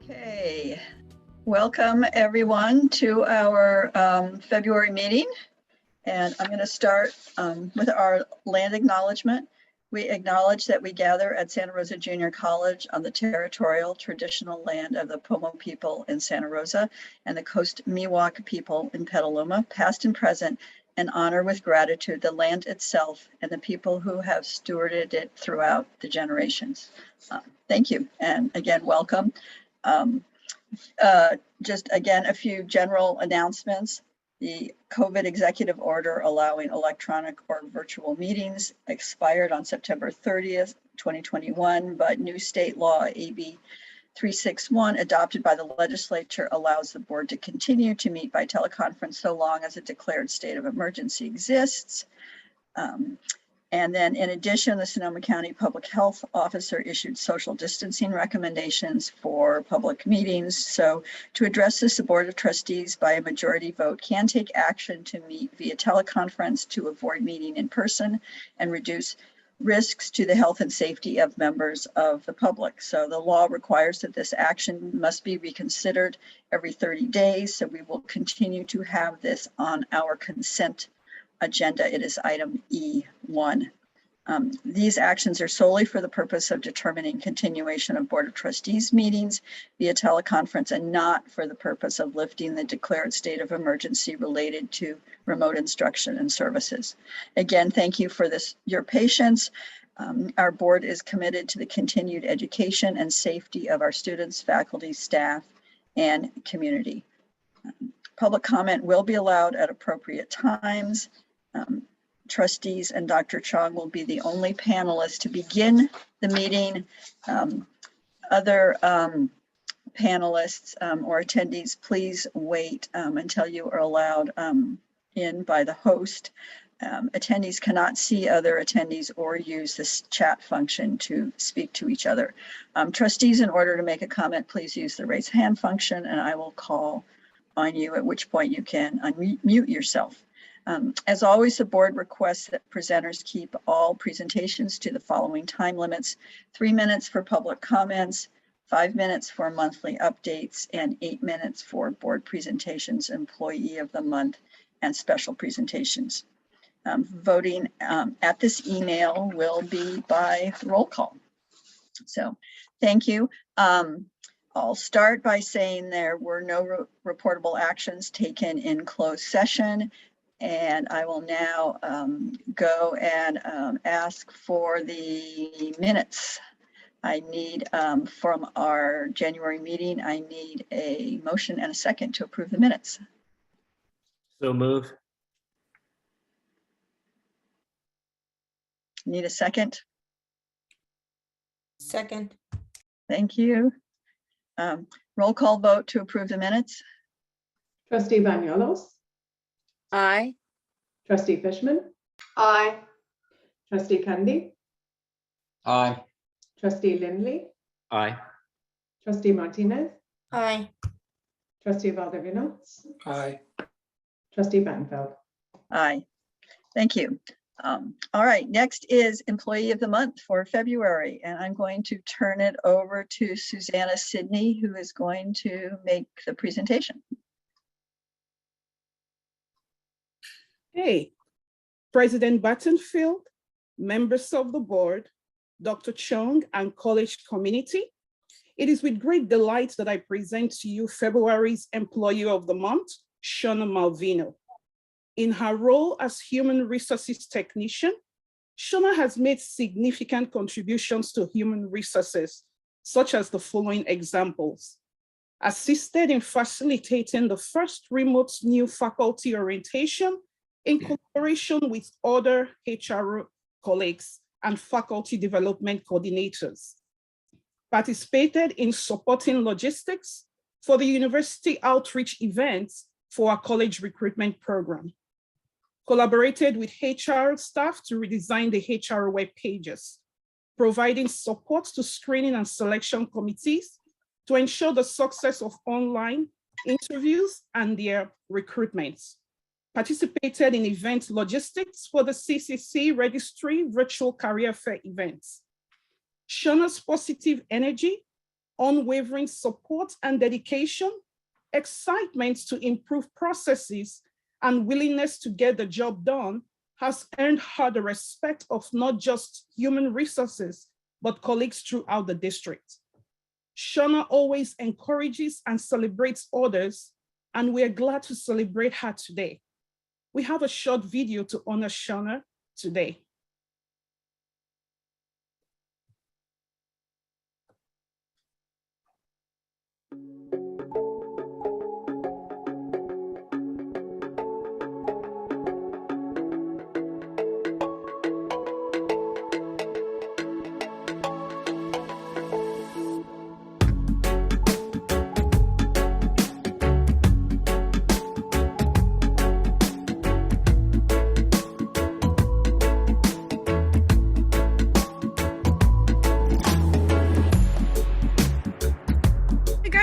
Okay, welcome everyone to our February meeting. And I'm going to start with our land acknowledgement. We acknowledge that we gather at Santa Rosa Junior College on the territorial traditional land of the Pomo people in Santa Rosa and the Coast Miwok people in Petaluma, past and present, and honor with gratitude the land itself and the people who have stewarded it throughout the generations. Thank you, and again, welcome. Just again, a few general announcements. The COVID executive order allowing electronic or virtual meetings expired on September 30th, 2021, but new state law AB 361 adopted by the legislature allows the board to continue to meet by teleconference so long as a declared state of emergency exists. And then in addition, the Sonoma County Public Health Officer issued social distancing recommendations for public meetings. So to address this, the Board of Trustees by a majority vote can take action to meet via teleconference to avoid meeting in person and reduce risks to the health and safety of members of the public. So the law requires that this action must be reconsidered every 30 days. So we will continue to have this on our consent agenda. It is item E1. These actions are solely for the purpose of determining continuation of Board of Trustees meetings via teleconference and not for the purpose of lifting the declared state of emergency related to remote instruction and services. Again, thank you for your patience. Our board is committed to the continued education and safety of our students, faculty, staff, and community. Public comment will be allowed at appropriate times. Trustees and Dr. Chong will be the only panelists to begin the meeting. Other panelists or attendees, please wait until you are allowed in by the host. Attendees cannot see other attendees or use this chat function to speak to each other. Trustees, in order to make a comment, please use the raise hand function and I will call on you, at which point you can unmute yourself. As always, the board requests that presenters keep all presentations to the following time limits: 3 minutes for public comments, 5 minutes for monthly updates, and 8 minutes for board presentations, employee of the month, and special presentations. Voting at this email will be by roll call. So thank you. I'll start by saying there were no reportable actions taken in closed session. And I will now go and ask for the minutes. I need, from our January meeting, I need a motion and a second to approve the minutes. So move. Need a second? Second. Thank you. Roll call vote to approve the minutes. Trustee Bañuelos? Aye. Trustee Fishman? Aye. Trustee Kandi? Aye. Trustee Lindley? Aye. Trustee Martinez? Aye. Trustee Valdivino? Aye. Trustee Banfeld? Aye. Thank you. All right, next is Employee of the Month for February, and I'm going to turn it over to Susanna Sidney, who is going to make the presentation. Hey, President Battenfield, members of the board, Dr. Chung, and college community. It is with great delight that I present to you February's Employee of the Month, Shona Malvino. In her role as Human Resources Technician, Shona has made significant contributions to human resources, such as the following examples: assisted in facilitating the first remote new faculty orientation in collaboration with other HR colleagues and faculty development coordinators, participated in supporting logistics for the university outreach events for our college recruitment program, collaborated with HR staff to redesign the HR web pages, providing support to screening and selection committees to ensure the success of online interviews and their recruitments. Participated in event logistics for the CCC Registry Virtual Career Fair events. Shauna's positive energy, unwavering support and dedication, excitement to improve processes, and willingness to get the job done has earned her the respect of not just human resources, but colleagues throughout the district. Shauna always encourages and celebrates others, and we are glad to celebrate her today. We have a short video to honor Shauna today.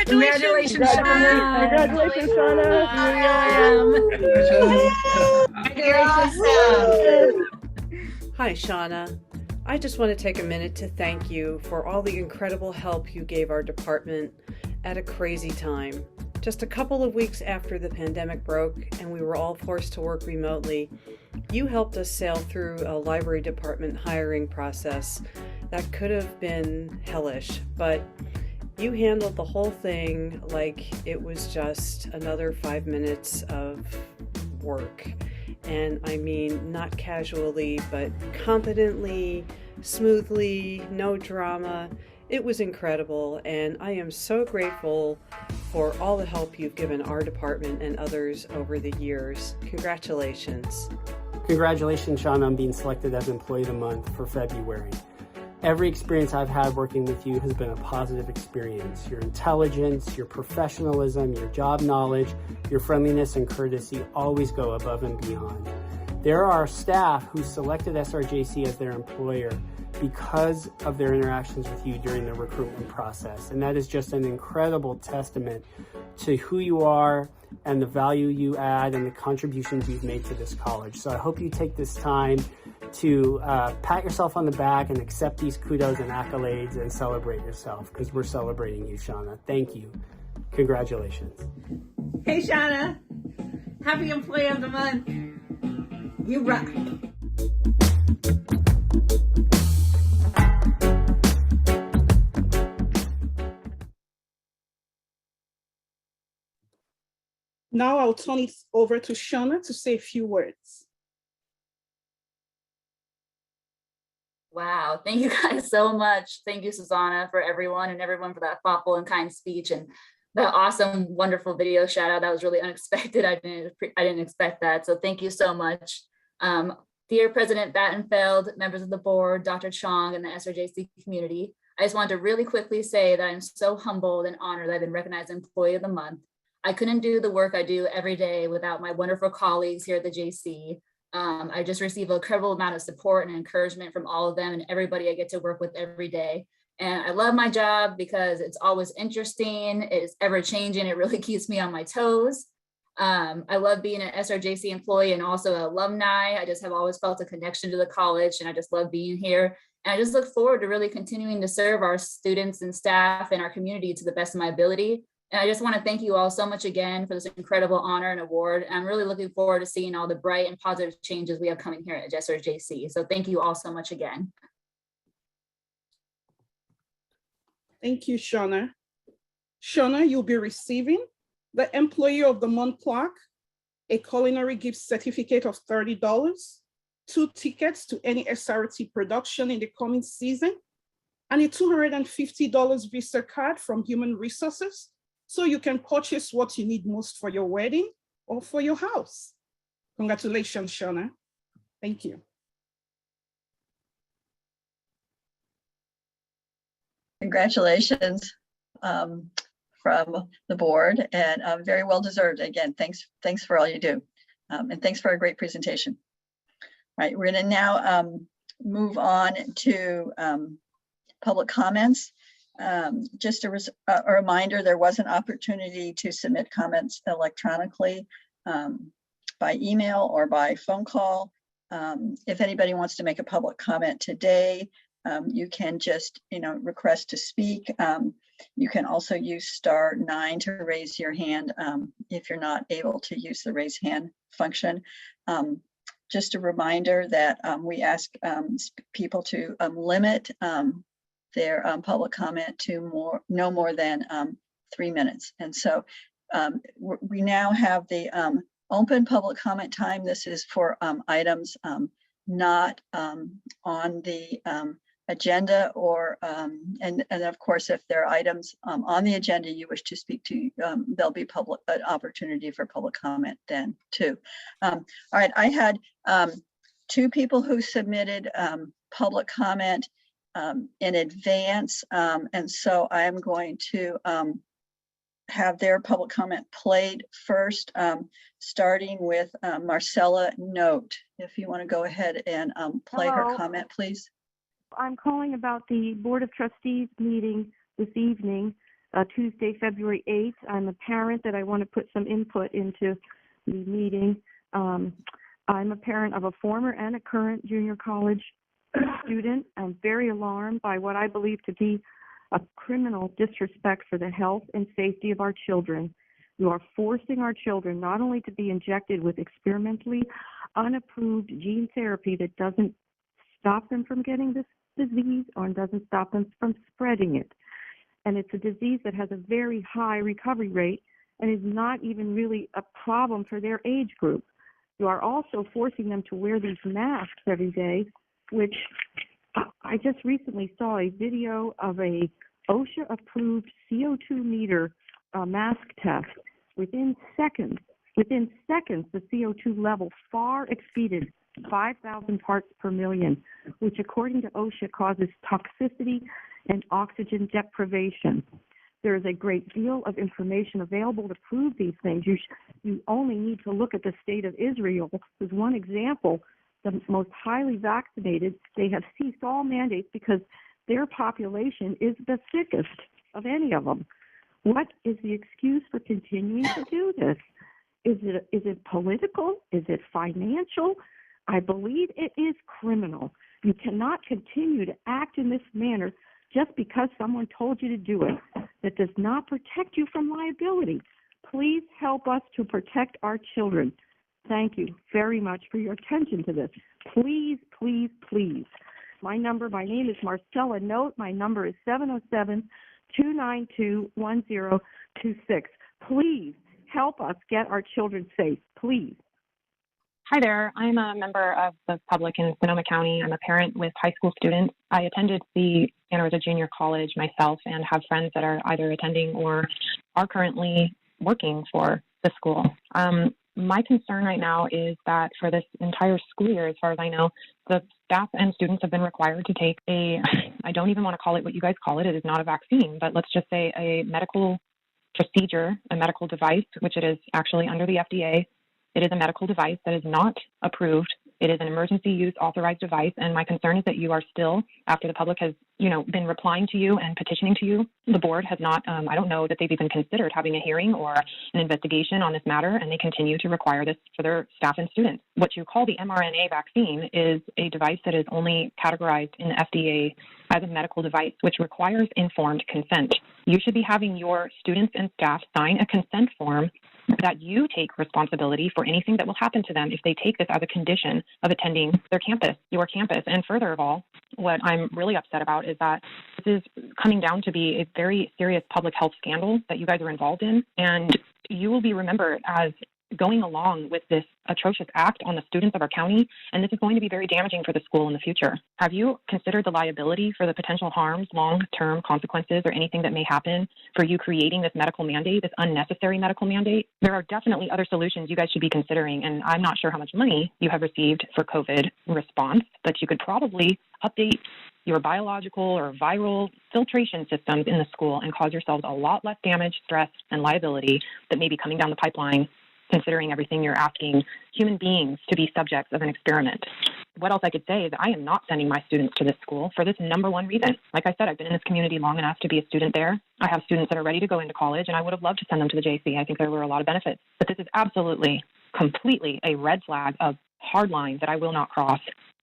Congratulations, Shauna. Congratulations, Shauna. Hi, Shauna. I just want to take a minute to thank you for all the incredible help you gave our department at a crazy time. Just a couple of weeks after the pandemic broke and we were all forced to work remotely, you helped us sail through a library department hiring process that could have been hellish, but you handled the whole thing like it was just another 5 minutes of work. And I mean, not casually, but confidently, smoothly, no drama. It was incredible, and I am so grateful for all the help you've given our department and others over the years. Congratulations. Congratulations, Shauna, on being selected as Employee of the Month for February. Every experience I've had working with you has been a positive experience. Your intelligence, your professionalism, your job knowledge, your friendliness and courtesy always go above and beyond. There are staff who selected SRJC as their employer because of their interactions with you during the recruitment process. And that is just an incredible testament to who you are and the value you add and the contributions you've made to this college. So I hope you take this time to pat yourself on the back and accept these kudos and accolades and celebrate yourself, because we're celebrating you, Shauna. Thank you. Congratulations. Hey, Shauna. Happy Employee of the Month. You rock. Now I'll turn it over to Shauna to say a few words. Wow, thank you guys so much. Thank you, Susanna, for everyone for that thoughtful and kind speech and that awesome, wonderful video shout out. That was really unexpected. I didn't expect that. So thank you so much. Dear President Battenfeld, members of the board, Dr. Chong, and the SRJC community, I just wanted to really quickly say that I'm so humbled and honored that I've been recognized Employee of the Month. I couldn't do the work I do every day without my wonderful colleagues here at the JC. I just receive an incredible amount of support and encouragement from all of them and everybody I get to work with every day. And I love my job because it's always interesting, it's ever changing, it really keeps me on my toes. I love being an SRJC employee and also an alumni. I just have always felt a connection to the college and I just love being here. And I just look forward to really continuing to serve our students and staff and our community to the best of my ability. And I just want to thank you all so much again for this incredible honor and award. I'm really looking forward to seeing all the bright and positive changes we have coming here at SRJC. So thank you all so much again. Thank you, Shauna. Shauna, you'll be receiving the Employee of the Month plaque, a culinary gift certificate of $30, 2 tickets to any SRT production in the coming season, and a $250 Visa card from Human Resources, so you can purchase what you need most for your wedding or for your house. Congratulations, Shauna. Thank you. Congratulations from the board, and very well deserved. Again, thanks for all you do, and thanks for a great presentation. All right, we're going to now move on to public comments. Just a reminder, there was an opportunity to submit comments electronically by email or by phone call. If anybody wants to make a public comment today, you can just, request to speak. You can also use *9 to raise your hand if you're not able to use the raise hand function. Just a reminder that we ask people to limit their public comment to no more than 3 minutes. And so we now have the open public comment time. This is for items not on the agenda, or and of course, if there are items on the agenda you wish to speak to, there'll be an opportunity for public comment then too. All right, I had 2 people who submitted public comment in advance, and so I'm going to have their public comment played first, starting with Marcella Note. If you want to go ahead and play her comment, please. I'm calling about the Board of Trustees meeting this evening, Tuesday, February 8th. I'm a parent that I want to put some input into the meeting. I'm a parent of a former and a current junior college student. I'm very alarmed by what I believe to be a criminal disrespect for the health and safety of our children. You are forcing our children not only to be injected with experimentally unapproved gene therapy that doesn't stop them from getting this disease or doesn't stop them from spreading it. And it's a disease that has a very high recovery rate and is not even really a problem for their age group. You are also forcing them to wear these masks every day, which I just recently saw a video of a OSHA-approved CO2 meter mask test. Within seconds, the CO2 level far exceeded 5,000 parts per million, which according to OSHA causes toxicity and oxygen deprivation. There is a great deal of information available to prove these things. You only need to look at the state of Israel as one example. The most highly vaccinated, they have ceased all mandates because their population is the sickest of any of them. What is the excuse for continuing to do this? Is it political? Is it financial? I believe it is criminal. You cannot continue to act in this manner just because someone told you to do it. That does not protect you from liability. Please help us to protect our children. Thank you very much for your attention to this. Please, please, please. My name is Marcella Note. My number is 707-292-1026. Please help us get our children safe, please. Hi there. I'm a member of the public in Sonoma County. I'm a parent with high school students. I attended the Santa Rosa Junior College myself and have friends that are either attending or are currently working for the school. My concern right now is that for this entire school year, as far as I know, the staff and students have been required to take I don't even want to call it what you guys call it. It is not a vaccine, but let's just say a medical procedure, a medical device, which it is actually under the FDA. It is a medical device that is not approved. It is an emergency use authorized device. And my concern is that you are still, after the public has, been replying to you and petitioning to you, the board has not, I don't know that they've even considered having a hearing or an investigation on this matter, and they continue to require this for their staff and students. What you call the mRNA vaccine is a device that is only categorized in the FDA as a medical device, which requires informed consent. You should be having your students and staff sign a consent form that you take responsibility for anything that will happen to them if they take this as a condition of attending their campus, your campus. And further of all, what I'm really upset about is that this is coming down to be a very serious public health scandal that you guys are involved in. And you will be remembered as going along with this atrocious act on the students of our county, and this is going to be very damaging for the school in the future. Have you considered the liability for the potential harms, long-term consequences, or anything that may happen for you creating this medical mandate, this unnecessary medical mandate? There are definitely other solutions you guys should be considering, and I'm not sure how much money you have received for COVID response, but you could probably update your biological or viral filtration systems in the school and cause yourselves a lot less damage, stress, and liability that may be coming down the pipeline, considering everything you're asking human beings to be subjects of an experiment. what else I could say is I am not sending my students to this school for this number one reason. Like I said, I've been in this community long enough to be a student there. I have students that are ready to go into college, and I would have loved to send them to the JC. I think there were a lot of benefits. But this is absolutely, completely a red flag of hard line that I will not cross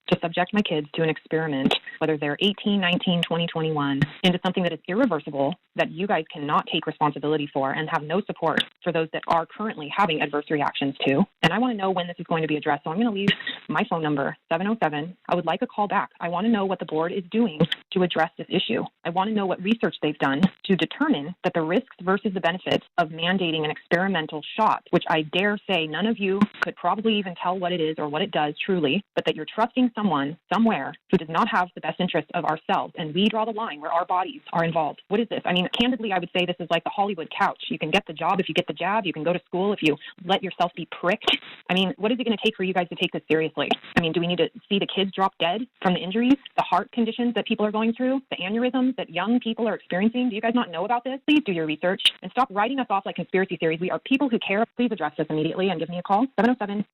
to subject my kids to an experiment, whether they're 18, 19, 20, 21, into something that is irreversible, that you guys cannot take responsibility for and have no support for those that are currently having adverse reactions to. And I want to know when this is going to be addressed. So I'm going to leave my phone number, 707. I would like a call back. I want to know what the board is doing to address this issue. I want to know what research they've done to determine that the risks versus the benefits of mandating an experimental shot, which I dare say none of you could probably even tell what it is or what it does truly, but that you're trusting someone somewhere who does not have the best interest of ourselves, and we draw the line where our bodies are involved. What is this? I mean, candidly, I would say this is like the Hollywood couch. You can get the job if you get the jab. You can go to school if you let yourself be pricked. I mean, what is it going to take for you guys to take this seriously? I mean, do we need to see the kids drop dead from the injuries, the heart conditions that people are going through, the aneurysms that young people are experiencing? Do you guys not know about this? Please do your research and stop writing us off like conspiracy theories. We are people who care. Please address this immediately and give me a call, 707.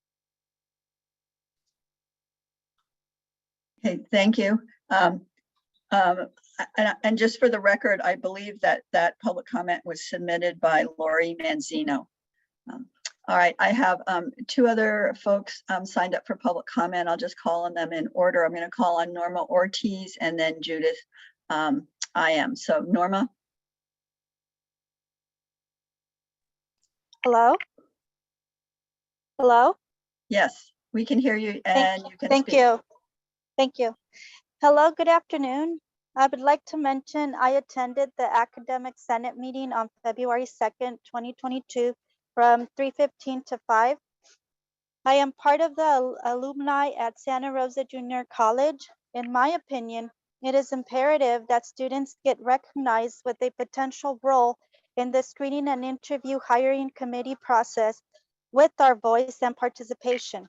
Okay, thank you. And just for the record, I believe that that public comment was submitted by Lori Manzino. All right, I have two other folks signed up for public comment. I'll just call on them in order. I'm going to call on Norma Ortiz and then Judith I am. So Norma. Hello? Hello? Yes, we can hear you and you can Thank speak. you. Thank you. Hello, good afternoon. I would like to mention I attended the Academic Senate meeting on February 2nd, 2022 from 3:15 to 5. I am part of the alumni at Santa Rosa Junior College. In my opinion, it is imperative that students get recognized with a potential role in the screening and interview hiring committee process with our voice and participation.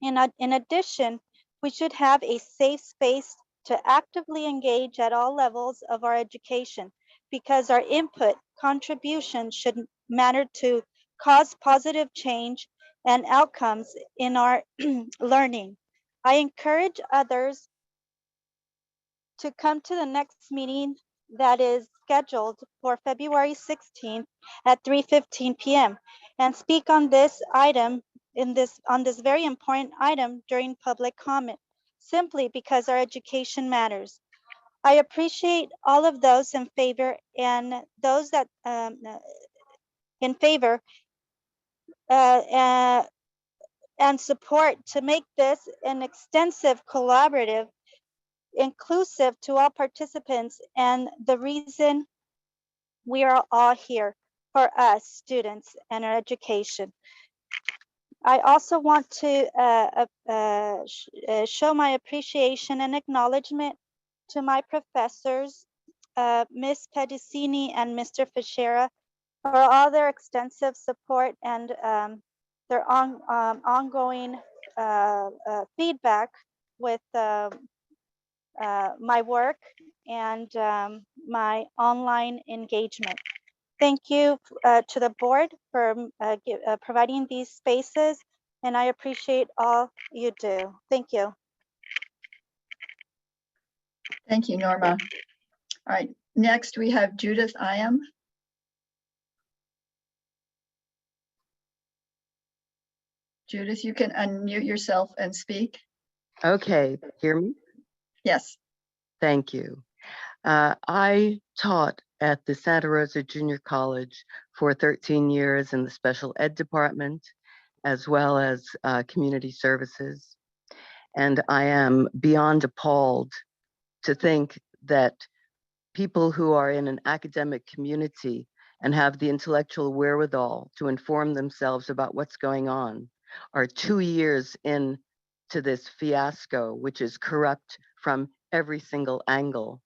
In addition, we should have a safe space to actively engage at all levels of our education, because our input contribution should matter to cause positive change and outcomes in our learning. I encourage others to come to the next meeting that is scheduled for February 16th at 3:15 p.m. and speak on this item on this very important item during public comment, simply because our education matters. I appreciate all of those in favor and those that in favor and support to make this an extensive, collaborative, inclusive to all participants, and the reason we are all here for us students and our education. I also want to show my appreciation and acknowledgement to my professors, Ms. Pedicini and Mr. Fischera, for all their extensive support and their ongoing feedback with my work and my online engagement. Thank you to the board for providing these spaces, and I appreciate all you do. Thank you. Thank you, Norma. All right, next we have Judith I am. Judith, you can unmute yourself and speak. Okay, hear me? Yes. Thank you. I taught at the Santa Rosa Junior College for 13 years in the special ed department, as well as community services. And I am beyond appalled to think that people who are in an academic community and have the intellectual wherewithal to inform themselves about what's going on are 2 years into this fiasco, which is corrupt from every single angle.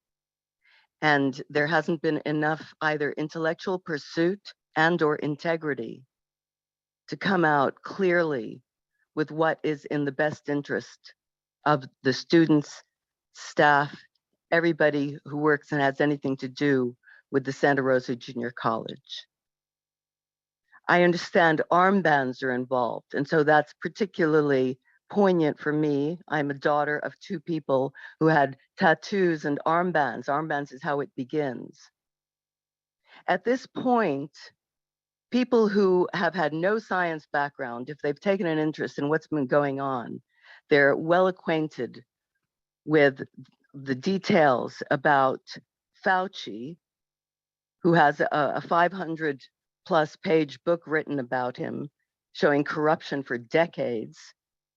And there hasn't been enough either intellectual pursuit and or integrity to come out clearly with what is in the best interest of the students, staff, everybody who works and has anything to do with the Santa Rosa Junior College. I understand armbands are involved, and so that's particularly poignant for me. I'm a daughter of two people who had tattoos and armbands. Armbands is how it begins. At this point, people who have had no science background, if they've taken an interest in what's been going on, they're well acquainted with the details about Fauci, who has a 500 plus page book written about him, showing corruption for decades,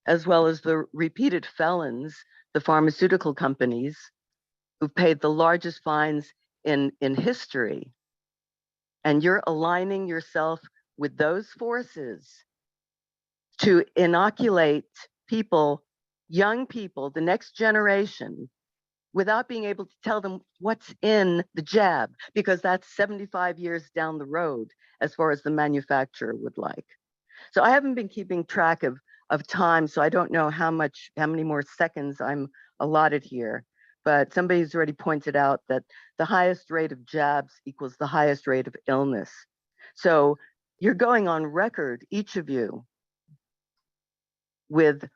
as well as the repeated felons, the pharmaceutical companies, who've paid the largest fines in history. And you're aligning yourself with those forces to inoculate people, young people, the next generation, without being able to tell them what's in the jab, because that's 75 years down the road as far as the manufacturer would like. So I haven't been keeping track of time, so I don't know how many more seconds I'm allotted here. But somebody's already pointed out that the highest rate of jabs equals the highest rate of illness. So you're going on record, each of you, with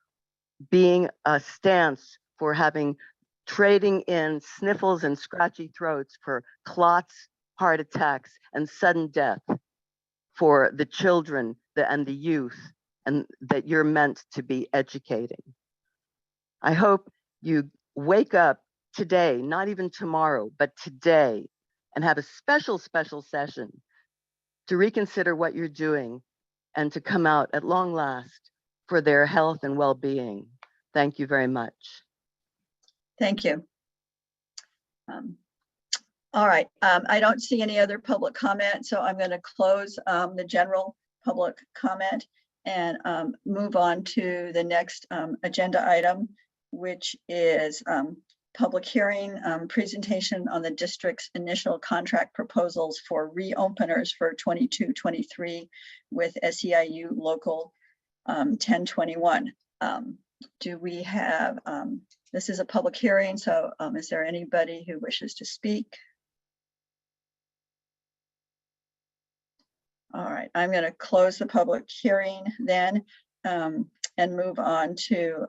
being a stance for trading in sniffles and scratchy throats for clots, heart attacks, and sudden death for the children and the youth, and that you're meant to be educating. I hope you wake up today, not even tomorrow, but today, and have a special session to reconsider what you're doing and to come out at long last for their health and well-being. Thank you very much. Thank you. All right, I don't see any other public comment, so I'm going to close the general public comment and move on to the next agenda item, which is public hearing presentation on the district's initial contract proposals for reopeners for 22-23 with SEIU Local 1021. Do we have, this is a public hearing, so is there anybody who wishes to speak? All right, I'm going to close the public hearing then and move on to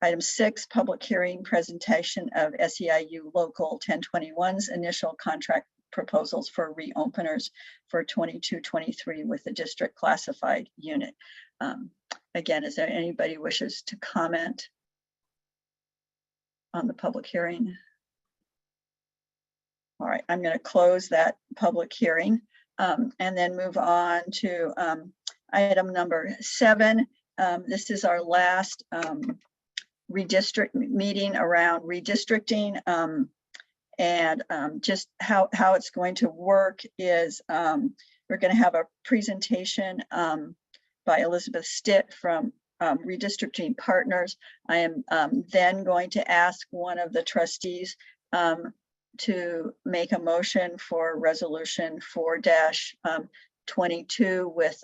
item 6, public hearing presentation of SEIU Local 1021's initial contract proposals for reopeners for 22-23 with the district classified unit. Again, is there anybody who wishes to comment on the public hearing? All right, I'm going to close that public hearing and then move on to item number 7. This is our last redistrict meeting around redistricting, and just how it's going to work is we're going to have a presentation by Elizabeth Stitt from Redistricting Partners. I am then going to ask one of the trustees to make a motion for resolution 4-22 with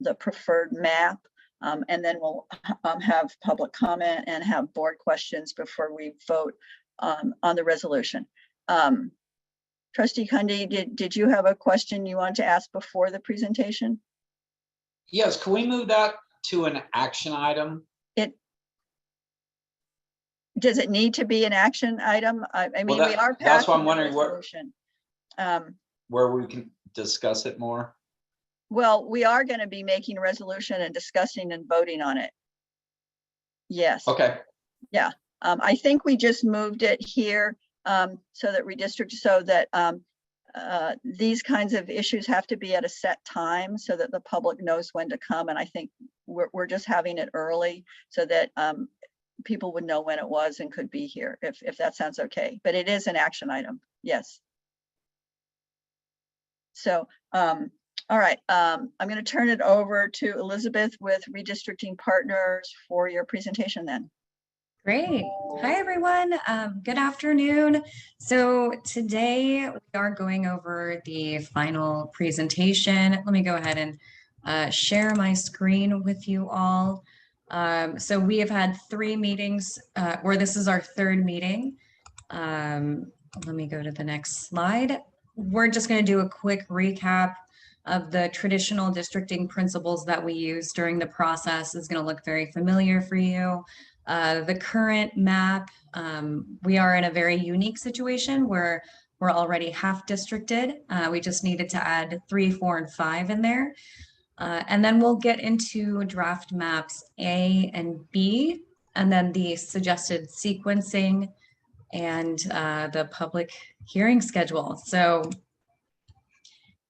the preferred map. And then we'll have public comment and have board questions before we vote on the resolution. Trustee Kunde, did you have a question you want to ask before the presentation? Yes, can we move that to an action item? Does it need to be an action item? I mean, Well, we are passing that's why I'm wondering the resolution. where we can discuss it more. Well, we are going to be making a resolution and discussing and voting on it. Yes. Okay. Yeah. I think we just moved it here so that these kinds of issues have to be at a set time so that the public knows when to come. And I think we're just having it early so that people would know when it was and could be here, if that sounds okay. But it is an action item. Yes. So, all right, I'm going to turn it over to Elizabeth with Redistricting Partners for your presentation then. Great. Hi, everyone. Good afternoon. So today we are going over the final presentation. Let me go ahead and share my screen with you all. So we have had 3 meetings, or this is our 3rd meeting. Let me go to the next slide. We're just going to do a quick recap of the traditional districting principles that we use during the process is going to look very familiar for you. The current map, we are in a very unique situation where we're already half districted. We just needed to add 3, 4, and 5 in there. And then we'll get into draft maps A and B, and then the suggested sequencing and the public hearing schedule. So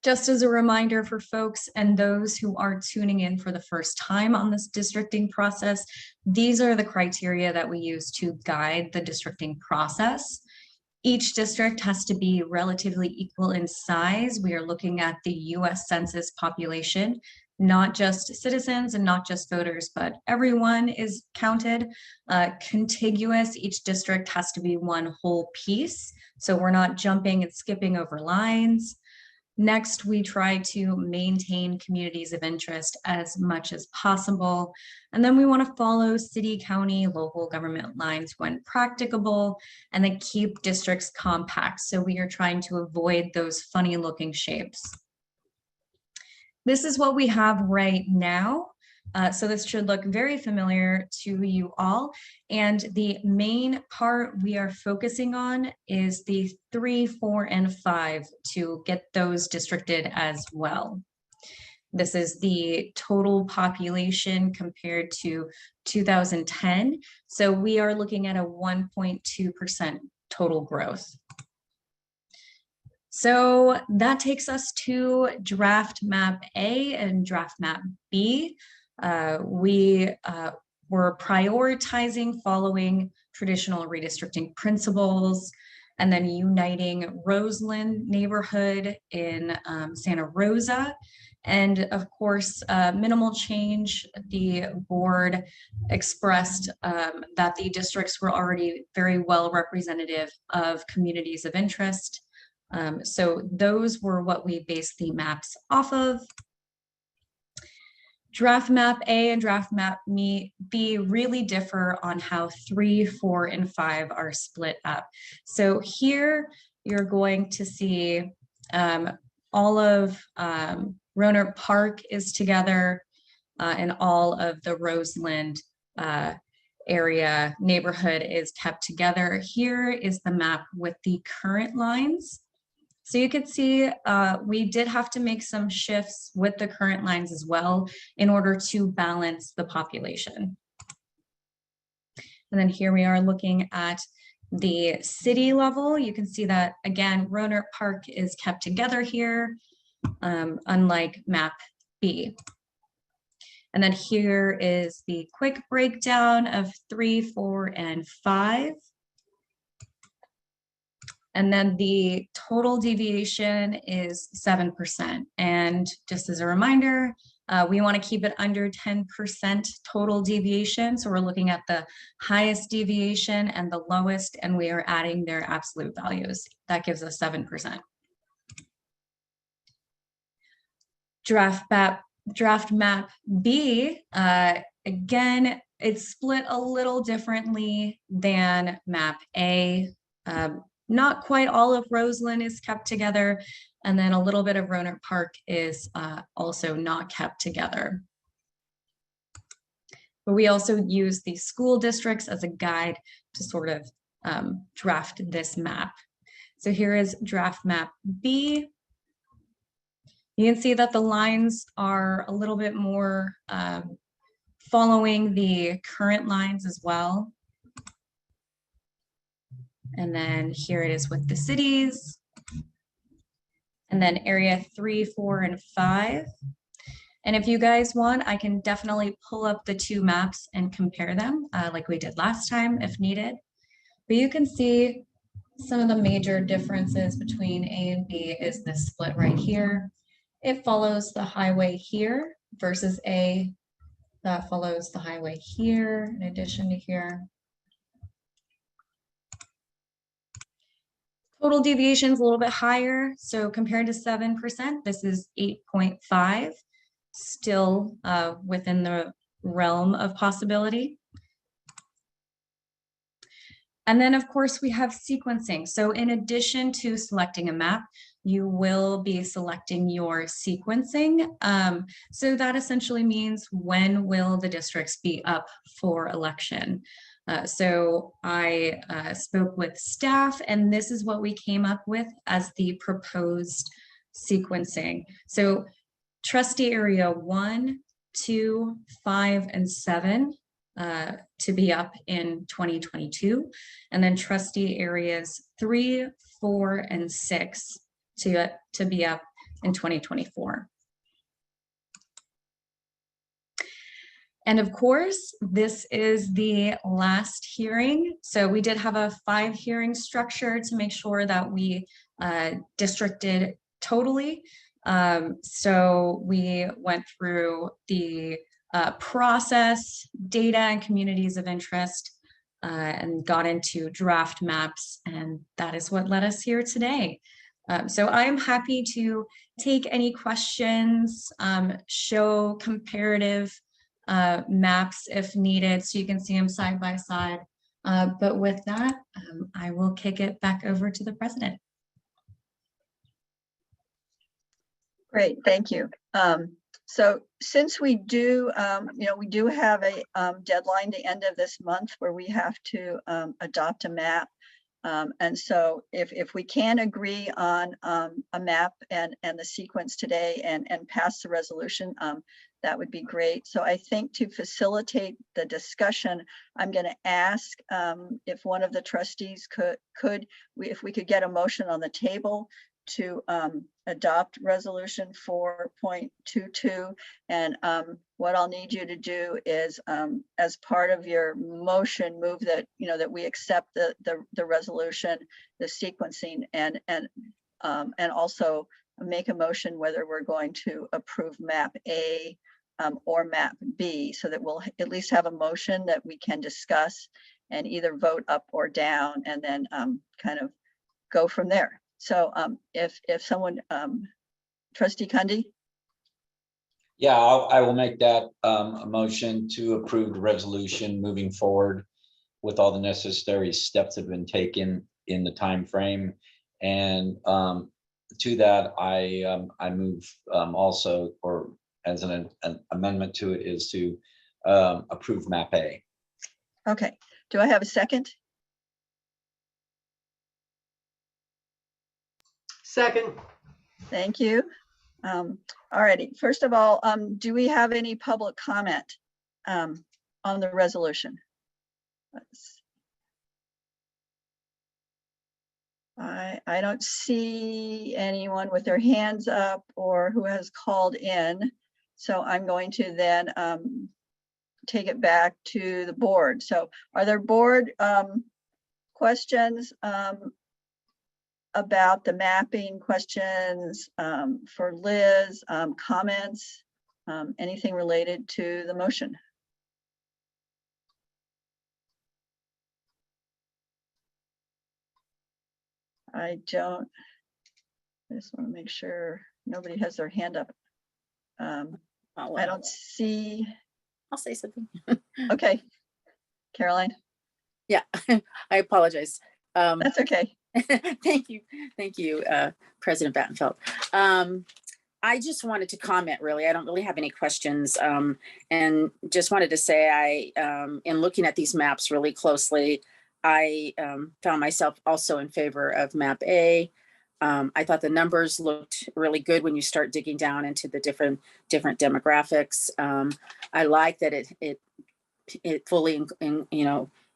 just as a reminder for folks and those who are tuning in for the first time on this districting process, these are the criteria that we use to guide the districting process. Each district has to be relatively equal in size. We are looking at the US Census population, not just citizens and not just voters, but everyone is counted. Contiguous, each district has to be one whole piece. So we're not jumping and skipping over lines. Next, we try to maintain communities of interest as much as possible. And then we want to follow city, county, local government lines when practicable, and then keep districts compact. So we are trying to avoid those funny looking shapes. This is what we have right now. So this should look very familiar to you all. And the main part we are focusing on is the 3, 4, and 5 to get those districted as well. This is the total population compared to 2010. So we are looking at a 1.2% total growth. So that takes us to draft map A and draft map B. We were prioritizing following traditional redistricting principles and then uniting Roseland neighborhood in Santa Rosa. And of course, minimal change. The board expressed that the districts were already very well representative of communities of interest. So those were what we based the maps off of. Draft map A and draft map B really differ on how 3, 4, and 5 are split up. So here you're going to see all of Rohnert Park is together and all of the Roseland area neighborhood is kept together. Here is the map with the current lines. So you can see we did have to make some shifts with the current lines as well in order to balance the population. And then here we are looking at the city level. You can see that again, Rohnert Park is kept together here, unlike map B. And then here is the quick breakdown of 3, 4, and 5. And then the total deviation is 7%. And just as a reminder, we want to keep it under 10% total deviation. So we're looking at the highest deviation and the lowest, and we are adding their absolute values. That gives us 7%. Draft map B, again, it's split a little differently than map A. Not quite all of Roseland is kept together, and then a little bit of Rohnert Park is also not kept together. But we also use the school districts as a guide to sort of draft this map. So here is draft map B. You can see that the lines are a little bit more following the current lines as well. And then here it is with the cities. And then area 3, 4, and 5. And if you guys want, I can definitely pull up the two maps and compare them like we did last time if needed. But you can see some of the major differences between A and B is this split right here. It follows the highway here versus A that follows the highway here in addition to here. Total deviation is a little bit higher. So compared to 7%, this is 8.5, still within the realm of possibility. And then of course we have sequencing. So in addition to selecting a map, you will be selecting your sequencing. So that essentially means when will the districts be up for election? So I spoke with staff, and this is what we came up with as the proposed sequencing. So trustee area 1, 2, 5, and 7 to be up in 2022, and then trustee areas 3, 4, and 6 to be up in 2024. And of course, this is the last hearing. So we did have a 5 hearing structure to make sure that we districted totally. So we went through the process, data, and communities of interest, and got into draft maps, and that is what led us here today. So I am happy to take any questions, show comparative maps if needed, so you can see them side by side. But with that, I will kick it back over to the president. Great, thank you. So since we do, we do have a deadline the end of this month where we have to adopt a map. And so if we can agree on a map and the sequence today and pass the resolution, that would be great. So I think to facilitate the discussion, I'm going to ask if one of the trustees if we could get a motion on the table to adopt resolution 4.22. And what I'll need you to do is, as part of your motion, move that, that we accept the resolution, the sequencing, and also make a motion whether we're going to approve map A or map B, so that we'll at least have a motion that we can discuss and either vote up or down, and then kind of go from there. So if someone, Trustee Kundy? Yeah, I will make that a motion to approve the resolution moving forward with all the necessary steps that have been taken in the time frame. And to that, I move also, or as an amendment to it, is to approve map A. Okay, do I have a second? Second. Thank you. All righty. First of all, do we have any public comment on the resolution? I don't see anyone with their hands up or who has called in. So I'm going to then take it back to the board. So are there board questions about the mapping, questions for Liz, comments, anything related to the motion? I just want to make sure nobody has their hand up. I don't see. I'll say something. Okay, Caroline. Yeah, I apologize. That's okay. Thank you, President Battenfeld. I just wanted to comment, really. I don't really have any questions, and just wanted to say in looking at these maps really closely, I found myself also in favor of map A. I thought the numbers looked really good when you start digging down into the different demographics. I like that it fully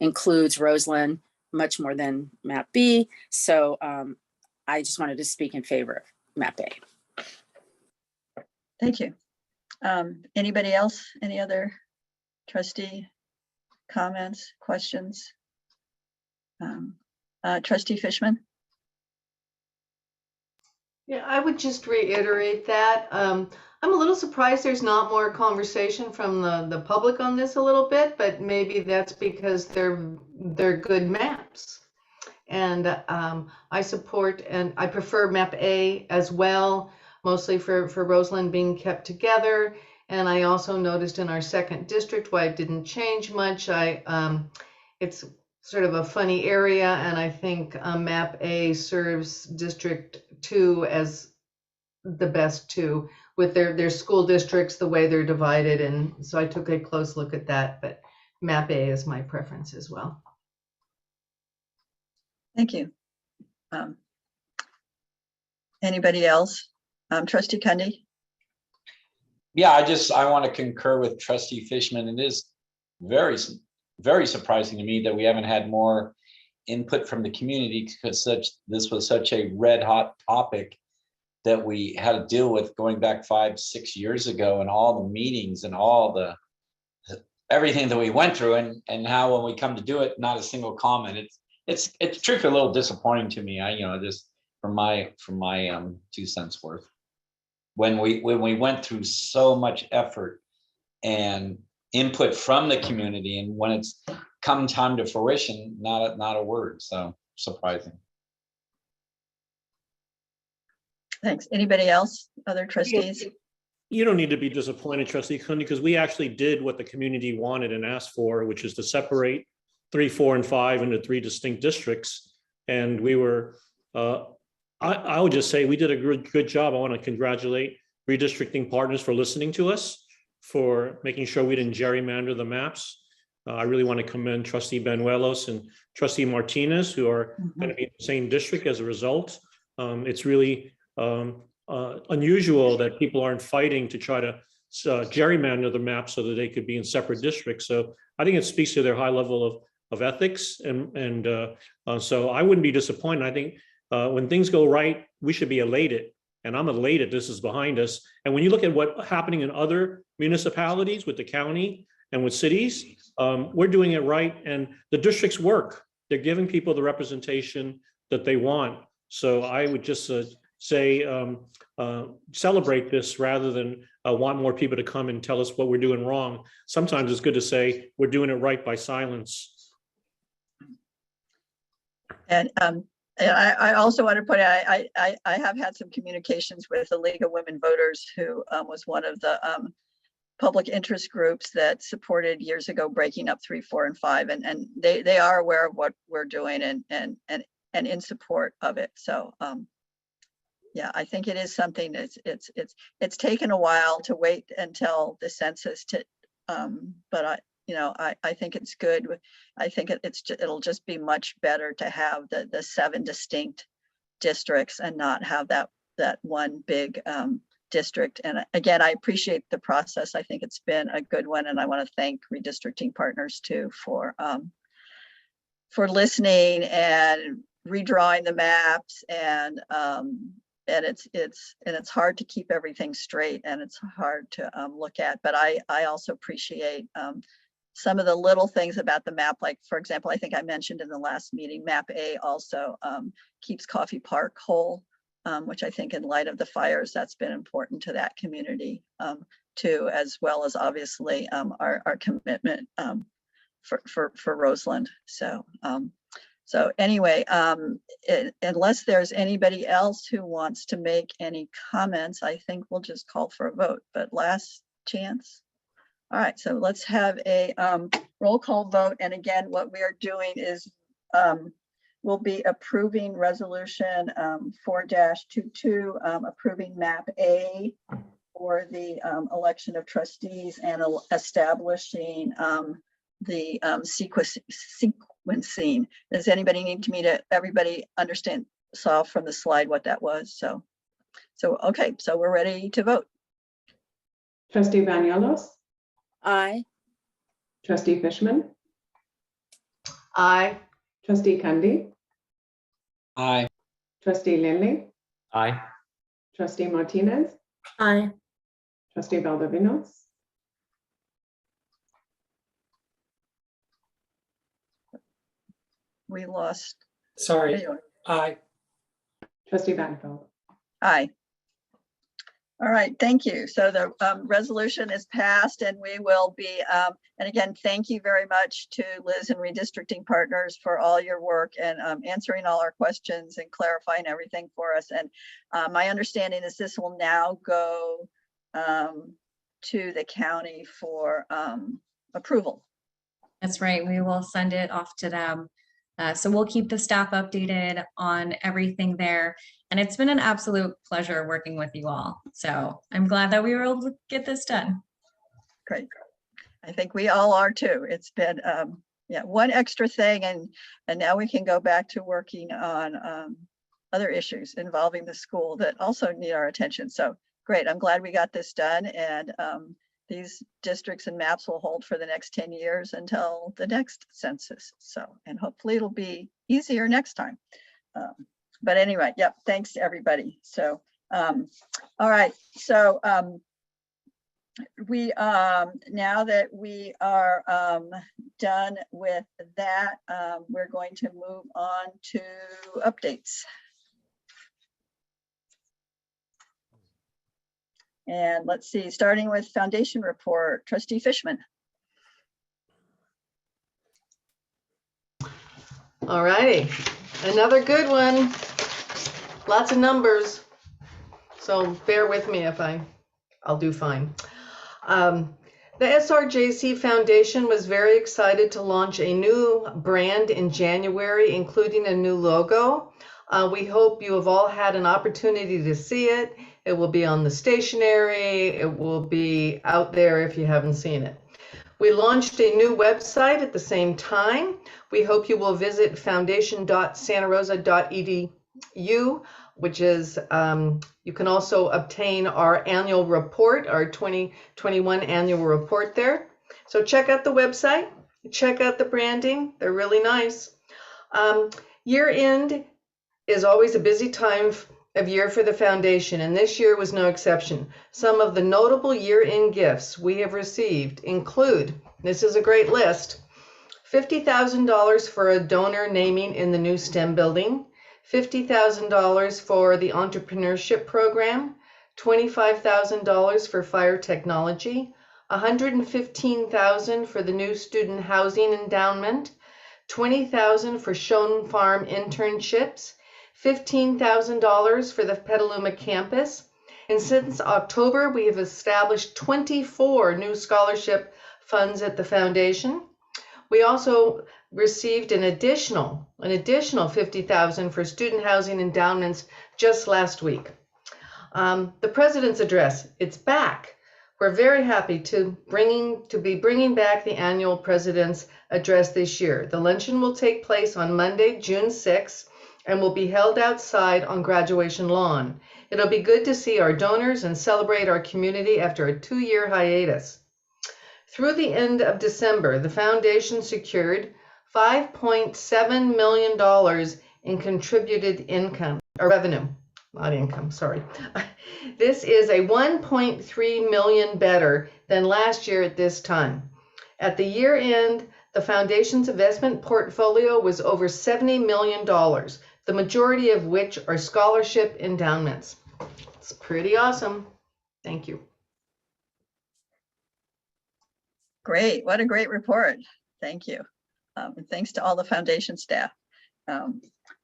includes Roseland much more than map B. So I just wanted to speak in favor of map A. Thank you. Anybody else? Any other trustee comments, questions? Trustee Fishman? Yeah, I would just reiterate that. I'm a little surprised there's not more conversation from the public on this a little bit, but maybe that's because they're good maps. And I support and I prefer map A as well, mostly for Roseland being kept together. And I also noticed in our second district why it didn't change much. It's sort of a funny area, and I think map A serves District two as the best two with their school districts, the way they're divided. And so I took a close look at that, but map A is my preference as well. Thank you. Anybody else? Trustee Cundy? Yeah, I want to concur with Trustee Fishman. It is very surprising to me that we haven't had more input from the community, because this was such a red hot topic that we had to deal with going back 5-6 years ago, and all the meetings and all the everything that we went through, and how when we come to do it, not a single comment. It's truthfully a little disappointing to me. Just from my 2 cents worth. When we went through so much effort and input from the community, and when it's come time to fruition, not a word. So surprising. Thanks. Anybody else? Other trustees? You don't need to be disappointed, Trustee Cundy, because we actually did what the community wanted and asked for, which is to separate 3, 4, and 5 into 3 distinct districts. And we were, I would just say we did a good job. I want to congratulate redistricting partners for listening to us, for making sure we didn't gerrymander the maps. I really want to commend Trustee Benuelos and Trustee Martinez, who are going to be in the same district as a result. It's really unusual that people aren't fighting to try to gerrymander the map so that they could be in separate districts. So I think it speaks to their high level of ethics. And so I wouldn't be disappointed. I think when things go right, we should be elated. And I'm elated this is behind us. And when you look at what's happening in other municipalities with the county and with cities, we're doing it right. And the districts work. They're giving people the representation that they want. So I would just say celebrate this rather than want more people to come and tell us what we're doing wrong. Sometimes it's good to say we're doing it right by silence. And I also want to put out, I have had some communications with the League of Women Voters, who was one of the public interest groups that supported years ago breaking up 3, 4, and 5, and they are aware of what we're doing and in support of it. So yeah, I think it is something that's it's taken a while to wait until the census to, but I think it's good. I think it'll just be much better to have the 7 distinct districts and not have that one big district. And again, I appreciate the process. I think it's been a good one, and I want to thank redistricting partners too for listening and redrawing the maps, and it's hard to keep everything straight, and it's hard to look at. But I also appreciate some of the little things about the map. Like, for example, I think I mentioned in the last meeting, map A also keeps Coffee Park whole, which I think in light of the fires, that's been important to that community too, as well as obviously our commitment for Roseland. So anyway, unless there's anybody else who wants to make any comments, I think we'll just call for a vote, but last chance. All right, so let's have a roll call vote. And again, what we are doing is we'll be approving resolution 4-22, approving map A for the election of trustees, and establishing the sequencing. Does anybody need me to everybody saw from the slide what that was? So okay, so we're ready to vote. Trustee Benuelos? Aye. Trustee Fishman? Aye. Trustee Cundy? Aye. Trustee Lindley? Aye. Trustee Martinez? Aye. Trustee Valdovinos? We lost. Sorry. There you are. Aye. Trustee Banfield? Aye. All right, thank you. So the resolution is passed, and we will be, and again, thank you very much to Liz and redistricting partners for all your work and answering all our questions and clarifying everything for us. And my understanding is this will now go to the county for approval. That's right. We will send it off to them So we'll keep the staff updated on everything there. And it's been an absolute pleasure working with you all. So I'm glad that we were able to get this done. Great. I think we all are too. It's been yeah, one extra thing, and now we can go back to working on other issues involving the school that also need our attention. So great, I'm glad we got this done, and these districts and maps will hold for the next 10 years until the next census. So, and hopefully it'll be easier next time. But anyway, yep, thanks to everybody. So, all right, so we now that we are done with that, we're going to move on to updates. And let's see, starting with foundation report, Trustee Fishman. All righty, another good one. Lots of numbers, so bear with me if I'll do fine. The SRJC Foundation was very excited to launch a new brand in January, including a new logo. We hope you have all had an opportunity to see it. It will be on the stationery. It will be out there if you haven't seen it. We launched a new website at the same time. We hope you will visit foundation.santarosa.edu, which is, you can also obtain our annual report, our 2021 annual report there. So check out the website, check out the branding. They're really nice. Year end is always a busy time of year for the foundation, and this year was no exception. Some of the notable year-end gifts we have received include, this is a great list, $50,000 for a donor naming in the new STEM building, $50,000 for the entrepreneurship program, $25,000 for fire technology, $115,000 for the new student housing endowment, $20,000 for Schoen Farm internships, $15,000 for the Petaluma campus. And since October, we have established 24 new scholarship funds at the foundation. We also received an additional $50,000 for student housing endowments just last week. The President's Address, it's back. We're very happy to be bringing back the annual President's Address this year. The luncheon will take place on Monday, June 6th, and will be held outside on Graduation Lawn. It'll be good to see our donors and celebrate our community after a 2-year hiatus. Through the end of December, the foundation secured $5.7 million in contributed income, or revenue, not income, sorry. This is a 1.3 million better than last year at this time. At the year end, the foundation's investment portfolio was over $70 million, the majority of which are scholarship endowments. It's pretty awesome. Thank you. Great, what a great report. Thank you. And thanks to all the foundation staff. All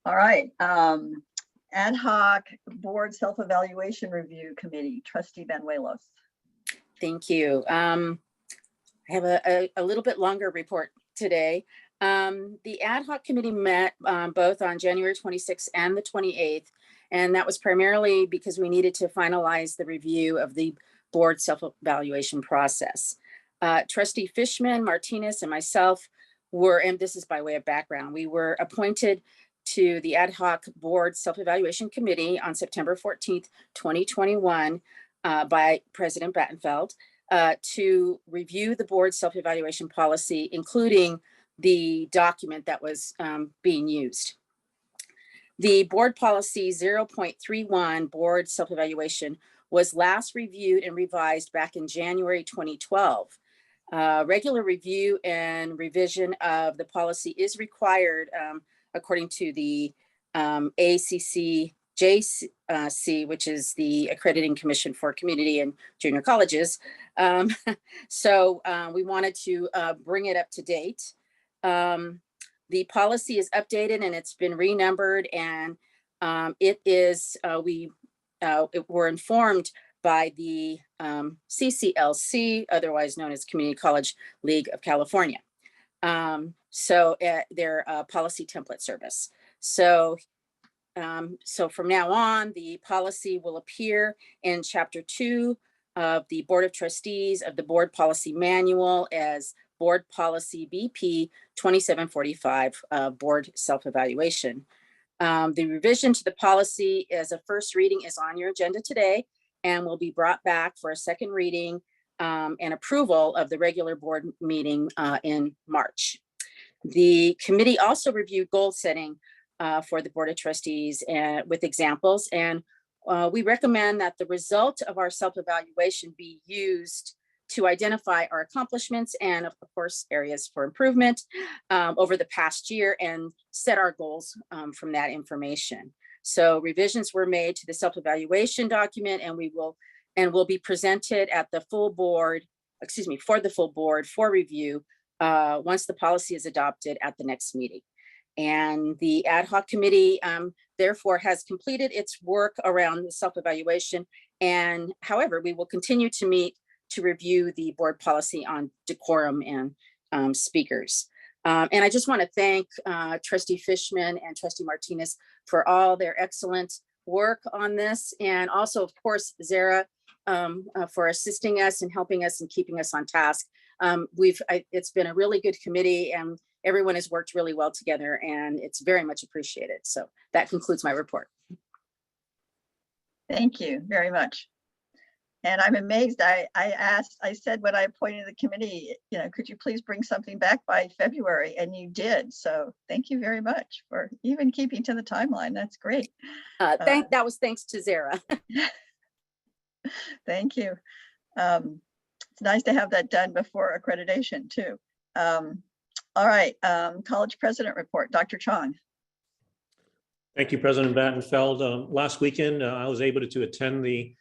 right, Ad hoc Board Self-Evaluation Review Committee, Trustee Banuelos. Thank you. I have a little bit longer report today. The ad hoc committee met both on January 26th and the 28th, and that was primarily because we needed to finalize the review of the board self-evaluation process. Trustee Fishman, Martinez, and myself were, and this is by way of background, we were appointed to the ad hoc board self-evaluation committee on September 14th, 2021 by President Battenfeld to review the board self-evaluation policy, including the document that was being used. The board policy 0.31 board self-evaluation was last reviewed and revised back in January 2012. Regular review and revision of the policy is required according to the ACCJC, which is the Accrediting Commission for Community and Junior Colleges. So we wanted to bring it up to date. The policy is updated and it's been renumbered, and it is, we're informed by the CCLC, otherwise known as Community College League of California. Their policy template service. So from now on, the policy will appear in Chapter 2 of the Board of Trustees of the Board Policy Manual as Board Policy BP 2745, Board Self-Evaluation. The revision to the policy as a first reading is on your agenda today and will be brought back for a second reading and approval of the regular board meeting in March. The committee also reviewed goal setting for the Board of Trustees with examples, and we recommend that the result of our self-evaluation be used to identify our accomplishments and, of course, areas for improvement over the past year and set our goals from that information. So revisions were made to the self-evaluation document, and will be presented at the full board, for the full board for review once the policy is adopted at the next meeting. And the ad hoc committee therefore has completed its work around the self-evaluation. And however, we will continue to meet to review the board policy on decorum and speakers. And I just want to thank Trustee Fishman and Trustee Martinez for all their excellent work on this. And also, of course, Zara for assisting us and helping us and keeping us on task. It's been a really good committee, and everyone has worked really well together, and it's very much appreciated. So that concludes my report. Thank you very much. And I'm amazed. I said when I appointed the committee, could you please bring something back by February? And you did. So thank you very much for even keeping to the timeline. That's great. That was thanks to Zara. Thank you. It's nice to have that done before accreditation too. All right, college president report, Dr. Chong. Thank you, President Battenfeld. Last weekend, I was able to attend the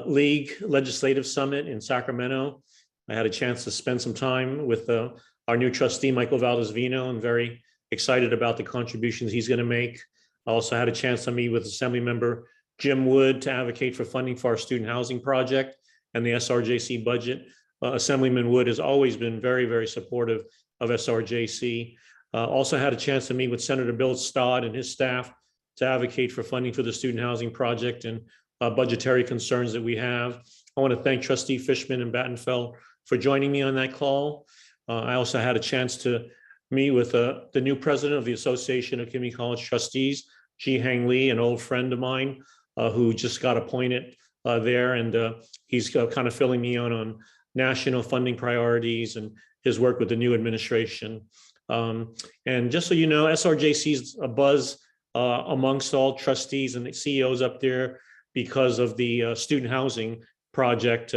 League Legislative Summit in Sacramento. I had a chance to spend some time with our new trustee, Michael Valdez-Vino. I'm very excited about the contributions he's going to make. I also had a chance to meet with Assembly Member Jim Wood to advocate for funding for our student housing project and the SRJC budget. Assemblyman Wood has always been very, very supportive of SRJC. Also had a chance to meet with Senator Bill Stodd and his staff to advocate for funding for the student housing project and budgetary concerns that we have. I want to thank Trustee Fishman and Battenfeld for joining me on that call. I also had a chance to meet with the new president of the Association of Community College Trustees, Ji Hang Lee, an old friend of mine who just got appointed there, and he's kind of filling me on national funding priorities and his work with the new administration. And just so you know, SRJC is a buzz amongst all trustees and the CEOs up there because of the student housing project.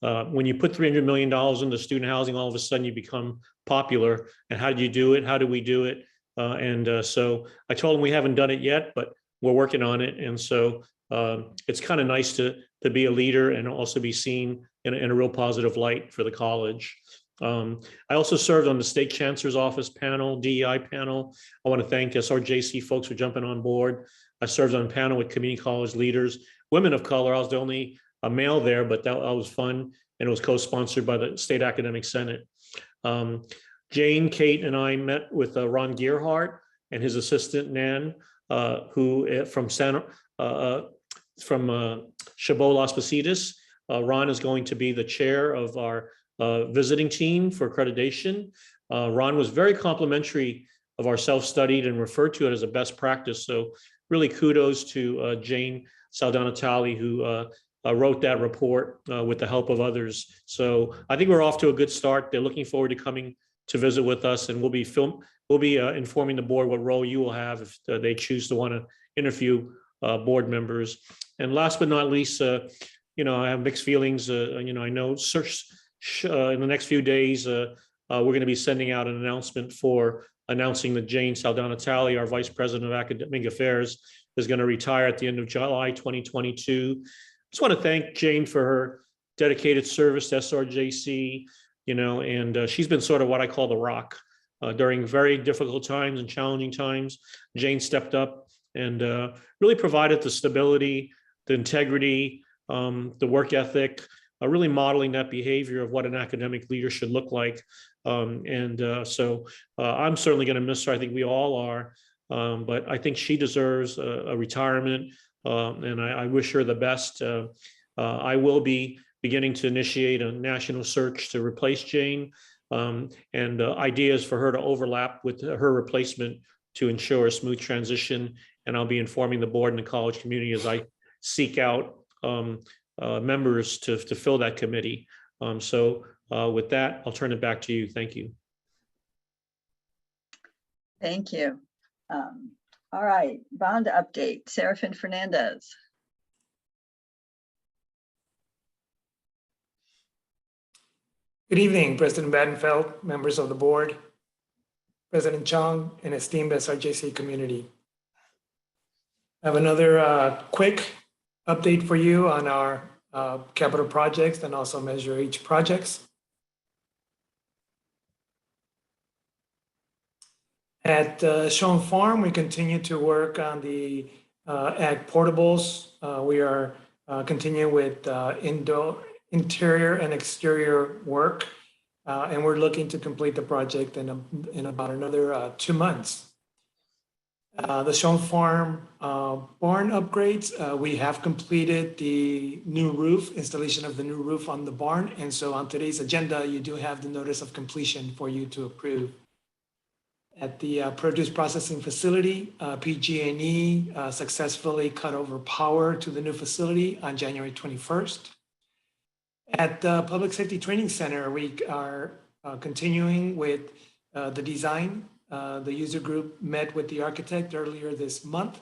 When you put $300 million into student housing, all of a sudden you become popular. And how do you do it? How do we do it? So I told him we haven't done it yet, but we're working on it. And so it's kind of nice to be a leader and also be seen in a real positive light for the college. I also served on the State Chancellor's Office panel, DEI panel. I want to thank SRJC folks for jumping on board. I served on a panel with community college leaders, women of color. I was the only male there, but that was fun. And it was co-sponsored by the State Academic Senate. Jane, Kate, and I met with Ron Gearhart and his assistant, Nan, who from Chabot Las Positas. Ron is going to be the chair of our visiting team for accreditation. Ron was very complimentary of our self-studied and referred to it as a best practice. So really kudos to Jane Saldana-Talley, who wrote that report with the help of others. So I think we're off to a good start. They're looking forward to coming to visit with us, and we'll be informing the board what role you will have if they choose to want to interview board members. And last but not least, I have mixed feelings. I know in the next few days, we're going to be sending out an announcement for announcing that Jane Saldana-Talley, our Vice President of Academic Affairs, is going to retire at the end of July 2022. Just want to thank Jane for her dedicated service to SRJC, and she's been sort of what I call the rock during very difficult times and challenging times. Jane stepped up and really provided the stability, the integrity, the work ethic, really modeling that behavior of what an academic leader should look like. So I'm certainly going to miss her. I think we all are. But I think she deserves a retirement, and I wish her the best. I will be beginning to initiate a national search to replace Jane, and ideas for her to overlap with her replacement to ensure a smooth transition. And I'll be informing the board and the college community as I seek out members to fill that committee. With that, I'll turn it back to you. Thank you. Thank you. All right, bond update, Serafin Fernandez. Good evening, President Badenfeld, members of the board, President Chong, and esteemed SRJC community. I have another quick update for you on our capital projects and also Measure H projects. At Schoen Farm, we continue to work on the ag portables. We are continuing with interior and exterior work, and we're looking to complete the project in about another 2 months. The Schoen Farm barn upgrades, we have completed the new roof, installation of the new roof on the barn, and so on today's agenda, you do have the notice of completion for you to approve. At the produce processing facility, PG&E successfully cut over power to the new facility on January 21st. At the Public Safety Training Center, we are continuing with the design. The user group met with the architect earlier this month,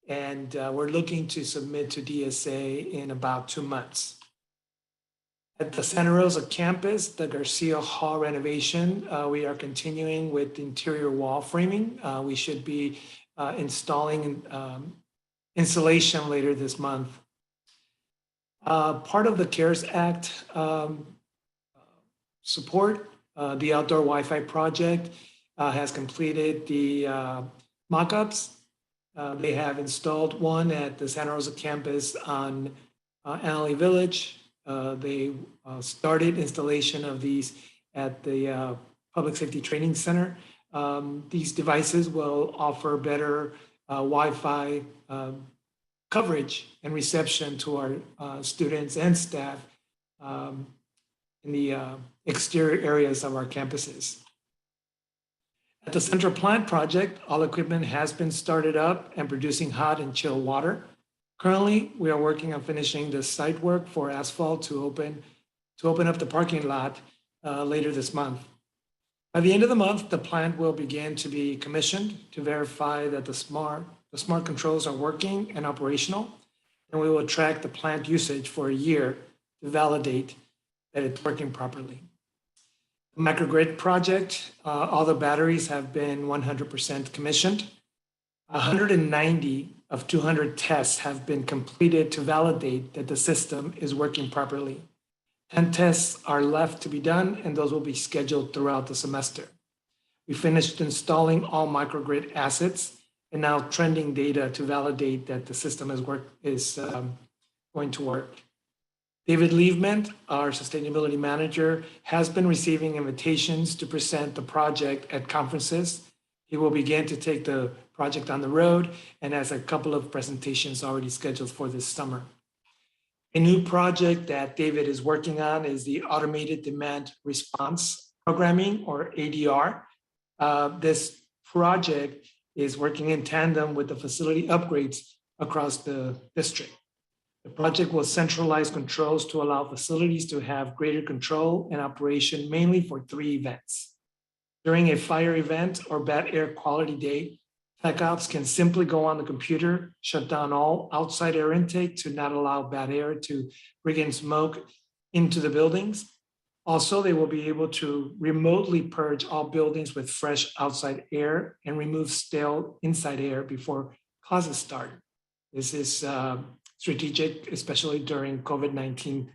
and we're looking to submit to DSA in about 2 months. At the Santa Rosa campus, the Garcia Hall renovation, we are continuing with interior wall framing. We should be installing insulation later this month. Part of the CARES Act support, the outdoor Wi-Fi project has completed the mock-ups. They have installed one at the Santa Rosa campus on Annalee Village. They started installation of these at the Public Safety Training Center. These devices will offer better Wi-Fi coverage and reception to our students and staff in the exterior areas of our campuses. At the Central Plant project, all equipment has been started up and producing hot and chilled water. Currently, we are working on finishing the site work for asphalt to open up the parking lot later this month. By the end of the month, the plant will begin to be commissioned to verify that the smart controls are working and operational, and we will track the plant usage for a year to validate that it's working properly. The microgrid project, all the batteries have been 100% commissioned. 190 of 200 tests have been completed to validate that the system is working properly. 10 tests are left to be done, and those will be scheduled throughout the semester. We finished installing all microgrid assets and now trending data to validate that the system is going to work. David Liebman, our sustainability manager, has been receiving invitations to present the project at conferences. He will begin to take the project on the road and has a couple of presentations already scheduled for this summer. A new project that David is working on is the Automated Demand Response Programming, or ADR. This project is working in tandem with the facility upgrades across the district. The project will centralize controls to allow facilities to have greater control and operation, mainly for 3 events. During a fire event or bad air quality day, TechOps can simply go on the computer, shut down all outside air intake to not allow bad air to bring in smoke into the buildings. Also, they will be able to remotely purge all buildings with fresh outside air and remove stale inside air before classes start. This is strategic, especially during COVID-19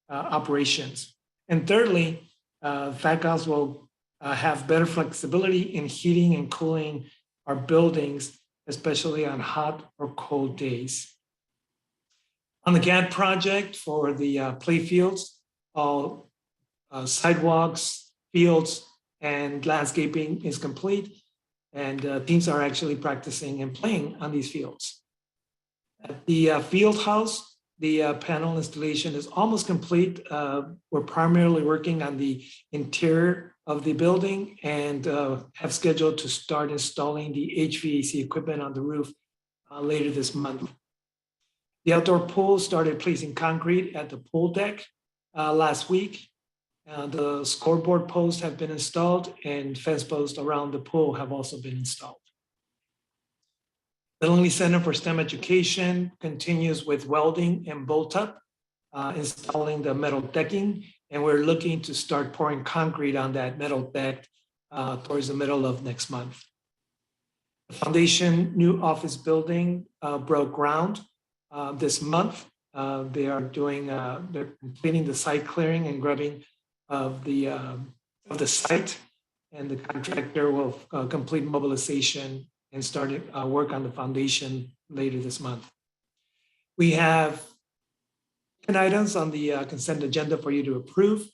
operations. And thirdly, TechOps will have better flexibility in heating and cooling our buildings, especially on hot or cold days. On the GAD project for the play fields, all sidewalks, fields, and landscaping is complete. And teams are actually practicing and playing on these fields. At the field house, the panel installation is almost complete. We're primarily working on the interior of the building and have scheduled to start installing the HVAC equipment on the roof later this month. The outdoor pool started placing concrete at the pool deck last week. The scoreboard posts have been installed and fence posts around the pool have also been installed. The Langley Center for STEM Education continues with welding and bolt up, installing the metal decking, and we're looking to start pouring concrete on that metal deck towards the middle of next month. The foundation new office building broke ground this month. They are doing, they're completing the site clearing and grubbing of the site, and the contractor will complete mobilization and start work on the foundation later this month. We have 10 items on the consent agenda for you to approve.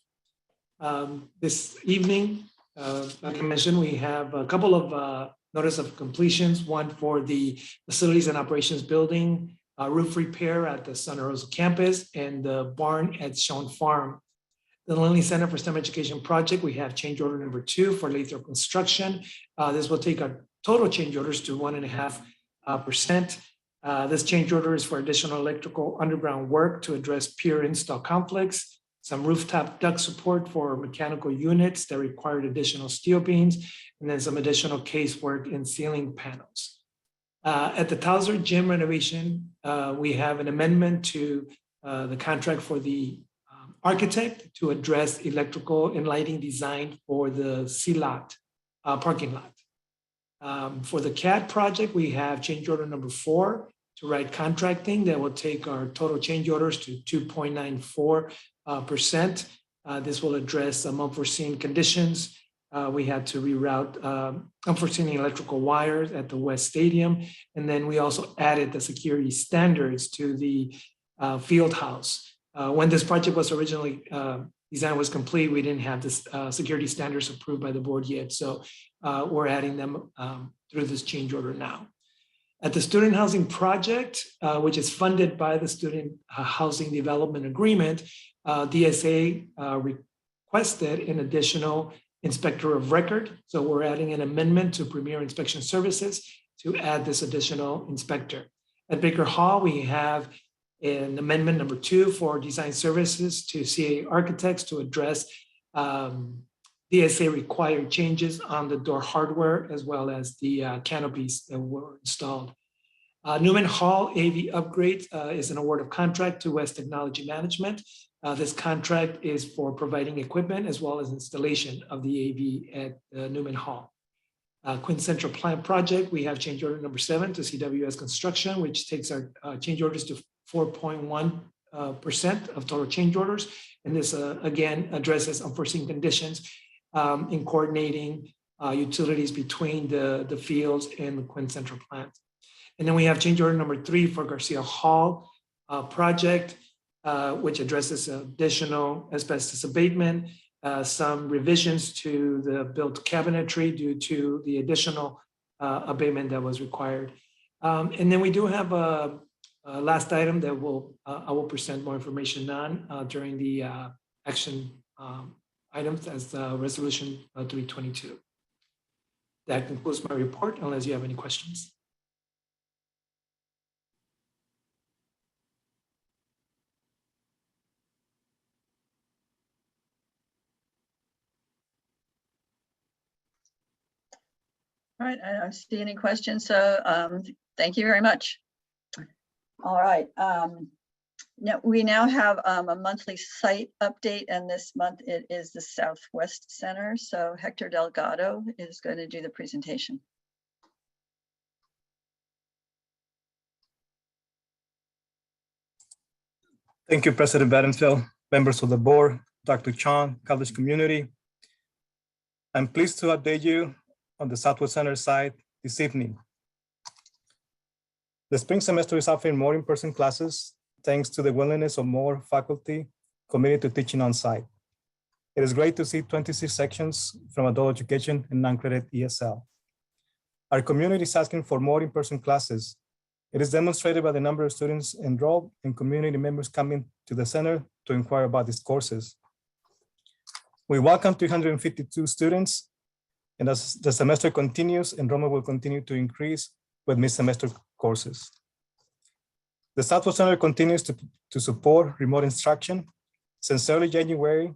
This evening, like I mentioned, we have a couple of notice of completions, one for the facilities and operations building, roof repair at the Santa Rosa campus, and the barn at Schoen Farm. The Langley Center for STEM Education project, we have change order number 2 for Lathrop Construction. This will take our total change orders to 1.5%. This change order is for additional electrical underground work to address pier install conflicts, some rooftop duct support for mechanical units that required additional steel beams, and then some additional casework in ceiling panels. At the Towser Gym renovation, we have an amendment to the contract for the architect to address electrical and lighting design for the C-lot parking lot. For the CAD project, we have change order number 4 to write contracting that will take our total change orders to 2.94%. This will address some unforeseen conditions. We had to reroute unforeseen electrical wires at the West Stadium. And then we also added the security standards to the field house. When this project was originally design was complete, we didn't have this security standards approved by the board yet. So we're adding them through this change order now. At the student housing project, which is funded by the Student Housing Development Agreement, DSA requested an additional inspector of record. So we're adding an amendment to Premier Inspection Services to add this additional inspector. At Baker Hall, we have an amendment number 2 for design services to CA Architects to address DSA required changes on the door hardware as well as the canopies that were installed. Newman Hall AV upgrade is an award of contract to West Technology Management. This contract is for providing equipment as well as installation of the AV at Newman Hall. Quinn Central Plant Project, we have change order number 7 to CWS Construction, which takes our change orders to 4.1% of total change orders. And this again addresses unforeseen conditions in coordinating utilities between the fields and the Quinn Central Plant. And then we have change order number 3 for Garcia Hall project, which addresses additional asbestos abatement, some revisions to the built cabinetry due to the additional abatement that was required. And then we do have a last item that I will present more information on during the action items as resolution 322. That concludes my report, unless you have any questions. All right, I don't see any questions, so thank you very much. All right, now we have a monthly site update, and this month it is the Southwest Center. So Hector Delgado is going to do the presentation. Thank you, President Badenfeld, members of the board, Dr. Chong, college community. I'm pleased to update you on the Southwest Center side this evening. The spring semester is offering more in-person classes thanks to the willingness of more faculty committed to teaching on site. It is great to see 26 sections from adult education and non-credit ESL. Our community is asking for more in-person classes. It is demonstrated by the number of students enrolled and community members coming to the center to inquire about these courses. We welcome 352 students, and as the semester continues, enrollment will continue to increase with mid-semester courses. The Southwest Center continues to support remote instruction. Since early January,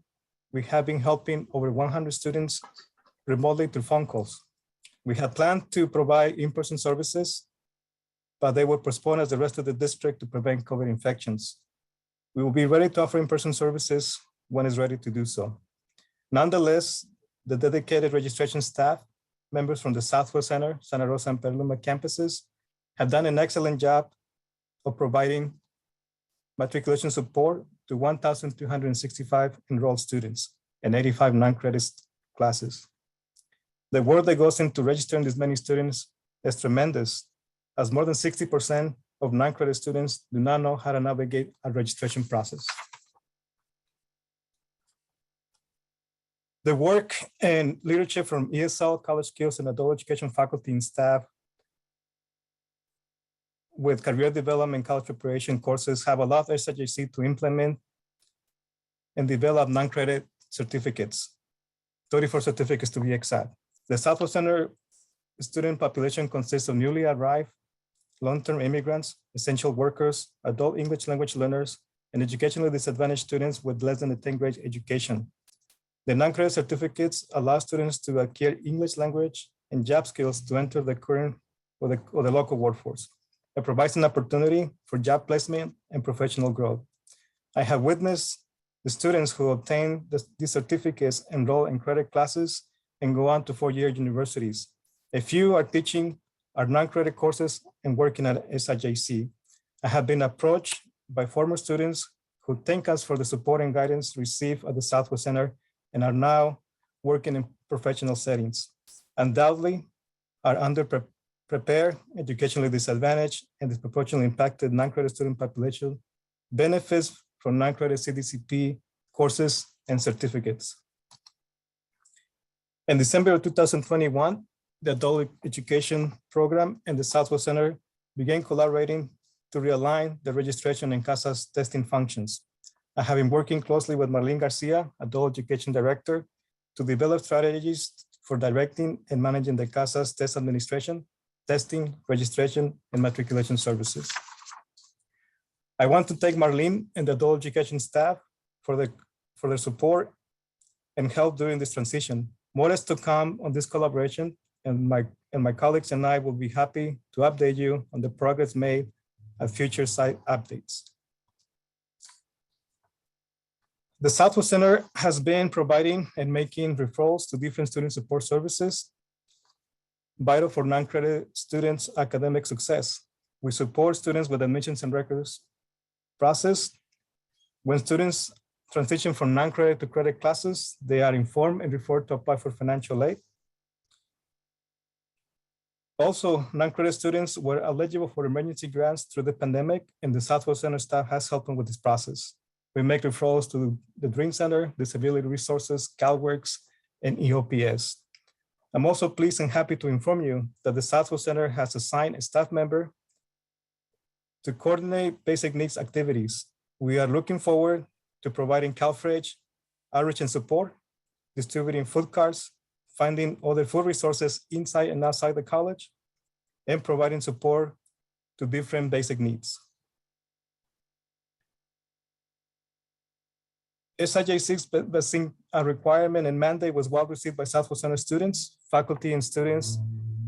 we have been helping over 100 students remotely through phone calls. We had planned to provide in-person services, but they were postponed as the rest of the district to prevent COVID infections. We will be ready to offer in-person services when it's ready to do so. Nonetheless, the dedicated registration staff, members from the Southwest Center, Santa Rosa, and Petaluma campuses have done an excellent job of providing matriculation support to 1,265 enrolled students and 85 non-credit classes. The work that goes into registering this many students is tremendous, as more than 60% of non-credit students do not know how to navigate a registration process. The work and leadership from ESL, college skills, and adult education faculty and staff with career development, college preparation courses have allowed SIJC to implement and develop non-credit certificates, 34 certificates to be exact. The Southwest Center student population consists of newly arrived, long-term immigrants, essential workers, adult English language learners, and educationally disadvantaged students with less than a 10th grade education. The non-credit certificates allow students to acquire English language and job skills to enter the current or the local workforce. It provides an opportunity for job placement and professional growth. I have witnessed the students who obtain these certificates enroll in credit classes and go on to four-year universities. A few are teaching our non-credit courses and working at SIJC. I have been approached by former students who thank us for the support and guidance received at the Southwest Center and are now working in professional settings. Undoubtedly, our underprepared, educationally disadvantaged, and disproportionately impacted non-credit student population benefits from non-credit CDCP courses and certificates. In December of 2021, the Adult Education Program and the Southwest Center began collaborating to realign the registration and CASA's testing functions. I have been working closely with Marlene Garcia, Adult Education Director, to develop strategies for directing and managing the CASA's test administration, testing, registration, and matriculation services. I want to thank Marlene and the Adult Education staff for their support and help during this transition. More is to come on this collaboration, and my colleagues and I will be happy to update you on the progress made at future site updates. The Southwest Center has been providing and making referrals to different student support services, vital for non-credit students' academic success. We support students with admissions and records process. When students transition from non-credit to credit classes, they are informed and referred to apply for financial aid. Also, non-credit students were eligible for emergency grants through the pandemic, and the Southwest Center staff has helped them with this process. We make referrals to the Dream Center, Disability Resources, CalWorks, and EOPS. I'm also pleased and happy to inform you that the Southwest Center has assigned a staff member to coordinate basic needs activities. We are looking forward to providing CalFresh outreach and support, distributing food cards, finding other food resources inside and outside the college, and providing support to different basic needs. SIJC's vaccine requirement and mandate was well received by Southwest Center students. Faculty and students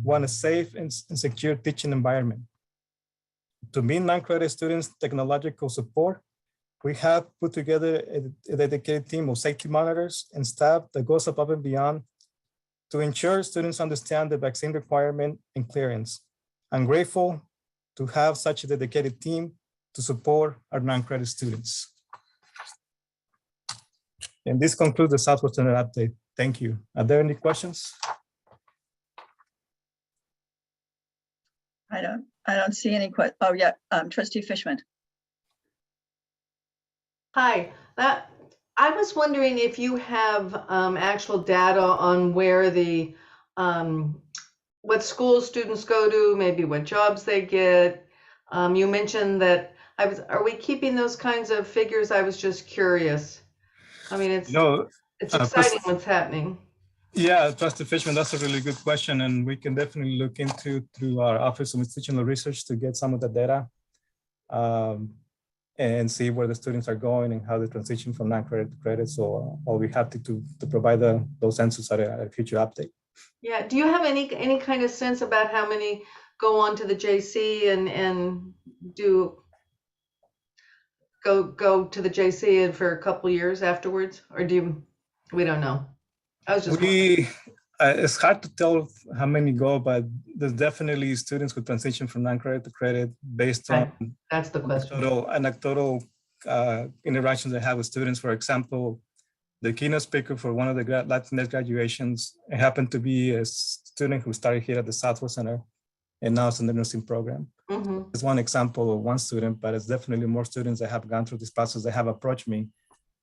want a safe and secure teaching environment. To meet non-credit students' technological support, we have put together a dedicated team of safety monitors and staff that goes above and beyond to ensure students understand the vaccine requirement and clearance. I'm grateful to have such a dedicated team to support our non-credit students. And this concludes the Southwest Center update. Thank you. Are there any questions? I don't see any questions. Oh yeah, Trustee Fishman. Hi, I was wondering if you have actual data on where the what schools students go to, maybe what jobs they get. You mentioned that are we keeping those kinds of figures? I was just curious. I mean, it's exciting what's happening. Yeah, Trustee Fishman, that's a really good question, and we can definitely look into through our Office of Institutional Research to get some of the data and see where the students are going and how they transition from non-credit to credit. So I'll be happy to provide those answers at a future update. Yeah. Do you have any kind of sense about how many go on to the JC and do go to the JC and for a couple years afterwards, or we don't know? I was just it's hard to tell how many go, but there's definitely students who transition from non-credit to credit based on that's the question. Anecdotal interactions I have with students. For example, the keynote speaker for one of the Latinx graduations happened to be a student who started here at the Southwest Center and now is in the nursing program. It's one example of one student, but it's definitely more students that have gone through this process that have approached me.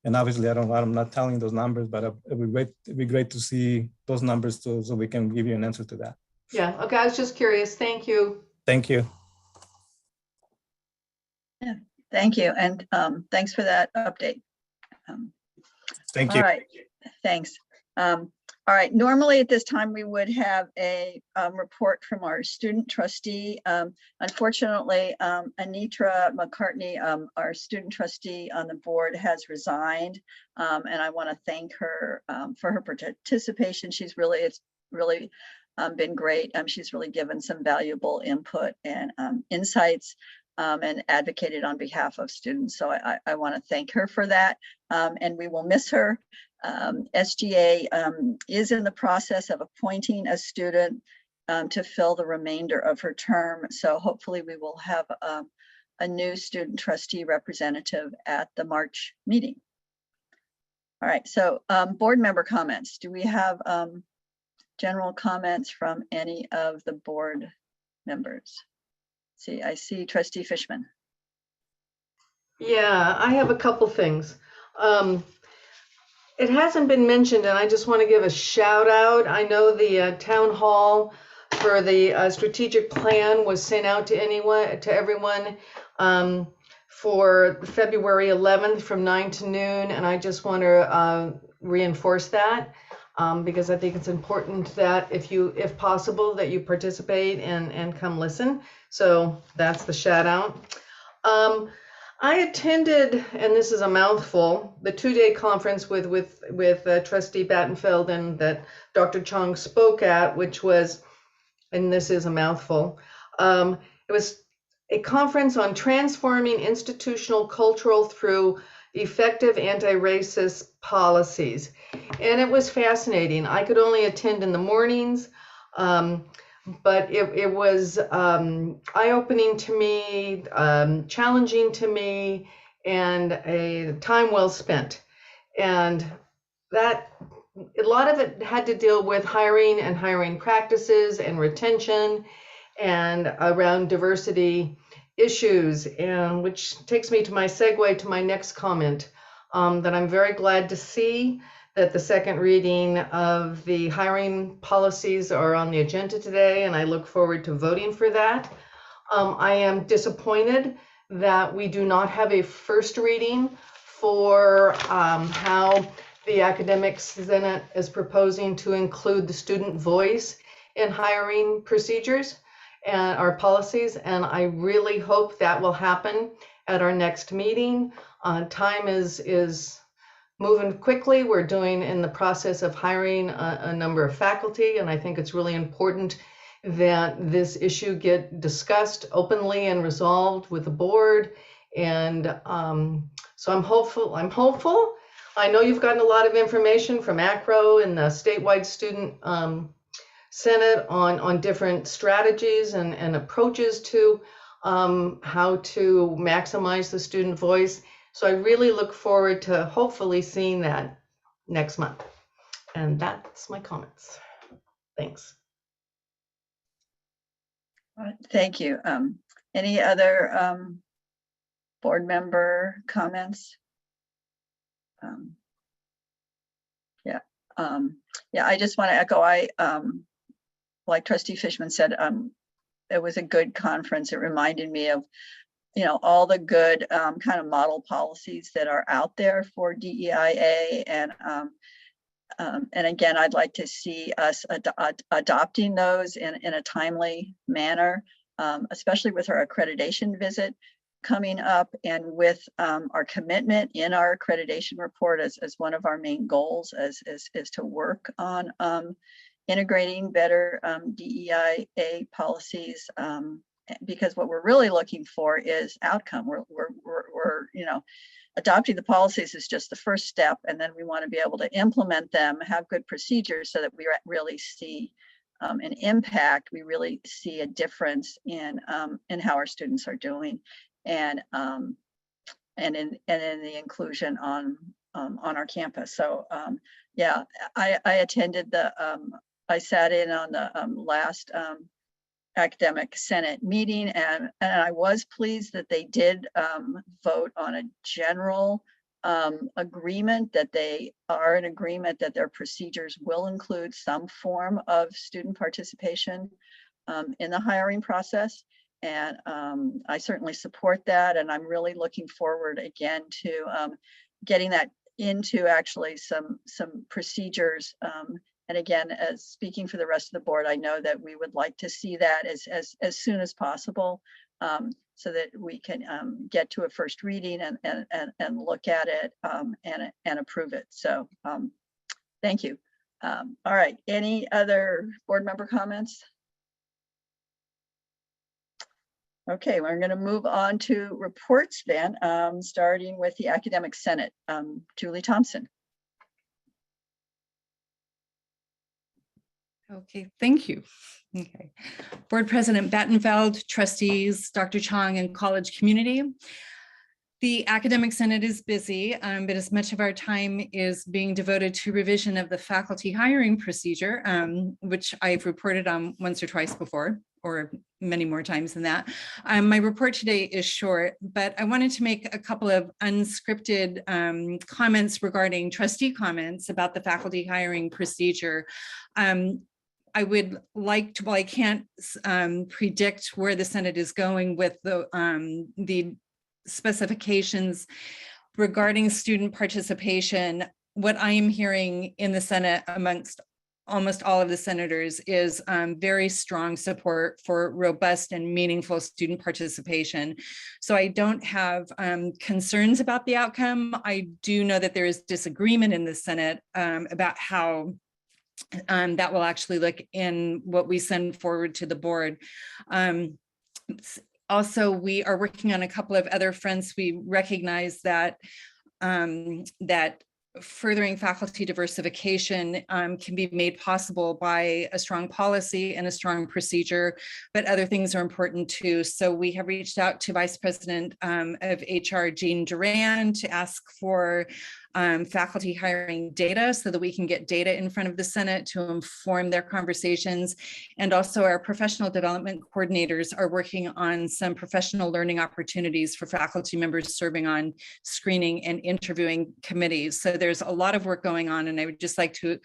And obviously, I'm not telling those numbers, but it'd be great to see those numbers too, so we can give you an answer to that. Yeah. Okay. I was just curious. Thank you. Thank you. Yeah, thank you. And thanks for that update. Thank you. All right. Thanks. All right. Normally at this time, we would have a report from our student trustee. Unfortunately, Anitra McCartney, our student trustee on the board, has resigned. And I want to thank her for her participation. It's really been great. She's really given some valuable input and insights and advocated on behalf of students. So I want to thank her for that. And we will miss her. SGA is in the process of appointing a student to fill the remainder of her term. So hopefully we will have a new student trustee representative at the March meeting. All right, so board member comments. Do we have general comments from any of the board members? See, I see Trustee Fishman. Yeah, I have a couple things. It hasn't been mentioned, and I just want to give a shout out. I know the town hall for the strategic plan was sent out to everyone for February 11th from 9 to noon, and I just want to reinforce that because I think it's important that if possible, that you participate and come listen. So that's the shout out. I attended, and this is a mouthful, the 2-day conference with Trustee Battenfeld and that Dr. Chong spoke at, which was, and this is a mouthful, it was a conference on transforming institutional cultural through effective anti-racist policies. And it was fascinating. I could only attend in the mornings, but it was eye-opening to me, challenging to me, and a time well spent. And that a lot of it had to deal with hiring and hiring practices and retention and around diversity issues, and which takes me to my segue to my next comment, that I'm very glad to see that the second reading of the hiring policies are on the agenda today, and I look forward to voting for that. I am disappointed that we do not have a first reading for how the Academic Senate is proposing to include the student voice in hiring procedures and our policies, and I really hope that will happen at our next meeting. Time is moving quickly. We're in the process of hiring a number of faculty, and I think it's really important that this issue get discussed openly and resolved with the board. And so I'm hopeful. I know you've gotten a lot of information from ACRO and the statewide student Senate on different strategies and approaches to how to maximize the student voice. So I really look forward to hopefully seeing that next month. And that's my comments. Thanks. All right, thank you. Any other board member comments? yeah, I just want to echo, like Trustee Fishman said, it was a good conference. It reminded me of, all the good kind of model policies that are out there for DEIA. And again, I'd like to see us adopting those in a timely manner, especially with our accreditation visit coming up, and with our commitment in our accreditation report as one of our main goals is to work on integrating better DEIA policies, because what we're really looking for is outcome. We're adopting the policies is just the first step, and then we want to be able to implement them, have good procedures so that we really see an impact. We really see a difference in how our students are doing, and in the inclusion on our campus. So yeah, I attended I sat in on the last Academic Senate meeting, and I was pleased that they did vote on a general agreement, that they are in agreement that their procedures will include some form of student participation in the hiring process. And I certainly support that, and I'm really looking forward again to getting that into actually some procedures. And again, as speaking for the rest of the board, I know that we would like to see that as soon as possible, so that we can get to a first reading and look at it and approve it. So thank you. All right, any other board member comments? Okay, we're going to move on to reports then, starting with the Academic Senate. Julie Thompson. Okay, thank you. Okay. Board President Battenfeld, trustees, Dr. Chong, and college community. The Academic Senate is busy, but as much of our time is being devoted to revision of the faculty hiring procedure, which I've reported on once or twice before, or many more times than that. My report today is short, but I wanted to make a couple of unscripted comments regarding trustee comments about the faculty hiring procedure. I would like to, well, I can't predict where the Senate is going with the specifications regarding student participation. What I am hearing in the Senate amongst almost all of the senators is very strong support for robust and meaningful student participation. So I don't have concerns about the outcome. I do know that there is disagreement in the Senate about how that will actually look in what we send forward to the board. Also, we are working on a couple of other fronts. We recognize that that furthering faculty diversification can be made possible by a strong policy and a strong procedure, but other things are important too. So we have reached out to Vice President of HR, Jean Duran, to ask for faculty hiring data so that we can get data in front of the Senate to inform their conversations. And also our professional development coordinators are working on some professional learning opportunities for faculty members serving on screening and interviewing committees. So there's a lot of work going on, and I would just like to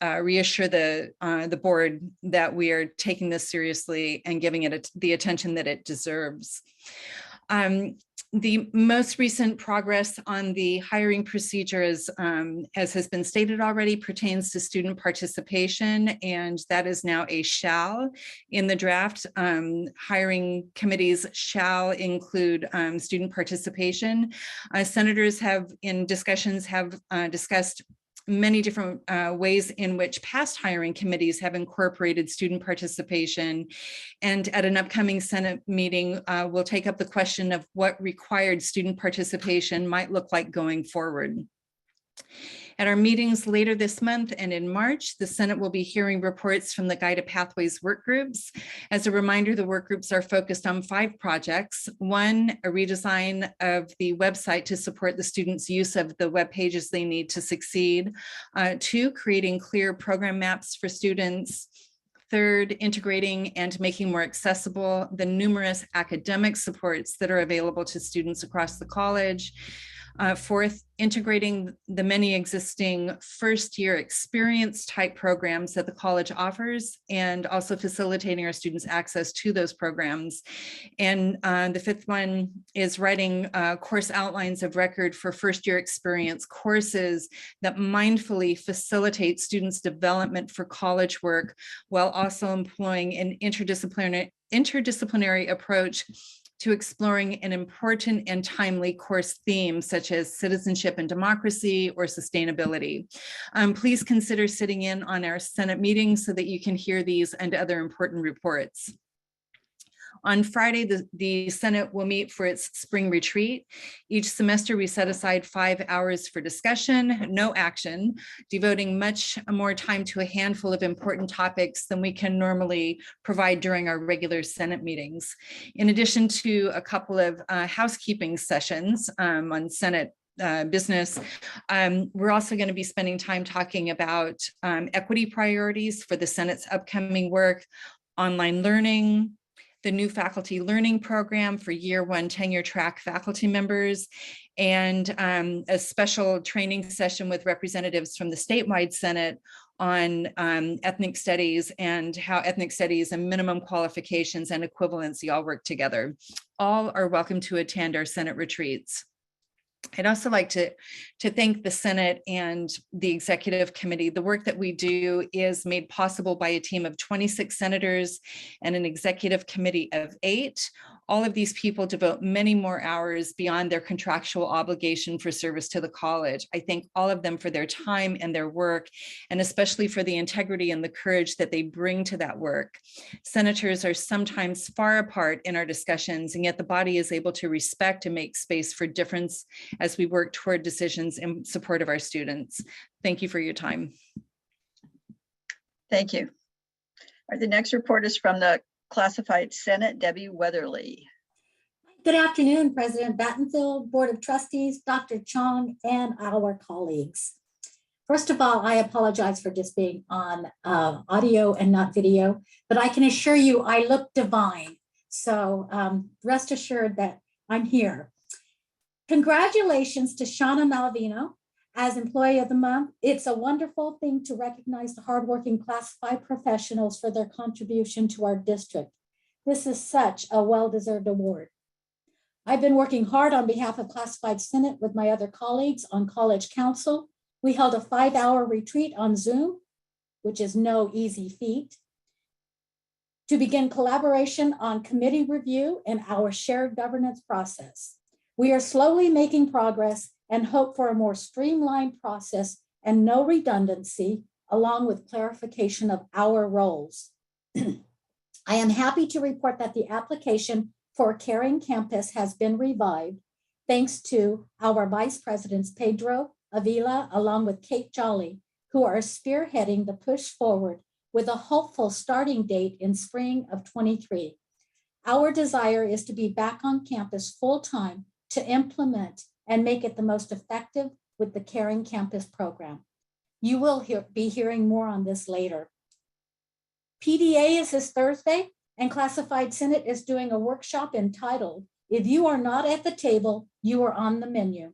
reassure the board that we are taking this seriously and giving it the attention that it deserves. The most recent progress on the hiring procedures, as has been stated already, pertains to student participation, and that is now a shall in the draft. Hiring committees shall include student participation. Senators have, in discussions, have discussed many different ways in which past hiring committees have incorporated student participation. And at an upcoming Senate meeting, we'll take up the question of what required student participation might look like going forward. At our meetings later this month and in March, the Senate will be hearing reports from the Guided Pathways work groups. As a reminder, the work groups are focused on 5 projects. 1, a redesign of the website to support the students' use of the web pages they need to succeed. 2, creating clear program maps for students. 3rd, integrating and making more accessible the numerous academic supports that are available to students across the college. Fourth, integrating the many existing first-year experience type programs that the college offers, and also facilitating our students access to those programs. And the fifth one is writing course outlines of record for first-year experience courses that mindfully facilitate students' development for college work, while also employing an interdisciplinary approach to exploring an important and timely course theme such as citizenship and democracy or sustainability. Please consider sitting in on our Senate meetings so that you can hear these and other important reports. On Friday, the Senate will meet for its spring retreat. Each semester, we set aside 5 hours for discussion, no action, devoting much more time to a handful of important topics than we can normally provide during our regular Senate meetings. In addition to a couple of housekeeping sessions on Senate business. We're also going to be spending time talking about equity priorities for the Senate's upcoming work, online learning, the new faculty learning program for year one tenure track faculty members, and a special training session with representatives from the statewide Senate on ethnic studies and how ethnic studies and minimum qualifications and equivalency all work together. All are welcome to attend our Senate retreats. I'd also like to thank the Senate and the Executive Committee. The work that we do is made possible by a team of 26 senators and an Executive Committee of 8. All of these people devote many more hours beyond their contractual obligation for service to the college. I thank all of them for their time and their work, and especially for the integrity and the courage that they bring to that work. Senators are sometimes far apart in our discussions, and yet the body is able to respect and make space for difference as we work toward decisions in support of our students. Thank you for your time. Thank you. All right, the next report is from the Classified Senate, Debbie Weatherly. Good afternoon, President Battenfield, Board of Trustees, Dr. Chong, and our colleagues. First of all, I apologize for just being on audio and not video, but I can assure you I look divine. So rest assured that I'm here. Congratulations to Shauna Malavino as Employee of the Month. It's a wonderful thing to recognize the hardworking classified professionals for their contribution to our district. This is such a well-deserved award. I've been working hard on behalf of Classified Senate with my other colleagues on College Council. We held a 5-hour retreat on Zoom, which is no easy feat, to begin collaboration on committee review and our shared governance process. We are slowly making progress and hope for a more streamlined process and no redundancy, along with clarification of our roles. I am happy to report that the application for Caring Campus has been revived, thanks to our Vice Presidents Pedro Avila, along with Kate Jolly, who are spearheading the push forward with a hopeful starting date in spring of 23. Our desire is to be back on campus full-time to implement and make it the most effective with the Caring Campus program. You will be hearing more on this later. PDA is this Thursday, and Classified Senate is doing a workshop entitled, "If You Are Not at the Table, You Are on the Menu."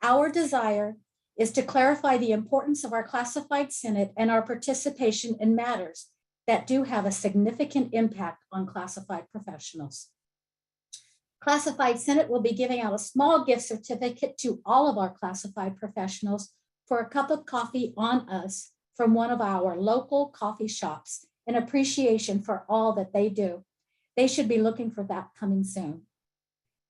Our desire is to clarify the importance of our Classified Senate and our participation in matters that do have a significant impact on classified professionals. Classified Senate will be giving out a small gift certificate to all of our classified professionals for a cup of coffee on us from one of our local coffee shops in appreciation for all that they do. They should be looking for that coming soon.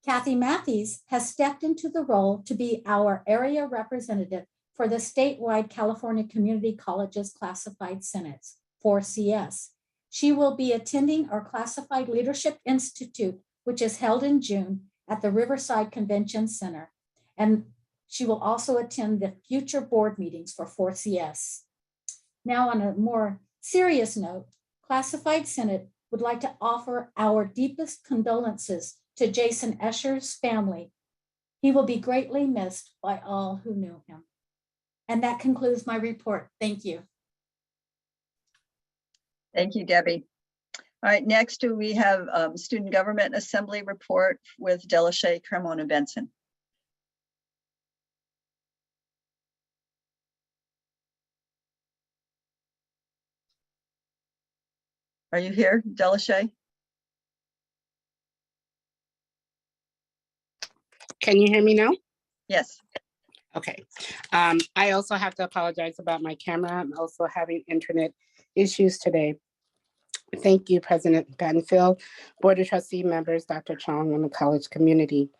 Kathy Matthews has stepped into the role to be our area representative for the statewide California Community Colleges Classified Senates, 4CS. She will be attending our Classified Leadership Institute, which is held in June at the Riverside Convention Center. And she will also attend the future board meetings for 4CS. Now, on a more serious note, Classified Senate would like to offer our deepest condolences to Jason Escher's family. He will be greatly missed by all who knew him. And that concludes my report. Thank you. Thank you, Debbie. All right, next we have Student Government Assembly report with Delashay, Cremona, Benson. Are you here, Delashay? Can you hear me now? Yes. Okay. I also have to apologize about my camera. I'm also having internet issues today. Thank you, President Banfield, Board of Trustee members, Dr. Chong, and the college community.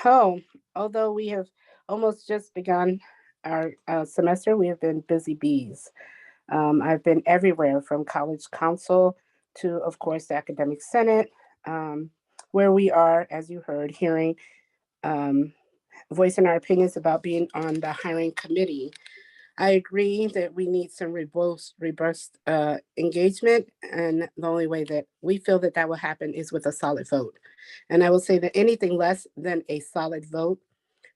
Although we have almost just begun our semester, we have been busy bees. I've been everywhere from College Council to, of course, the Academic Senate, where we are, as you heard, hearing, voicing our opinions about being on the hiring committee. I agree that we need some robust engagement, and the only way that we feel that that will happen is with a solid vote. And I will say that anything less than a solid vote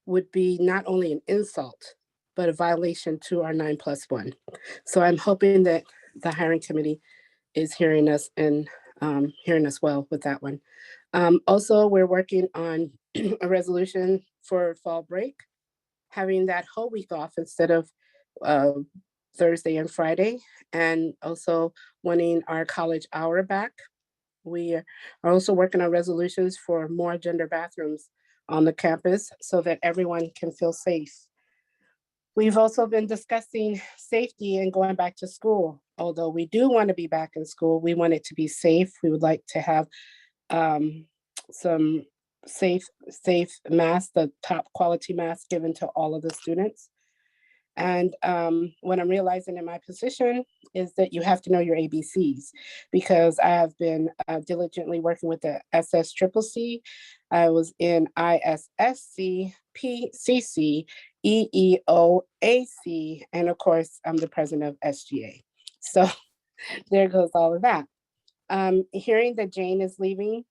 would be not only an insult, but a violation to our 9+1. So I'm hoping that the hiring committee is hearing us and hearing us well with that one. Also, we're working on a resolution for fall break, having that whole week off instead of Thursday and Friday, and also wanting our college hour back. We are also working on resolutions for more gender bathrooms on the campus so that everyone can feel safe. We've also been discussing safety and going back to school. Although we do want to be back in school, we want it to be safe. We would like to have some safe masks, the top quality masks given to all of the students. And what I'm realizing in my position is that you have to know your ABCs, because I have been diligently working with the SSCCC. I was in ISSC, PCC, EEOAC, and of course, I'm the president of SGA. So there goes all of that. Hearing that Jane is leaving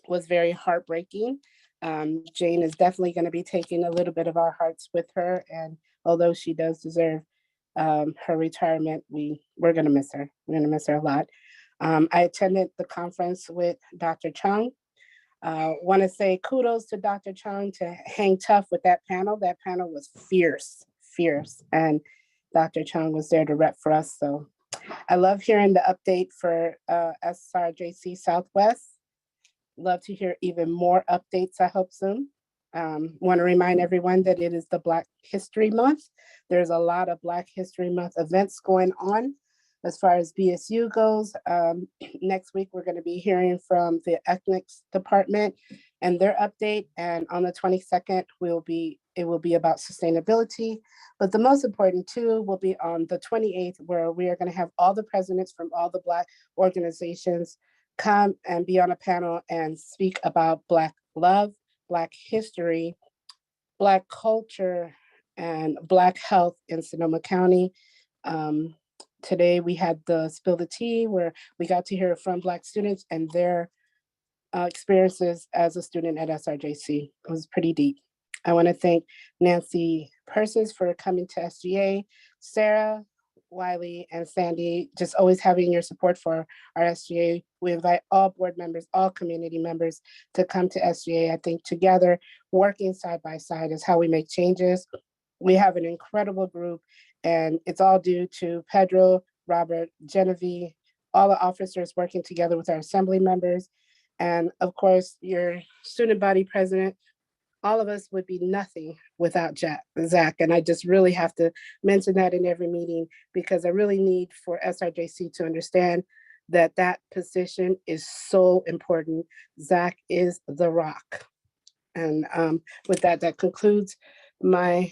was very heartbreaking. Jane is definitely going to be taking a little bit of our hearts with her, and although she does deserve her retirement, we're going to miss her. We're going to miss her a lot. I attended the conference with Dr. Chung. Want to say kudos to Dr. Chung to hang tough with that panel. That panel was fierce. And Dr. Chung was there to rep for us. So I love hearing the update for SRJC Southwest. Love to hear even more updates, I hope soon. Want to remind everyone that it is the Black History Month. There's a lot of Black History Month events going on as far as BSU goes. Next week, we're going to be hearing from the Ethnics Department and their update. And on the 22nd, it will be about sustainability. But the most important too will be on the 28th, where we are going to have all the presidents from all the Black organizations come and be on a panel and speak about Black love, Black history, Black culture, and Black health in Sonoma County. Today we had the Spill the Tea, where we got to hear from Black students and their experiences as a student at SRJC. It was pretty deep. I want to thank Nancy Persons for coming to SGA, Sarah, Wiley, and Sandy, just always having your support for our SGA. We invite all board members, all community members to come to SGA. I think together, working side by side is how we make changes. We have an incredible group, and it's all due to Pedro, Robert, Genevieve, all the officers working together with our assembly members, and of course, your student body president. All of us would be nothing without Zach. And I just really have to mention that in every meeting, because I really need for SRJC to understand that that position is so important. Zach is the rock. And with that, that concludes my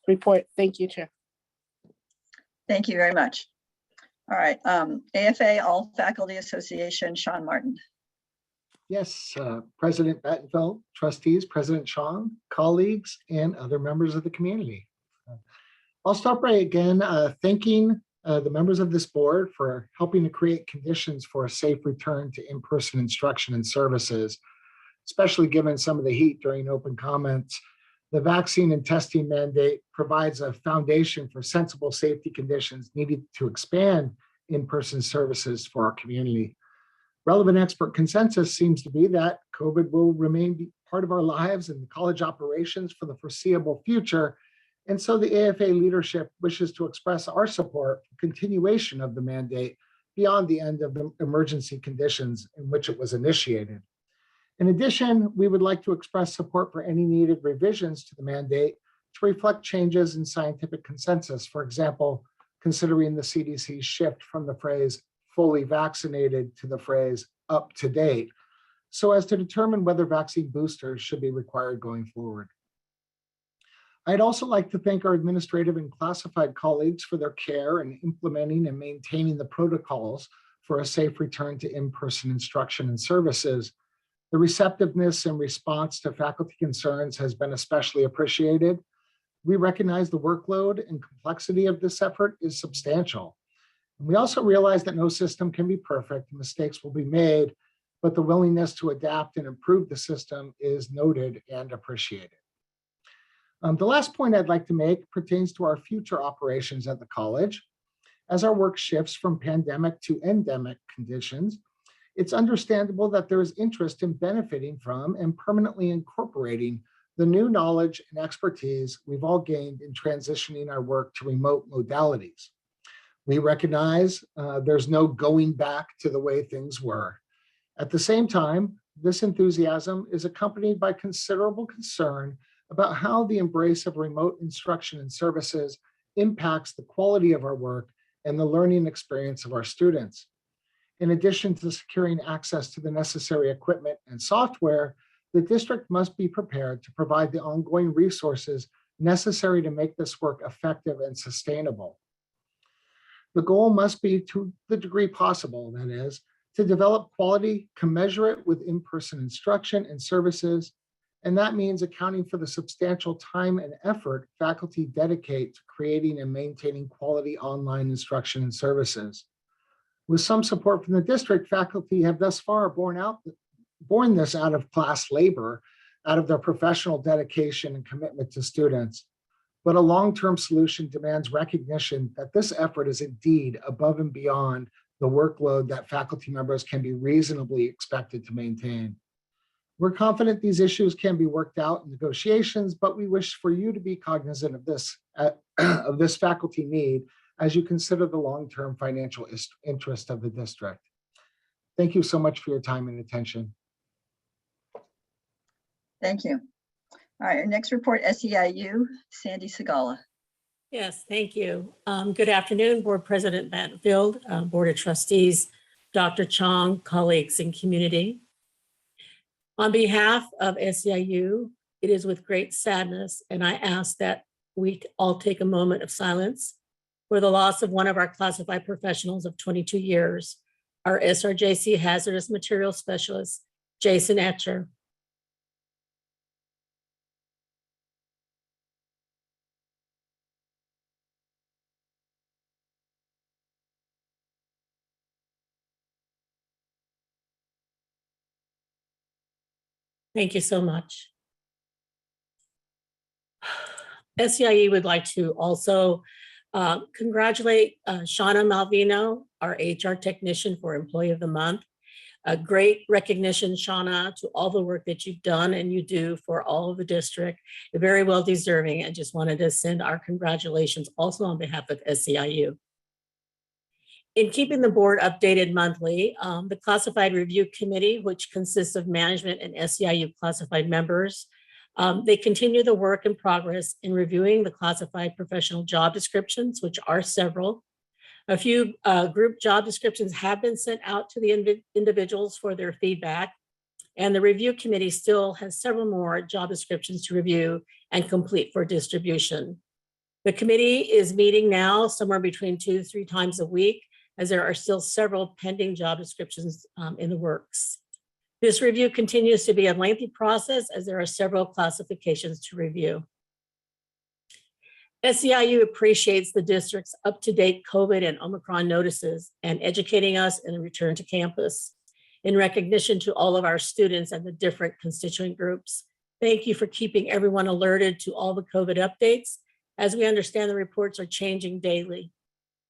report. Thank you, Chair. Thank you very much. All right, AFA, All Faculty Association, Sean Martin. Yes, President Battenfeld, trustees, President Chong, colleagues, and other members of the community. I'll start by again thanking the members of this board for helping to create conditions for a safe return to in-person instruction and services, especially given some of the heat during open comments. The vaccine and testing mandate provides a foundation for sensible safety conditions needed to expand in-person services for our community. Relevant expert consensus seems to be that COVID will remain part of our lives and college operations for the foreseeable future, And so the AFA leadership wishes to express our support for continuation of the mandate beyond the end of the emergency conditions in which it was initiated. In addition, we would like to express support for any needed revisions to the mandate to reflect changes in scientific consensus. For example, considering the CDC's shift from the phrase fully vaccinated to the phrase up to date, so as to determine whether vaccine boosters should be required going forward. I'd also like to thank our administrative and classified colleagues for their care in implementing and maintaining the protocols for a safe return to in-person instruction and services. The receptiveness and response to faculty concerns has been especially appreciated. We recognize the workload and complexity of this effort is substantial. And we also realize that no system can be perfect, mistakes will be made, but the willingness to adapt and improve the system is noted and appreciated. The last point I'd like to make pertains to our future operations at the college. As our work shifts from pandemic to endemic conditions, it's understandable that there is interest in benefiting from and permanently incorporating the new knowledge and expertise we've all gained in transitioning our work to remote modalities. We recognize there's no going back to the way things were. At the same time, this enthusiasm is accompanied by considerable concern about how the embrace of remote instruction and services impacts the quality of our work and the learning experience of our students. In addition to securing access to the necessary equipment and software, the district must be prepared to provide the ongoing resources necessary to make this work effective and sustainable. The goal must be, to the degree possible, that is, to develop quality commensurate with in-person instruction and services, and that means accounting for the substantial time and effort faculty dedicate to creating and maintaining quality online instruction and services. With some support from the district, faculty have thus far borne this out of class labor, out of their professional dedication and commitment to students. But a long-term solution demands recognition that this effort is indeed above and beyond the workload that faculty members can be reasonably expected to maintain. We're confident these issues can be worked out in negotiations, but we wish for you to be cognizant of this faculty need as you consider the long-term financial interest of the district. Thank you so much for your time and attention. Thank you. All right, our next report, SEIU, Sandy Segala. Yes, thank you. Good afternoon, Board President Banfield, Board of Trustees, Dr. Chong, colleagues and community. On behalf of SEIU, it is with great sadness, and I ask that we all take a moment of silence for the loss of one of our classified professionals of 22 years, our SRJC hazardous material specialist, Jason Etcher. Thank you so much. SEIU would like to also congratulate Shauna Malvino, our HR technician, for Employee of the Month. A great recognition, Shauna, to all the work that you've done and you do for all of the district. You're very well deserving, and just wanted to send our congratulations also on behalf of SEIU. In keeping the board updated monthly, the Classified Review Committee, which consists of management and SEIU classified members, they continue the work in progress in reviewing the classified professional job descriptions, which are several. A few group job descriptions have been sent out to the individuals for their feedback, and the review committee still has several more job descriptions to review and complete for distribution. The committee is meeting now somewhere between 2 to 3 times a week, as there are still several pending job descriptions in the works. This review continues to be a lengthy process as there are several classifications to review. SEIU appreciates the district's up-to-date COVID and Omicron notices and educating us in the return to campus. In recognition to all of our students and the different constituent groups, thank you for keeping everyone alerted to all the COVID updates, as we understand the reports are changing daily.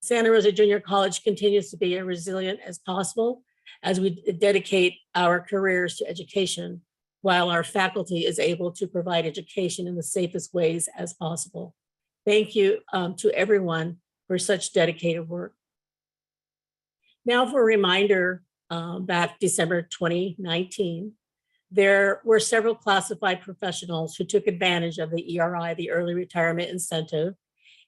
Santa Rosa Junior College continues to be as resilient as possible as we dedicate our careers to education, while our faculty is able to provide education in the safest ways as possible. Thank you to everyone for such dedicated work. Now for a reminder, back December 2019, there were several classified professionals who took advantage of the ERI, the Early Retirement Incentive,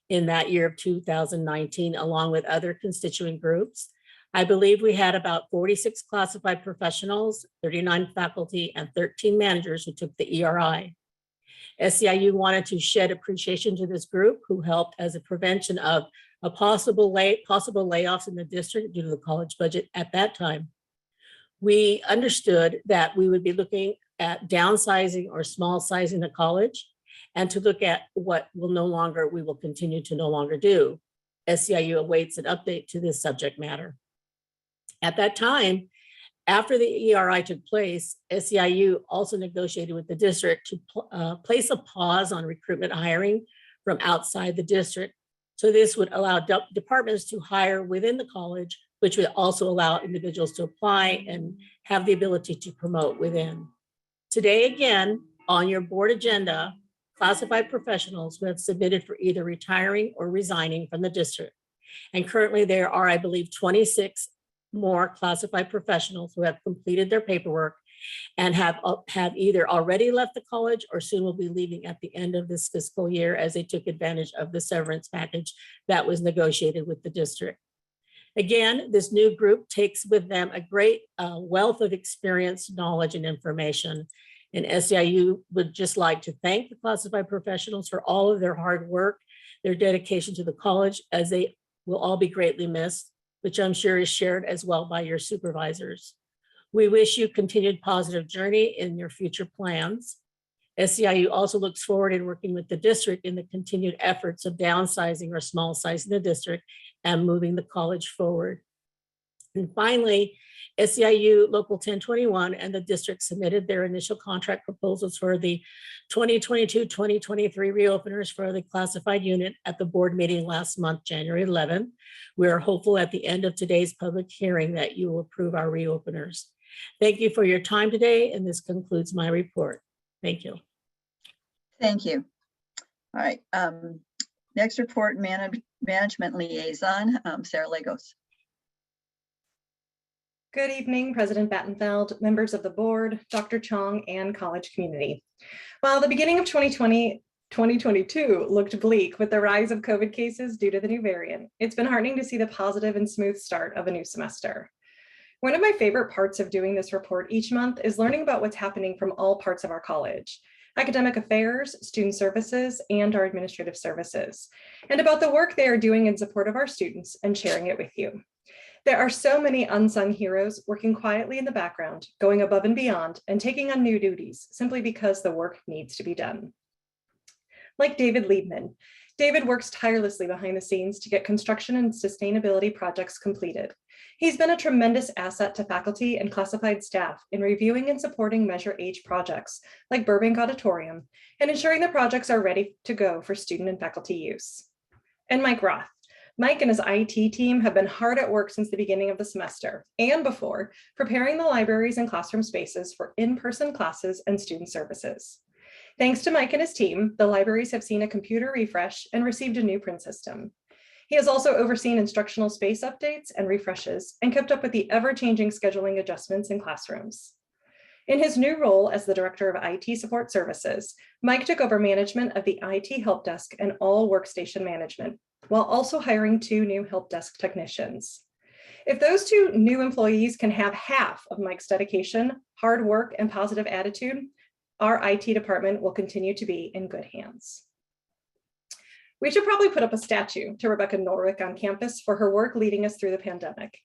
in that year of 2019, along with other constituent groups. I believe we had about 46 classified professionals, 39 faculty, and 13 managers who took the ERI. SEIU wanted to shed appreciation to this group who helped as a prevention of a possible layoffs in the district due to the college budget at that time. We understood that we would be looking at downsizing or small sizing the college and to look at what we will continue to no longer do. SEIU awaits an update to this subject matter. At that time, after the ERI took place, SEIU also negotiated with the district to place a pause on recruitment hiring from outside the district. So this would allow departments to hire within the college, which would also allow individuals to apply and have the ability to promote within. Today, again, on your board agenda, classified professionals who have submitted for either retiring or resigning from the district. And currently there are, I believe, 26 more classified professionals who have completed their paperwork and have either already left the college or soon will be leaving at the end of this fiscal year as they took advantage of the severance package that was negotiated with the district. Again, this new group takes with them a great wealth of experience, knowledge, and information. And SEIU would just like to thank the classified professionals for all of their hard work, their dedication to the college, as they will all be greatly missed, which I'm sure is shared as well by your supervisors. We wish you continued positive journey in your future plans. SEIU also looks forward in working with the district in the continued efforts of downsizing or small sizing the district and moving the college forward. And finally, SEIU Local 1021 and the district submitted their initial contract proposals for the 2022-2023 reopeners for the classified unit at the board meeting last month, January 11th. We are hopeful at the end of today's public hearing that you will approve our reopeners. Thank you for your time today, and this concludes my report. Thank you. Thank you. All right. Next report, management liaison, Sarah Lagos. Good evening, President Battenfeld, members of the board, Dr. Chong, and college community. While the beginning of 2022 looked bleak with the rise of COVID cases due to the new variant, it's been heartening to see the positive and smooth start of a new semester. One of my favorite parts of doing this report each month is learning about what's happening from all parts of our college, academic affairs, student services, and our administrative services, and about the work they are doing in support of our students and sharing it with you. There are so many unsung heroes working quietly in the background, going above and beyond, and taking on new duties simply because the work needs to be done. Like David Liebman, David works tirelessly behind the scenes to get construction and sustainability projects completed. He's been a tremendous asset to faculty and classified staff in reviewing and supporting Measure H projects like Burbank Auditorium and ensuring the projects are ready to go for student and faculty use. And Mike Roth. Mike and his IT team have been hard at work since the beginning of the semester and before, preparing the libraries and classroom spaces for in-person classes and student services. Thanks to Mike and his team, the libraries have seen a computer refresh and received a new print system. He has also overseen instructional space updates and refreshes and kept up with the ever-changing scheduling adjustments in classrooms. In his new role as the Director of IT Support Services, Mike took over management of the IT Help Desk and all workstation management, while also hiring 2 new help desk technicians. If those 2 new employees can have half of Mike's dedication, hard work, and positive attitude, our IT department will continue to be in good hands. We should probably put up a statue to Rebecca Norwick on campus for her work leading us through the pandemic.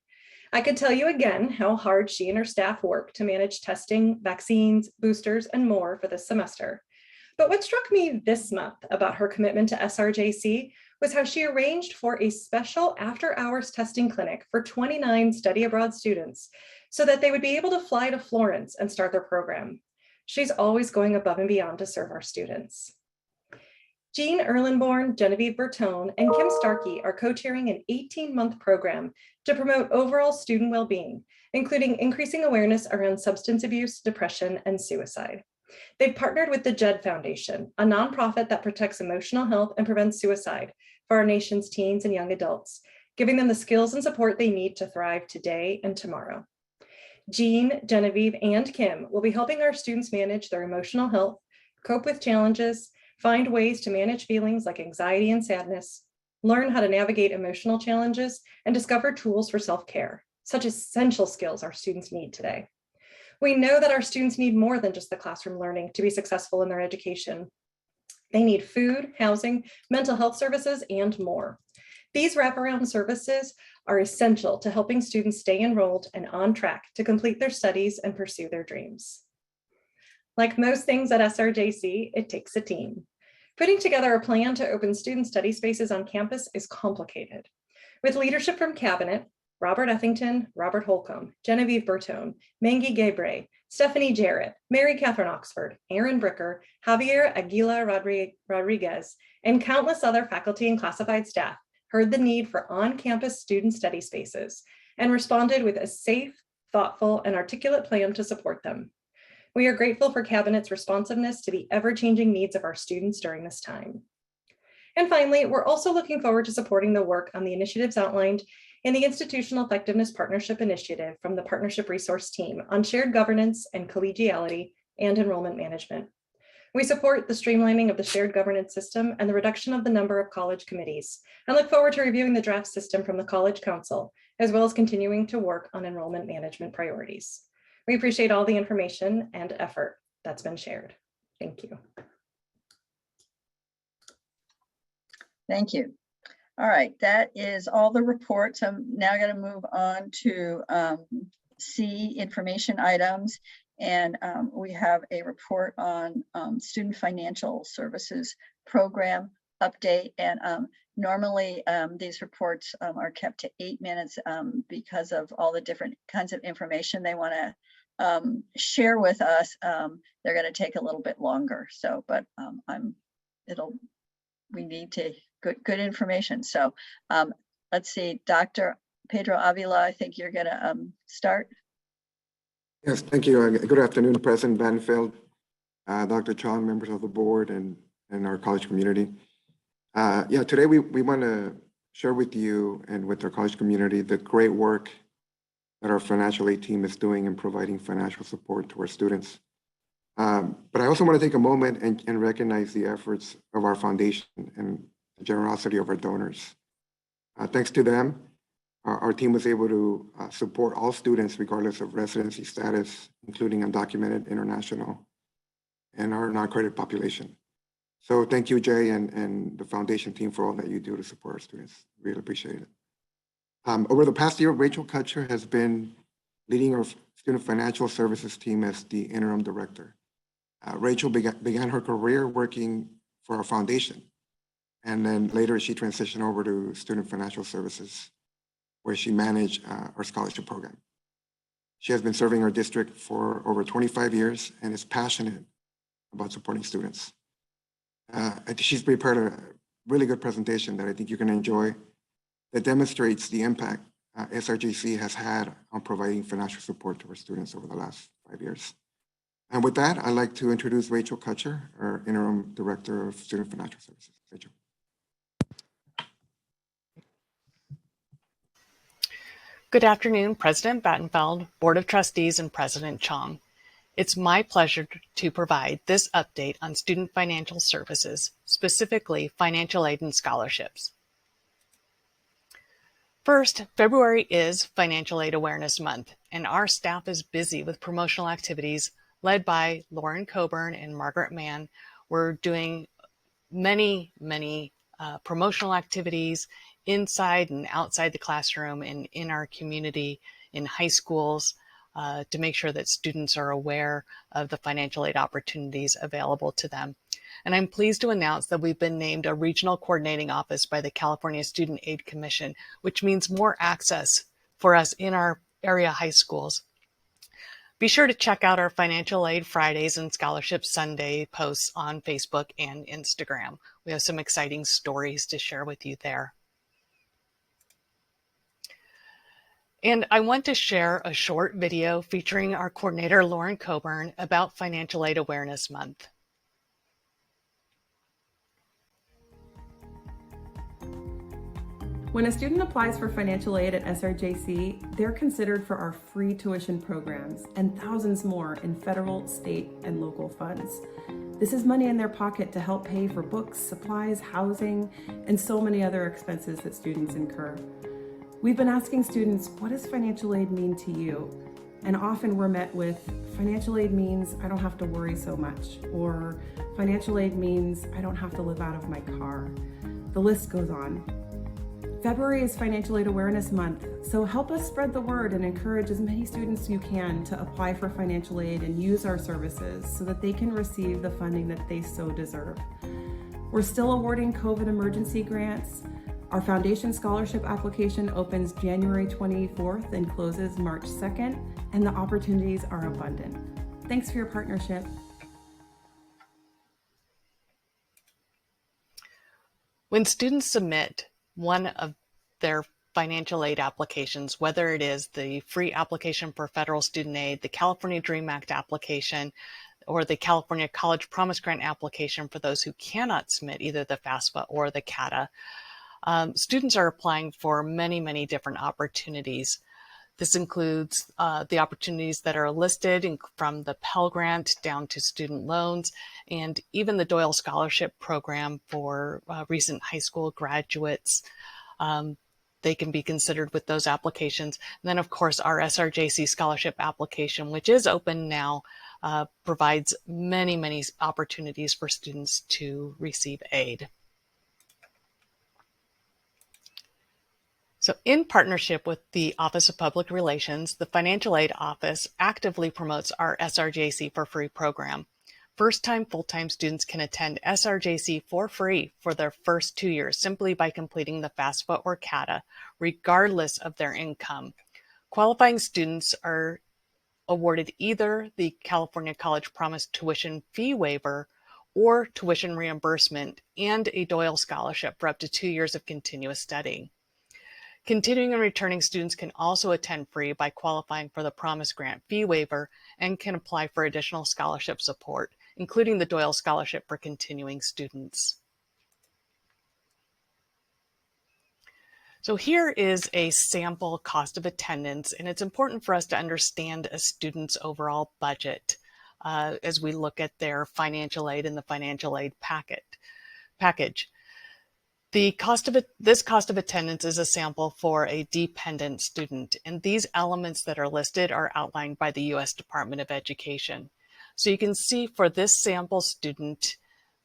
I could tell you again how hard she and her staff work to manage testing, vaccines, boosters, and more for this semester. But what struck me this month about her commitment to SRJC was how she arranged for a special after-hours testing clinic for 29 study abroad students so that they would be able to fly to Florence and start their program. She's always going above and beyond to serve our students. Jean Erlenborn, Genevieve Bertone, and Kim Starkey are co-chairing an 18-month program to promote overall student well-being, including increasing awareness around substance abuse, depression, and suicide. They've partnered with the Judd Foundation, a nonprofit that protects emotional health and prevents suicide for our nation's teens and young adults, giving them the skills and support they need to thrive today and tomorrow. Jean, Genevieve, and Kim will be helping our students manage their emotional health, cope with challenges, find ways to manage feelings like anxiety and sadness, learn how to navigate emotional challenges, and discover tools for self-care, such essential skills our students need today. We know that our students need more than just the classroom learning to be successful in their education. They need food, housing, mental health services, and more. These wraparound services are essential to helping students stay enrolled and on track to complete their studies and pursue their dreams. Like most things at SRJC, it takes a team. Putting together a plan to open student study spaces on campus is complicated. With leadership from Cabinet, Robert Effington, Robert Holcomb, Genevieve Bertone, Mengi Gebre, Stephanie Jarrett, Mary Catherine Oxford, Aaron Bricker, Javier Aguila Rodriguez, and countless other faculty and classified staff heard the need for on-campus student study spaces and responded with a safe, thoughtful, and articulate plan to support them. We are grateful for Cabinet's responsiveness to the ever-changing needs of our students during this time. And finally, we're also looking forward to supporting the work on the initiatives outlined in the Institutional Effectiveness Partnership Initiative from the Partnership Resource Team on shared governance and collegiality and enrollment management. We support the streamlining of the shared governance system and the reduction of the number of college committees, and look forward to reviewing the draft system from the College Council, as well as continuing to work on enrollment management priorities. We appreciate all the information and effort that's been shared. Thank you. Thank you. All right, that is all the reports. I'm now going to move on to C, information items. And we have a report on student financial services program update. And normally these reports are kept to 8 minutes because of all the different kinds of information they want to share with us. They're going to take a little bit longer. So, but we need to good information. So let's see, Dr. Pedro Avila, I think you're going to start. Yes, thank you. Good afternoon, President Banfield, Dr. Chong, members of the board, and our college community. Yeah, today we want to share with you and with our college community the great work that our financial aid team is doing in providing financial support to our students. But I also want to take a moment and recognize the efforts of our foundation and the generosity of our donors. Thanks to them, our team was able to support all students regardless of residency status, including undocumented, international, and our non-credit population. So thank you, Jay, and the foundation team for all that you do to support our students. Really appreciate it. Over the past year, Rachel Kutcher has been leading our student financial services team as the interim director. Rachel began her career working for our foundation, and then later she transitioned over to student financial services, where she managed our scholarship program. She has been serving our district for over 25 years and is passionate about supporting students. She's prepared a really good presentation that I think you're going to enjoy that demonstrates the impact SRJC has had on providing financial support to our students over the last 5 years. And with that, I'd like to introduce Rachel Kutcher, our interim director of student financial services. Rachel. Good afternoon, President Battenfeld, Board of Trustees, and President Chong. It's my pleasure to provide this update on student financial services, specifically financial aid and scholarships. First, February is Financial Aid Awareness Month, and our staff is busy with promotional activities led by Lauren Coburn and Margaret Mann. We're doing many promotional activities inside and outside the classroom and in our community, in high schools, to make sure that students are aware of the financial aid opportunities available to them. And I'm pleased to announce that we've been named a regional coordinating office by the California Student Aid Commission, which means more access for us in our area high schools. Be sure to check out our Financial Aid Fridays and Scholarship Sunday posts on Facebook and Instagram. We have some exciting stories to share with you there. And I want to share a short video featuring our coordinator, Lauren Coburn, about Financial Aid Awareness Month. When a student applies for financial aid at SRJC, they're considered for our free tuition programs and thousands more in federal, state, and local funds. This is money in their pocket to help pay for books, supplies, housing, and so many other expenses that students incur. We've been asking students, what does financial aid mean to you? And often we're met with, financial aid means I don't have to worry so much, or financial aid means I don't have to live out of my car. The list goes on. February is Financial Aid Awareness Month, so help us spread the word and encourage as many students as you can to apply for financial aid and use our services so that they can receive the funding that they so deserve. We're still awarding COVID emergency grants. Our foundation scholarship application opens January 24th and closes March 2nd, and the opportunities are abundant. Thanks for your partnership. When students submit one of their financial aid applications, whether it is the free application for federal student aid, the California DREAM Act application, or the California College Promise Grant application for those who cannot submit either the FAFSA or the CATA, students are applying for many, many different opportunities. This includes the opportunities that are listed from the Pell Grant down to student loans, and even the Doyle Scholarship Program for recent high school graduates. They can be considered with those applications. And then, of course, our SRJC scholarship application, which is open now, provides many, many opportunities for students to receive aid. So in partnership with the Office of Public Relations, the Financial Aid Office actively promotes our SRJC for Free program. First-time, full-time students can attend SRJC for free for their first 2 years simply by completing the FAFSA or CATA, regardless of their income. Qualifying students are awarded either the California College Promise tuition fee waiver or tuition reimbursement and a Doyle Scholarship for up to 2 years of continuous studying. Continuing and returning students can also attend free by qualifying for the Promise Grant fee waiver and can apply for additional scholarship support, including the Doyle Scholarship for continuing students. So here is a sample cost of attendance, and it's important for us to understand a student's overall budget as we look at their financial aid and the financial aid package. This cost of attendance is a sample for a dependent student, and these elements that are listed are outlined by the U.S. Department of Education. So you can see for this sample student,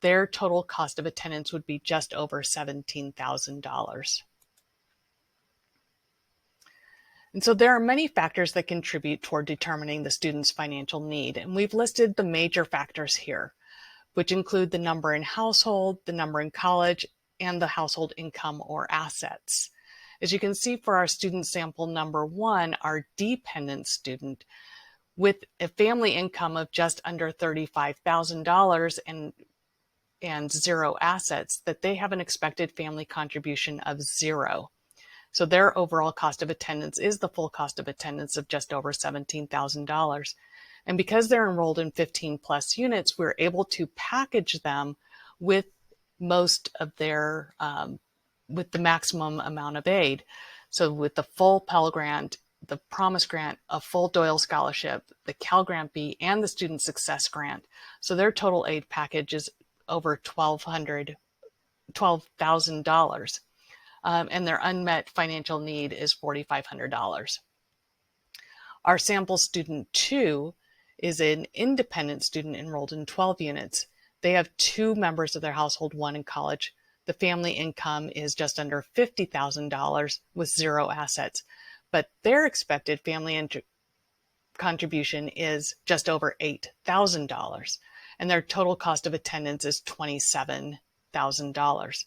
their total cost of attendance would be just over $17,000. And so there are many factors that contribute toward determining the student's financial need, and we've listed the major factors here, which include the number in household, the number in college, and the household income or assets. As you can see for our student sample number 1, our dependent student, with a family income of just under $35,000 and zero assets, that they have an expected family contribution of 0. So their overall cost of attendance is the full cost of attendance of just over $17,000. And because they're enrolled in 15 plus units, we're able to package them with most of their, with the maximum amount of aid. So with the full Pell Grant, the Promise Grant, a full Doyle Scholarship, the Cal Grant B, and the Student Success Grant. So their total aid package is over $12,000. And their unmet financial need is $4,500. Our sample student 2 is an independent student enrolled in 12 units. They have 2 members of their household, 1 in college. The family income is just under $50,000 with 0 assets, but their expected family contribution is just over $8,000, and their total cost of attendance is $27,000.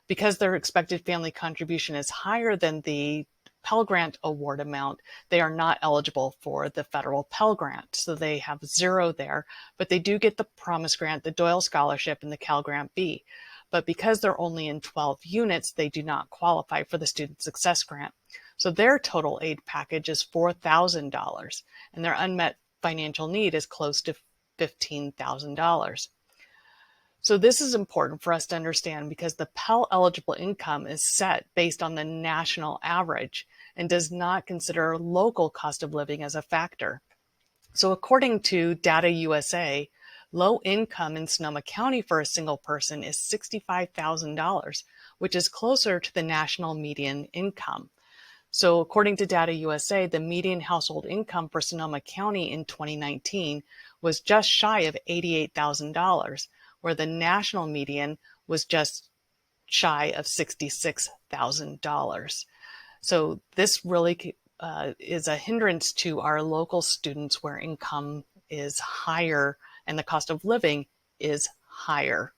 Because their expected family contribution is higher than the Pell Grant award amount, they are not eligible for the federal Pell Grant. So they have 0 there, but they do get the Promise Grant, the Doyle Scholarship, and the Cal Grant B. But because they're only in 12 units, they do not qualify for the Student Success Grant. So their total aid package is $4,000 and their unmet financial need is close to $15,000. So this is important for us to understand because the Pell eligible income is set based on the national average and does not consider local cost of living as a factor. So according to Data USA, low income in Sonoma County for a single person is $65,000, which is closer to the national median income. So according to Data USA, the median household income for Sonoma County in 2019 was just shy of $88,000, where the national median was just shy of $66,000. So this really is a hindrance to our local students where income is higher and the cost of living is higher.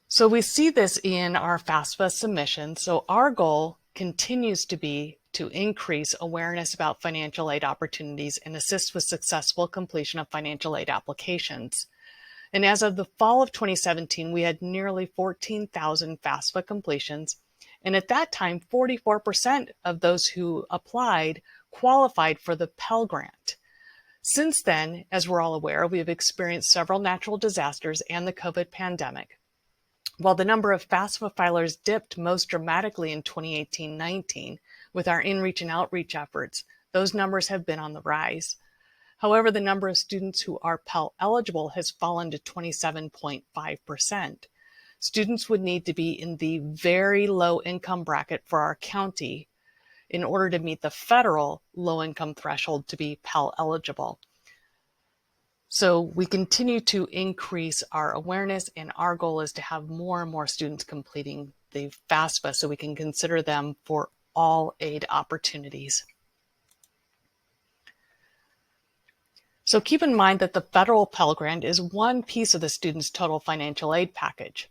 So we see this in our FAFSA submission. So our goal continues to be to increase awareness about financial aid opportunities and assist with successful completion of financial aid applications. And as of the fall of 2017, we had nearly 14,000 FAFSA completions. And at that time, 44% of those who applied qualified for the Pell Grant. Since then, as we're all aware, we have experienced several natural disasters and the COVID pandemic. While the number of FAFSA filers dipped most dramatically in 2018-19 with our in-reach and outreach efforts, those numbers have been on the rise. However, the number of students who are Pell eligible has fallen to 27.5%. Students would need to be in the very low income bracket for our county in order to meet the federal low income threshold to be Pell eligible. So we continue to increase our awareness, and our goal is to have more and more students completing the FAFSA so we can consider them for all aid opportunities. So keep in mind that the federal Pell Grant is one piece of the student's total financial aid package.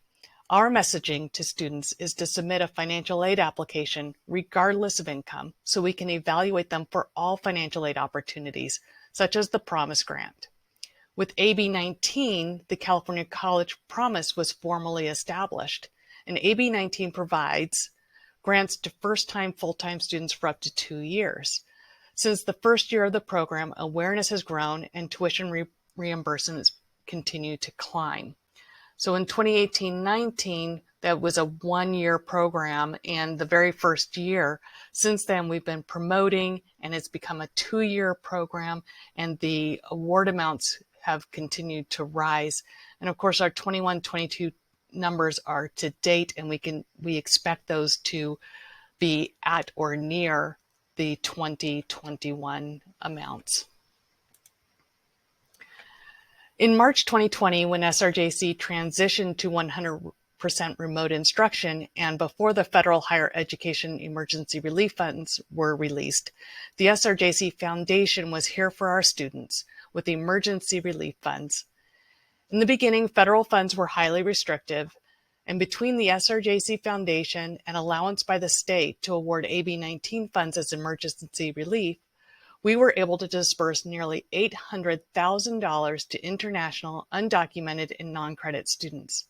Our messaging to students is to submit a financial aid application regardless of income so we can evaluate them for all financial aid opportunities, such as the Promise Grant. With AB 19, the California College Promise was formally established, and AB 19 provides grants to first-time full-time students for up to 2 years. Since the first year of the program, awareness has grown and tuition reimbursements continue to climb. So in 2018-19, that was a one-year program, and the very first year. Since then, we've been promoting, and it's become a 2-year program, and the award amounts have continued to rise. And of course, our 21-22 numbers are to date, and we expect those to be at or near the 2021 amounts. In March 2020, when SRJC transitioned to 100% remote instruction and before the federal higher education emergency relief funds were released, the SRJC Foundation was here for our students with emergency relief funds. In the beginning, federal funds were highly restrictive, and between the SRJC Foundation and allowance by the state to award AB 19 funds as emergency relief, we were able to disperse nearly $800,000 to international, undocumented, and non-credit students.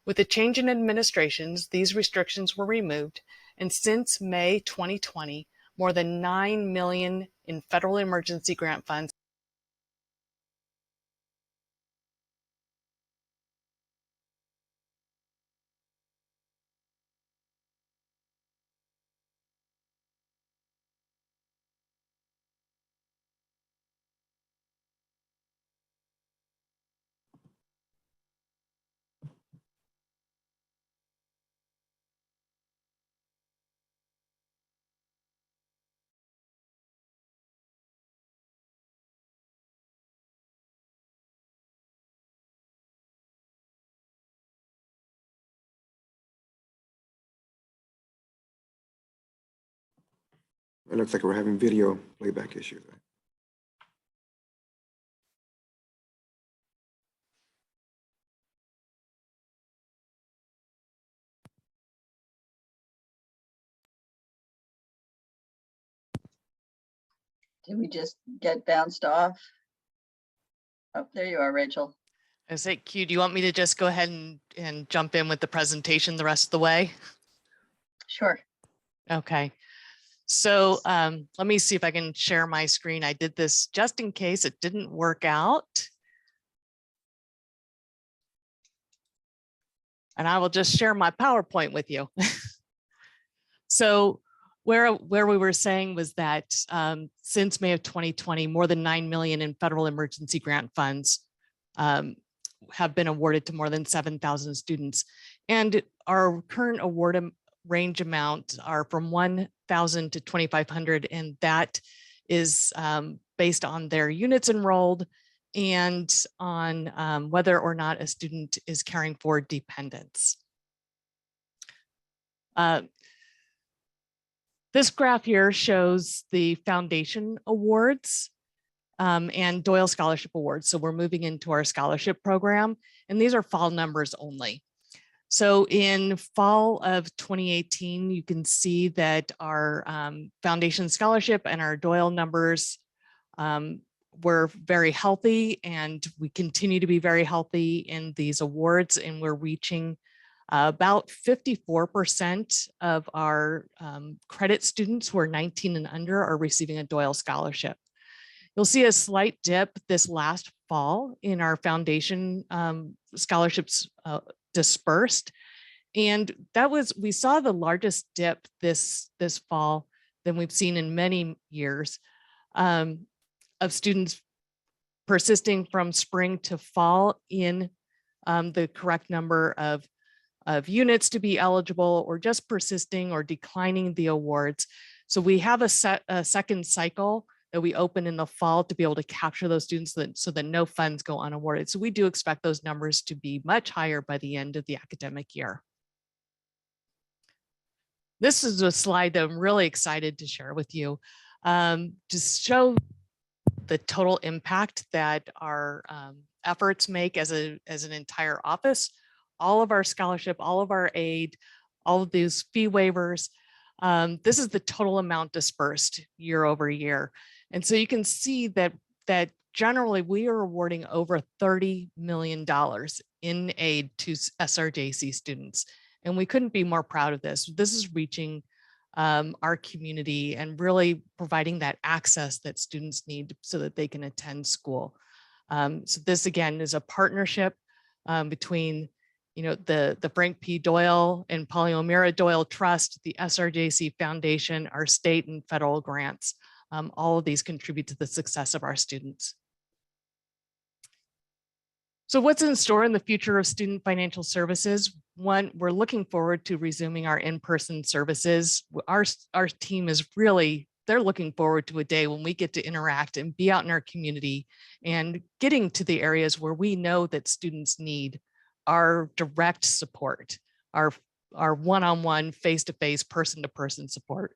With the change in administrations, these restrictions were removed, and since May 2020, more than $9 million in federal emergency grant funds It looks like we're having video playback issues. Did we just get bounced off? Oh, there you are, Rachel. I say, Q, do you want me to just go ahead and jump in with the presentation the rest of the way? Sure. Okay. So let me see if I can share my screen. I did this just in case it didn't work out. And I will just share my PowerPoint with you. So where we were saying was that since May of 2020, more than 9 million in federal emergency grant funds have been awarded to more than 7,000 students. And our current award range amounts are from 1,000 to 2,500, and that is based on their units enrolled and on whether or not a student is caring for dependents. This graph here shows the foundation awards and Doyle Scholarship Awards. So we're moving into our scholarship program, and these are fall numbers only. So in fall of 2018, you can see that our foundation scholarship and our Doyle numbers were very healthy, and we continue to be very healthy in these awards, and we're reaching about 54% of our credit students who are 19 and under are receiving a Doyle scholarship. You'll see a slight dip this last fall in our foundation scholarships dispersed. And that was, we saw the largest dip this fall than we've seen in many years of students persisting from spring to fall in the correct number of units to be eligible, or just persisting or declining the awards. So we have a second cycle that we open in the fall to be able to capture those students so that no funds go unawarded. So we do expect those numbers to be much higher by the end of the academic year. This is a slide that I'm really excited to share with you to show the total impact that our efforts make as an entire office. All of our scholarship, all of our aid, all of these fee waivers, this is the total amount dispersed year over year. And so you can see that generally we are awarding over $30 million in aid to SRJC students. And we couldn't be more proud of this. This is reaching our community and really providing that access that students need so that they can attend school. So this again is a partnership between the Frank P. Doyle and Polyomira Doyle Trust, the SRJC Foundation, our state and federal grants. All of these contribute to the success of our students. So what's in store in the future of student financial services? One, we're looking forward to resuming our in-person services. Our team is really, they're looking forward to a day when we get to interact and be out in our community and getting to the areas where we know that students need our direct support, our one-on-one, face-to-face, person-to-person support.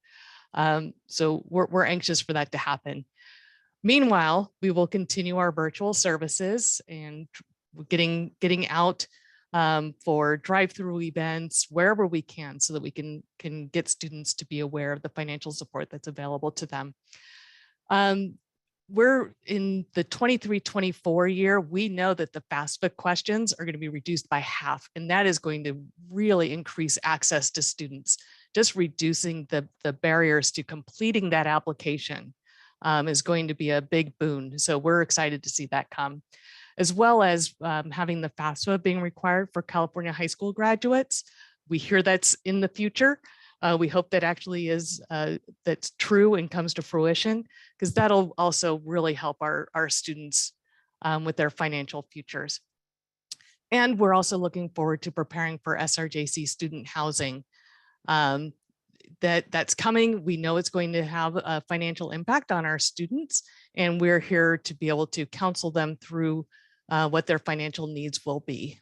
So we're anxious for that to happen. Meanwhile, we will continue our virtual services and getting out for drive-through events wherever we can, so that we can get students to be aware of the financial support that's available to them. We're in the 23-24 year. We know that the FAFSA questions are going to be reduced by half, and that is going to really increase access to students. Just reducing the barriers to completing that application is going to be a big boon. So we're excited to see that come, as well as having the FAFSA being required for California high school graduates. We hear that's in the future. We hope that actually is that's true and comes to fruition, because that'll also really help our students with their financial futures. And we're also looking forward to preparing for SRJC student housing. That's coming. We know it's going to have a financial impact on our students, and we're here to be able to counsel them through what their financial needs will be.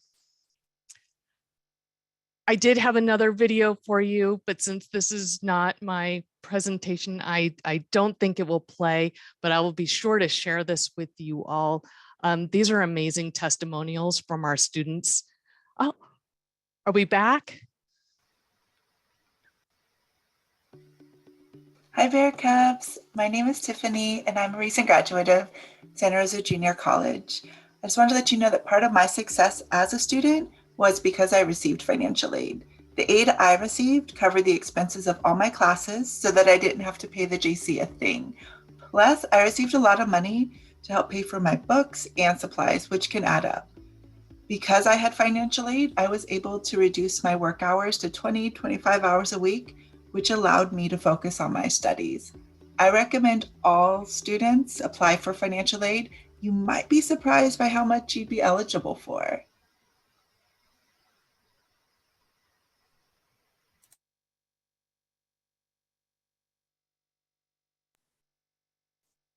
I did have another video for you, but since this is not my presentation, I don't think it will play, but I will be sure to share this with you all. These are amazing testimonials from our students. Oh, are we back? Hi Bear Cubs, my name is Tiffany and I'm a recent graduate of Santa Rosa Junior College. I just wanted to let you know that part of my success as a student was because I received financial aid. The aid I received covered the expenses of all my classes so that I didn't have to pay the JC a thing. Plus, I received a lot of money to help pay for my books and supplies, which can add up. Because I had financial aid, I was able to reduce my work hours to 25 hours a week, which allowed me to focus on my studies. I recommend all students apply for financial aid. You might be surprised by how much you'd be eligible for.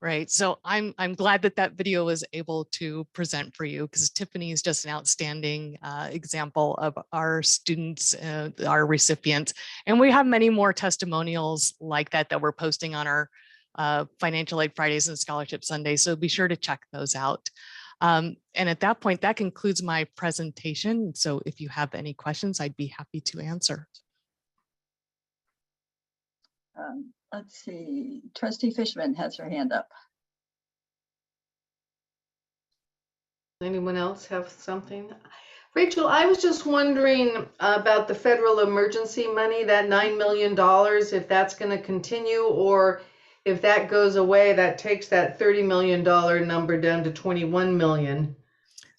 Right. So I'm glad that that video was able to present for you, because Tiffany is just an outstanding example of our students, our recipients. And we have many more testimonials like that that we're posting on our Financial Aid Fridays and Scholarship Sundays. So be sure to check those out. And at that point, that concludes my presentation. So if you have any questions, I'd be happy to answer. Let's see, Trustee Fishman has her hand up. Anyone else have something? Rachel, I was just wondering about the federal emergency money, that $9 million, if that's going to continue, or if that goes away, that takes that $30 million number down to 21 million.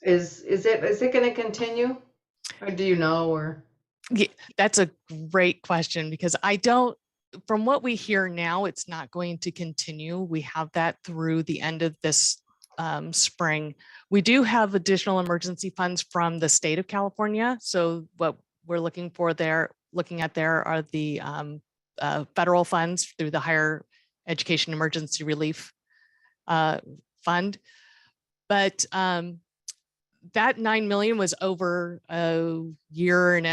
Is it going to continue, or do you know? Or Yeah, that's a great question, because I don't, from what we hear now, it's not going to continue. We have that through the end of this spring. We do have additional emergency funds from the state of California. So what we're looking at there are the federal funds through the Higher Education Emergency Relief Fund. But that 9 million was over a year and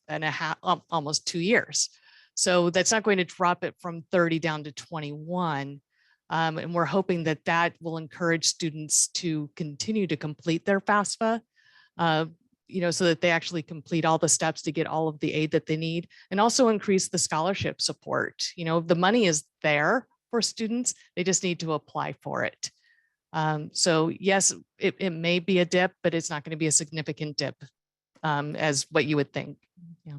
a half, almost 2 years. So that's not going to drop it from 30 down to 21. And we're hoping that that will encourage students to continue to complete their FAFSA, so that they actually complete all the steps to get all of the aid that they need, and also increase the scholarship support. The money is there for students, they just need to apply for it. So yes, it may be a dip, but it's not going to be a significant dip as what you would think. Yeah.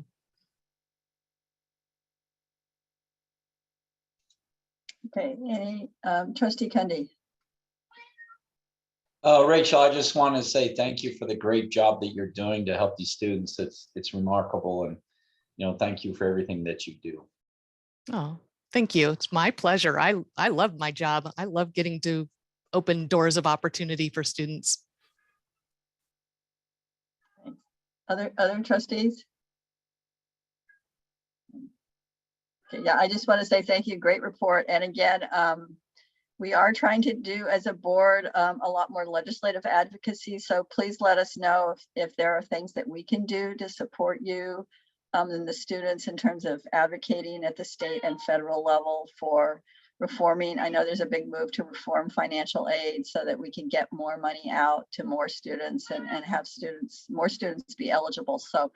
Okay, any Trustee Kendi? Rachel, I just want to say thank you for the great job that you're doing to help these students. It's remarkable, and thank you for everything that you do. Oh, thank you. It's my pleasure. I love my job. I love getting to open doors of opportunity for students. Other trustees? Okay, yeah, I just want to say thank you. Great report. And again, we are trying to do as a board a lot more legislative advocacy. So please let us know if there are things that we can do to support you and the students in terms of advocating at the state and federal level for reforming. I know there's a big move to reform financial aid so that we can get more money out to more students and have more students be eligible. So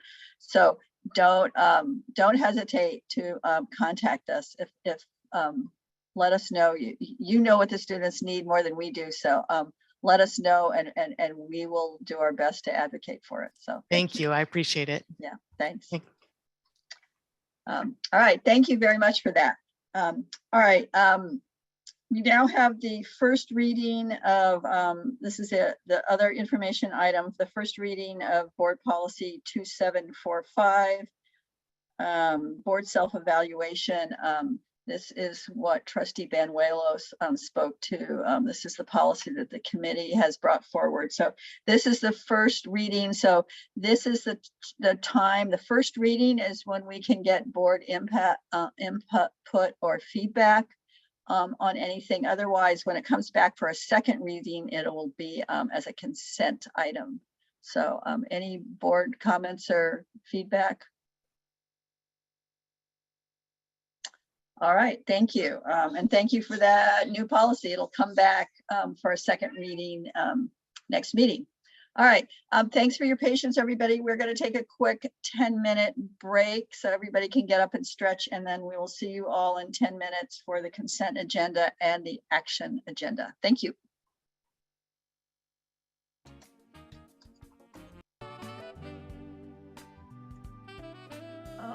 don't hesitate to contact us if let us know. You know what the students need more than we do. So let us know and we will do our best to advocate for it. So thank you. I appreciate it. Yeah, thanks. All right, thank you very much for that. All right, we now have the first reading of, this is the other information item, the first reading of Board Policy 2745, Board Self-Evaluation. This is what Trustee Banuelos spoke to. This is the policy that the committee has brought forward. So this is the first reading. So this is the time. The first reading is when we can get board input or feedback on anything. Otherwise, when it comes back for a second reading, it will be as a consent item. So any board comments or feedback? All right, thank you. And thank you for that new policy. It'll come back for a second reading next meeting. All right, thanks for your patience, everybody. We're going to take a quick 10-minute break so everybody can get up and stretch, and then we will see you all in 10 minutes for the consent agenda and the action agenda. Thank you.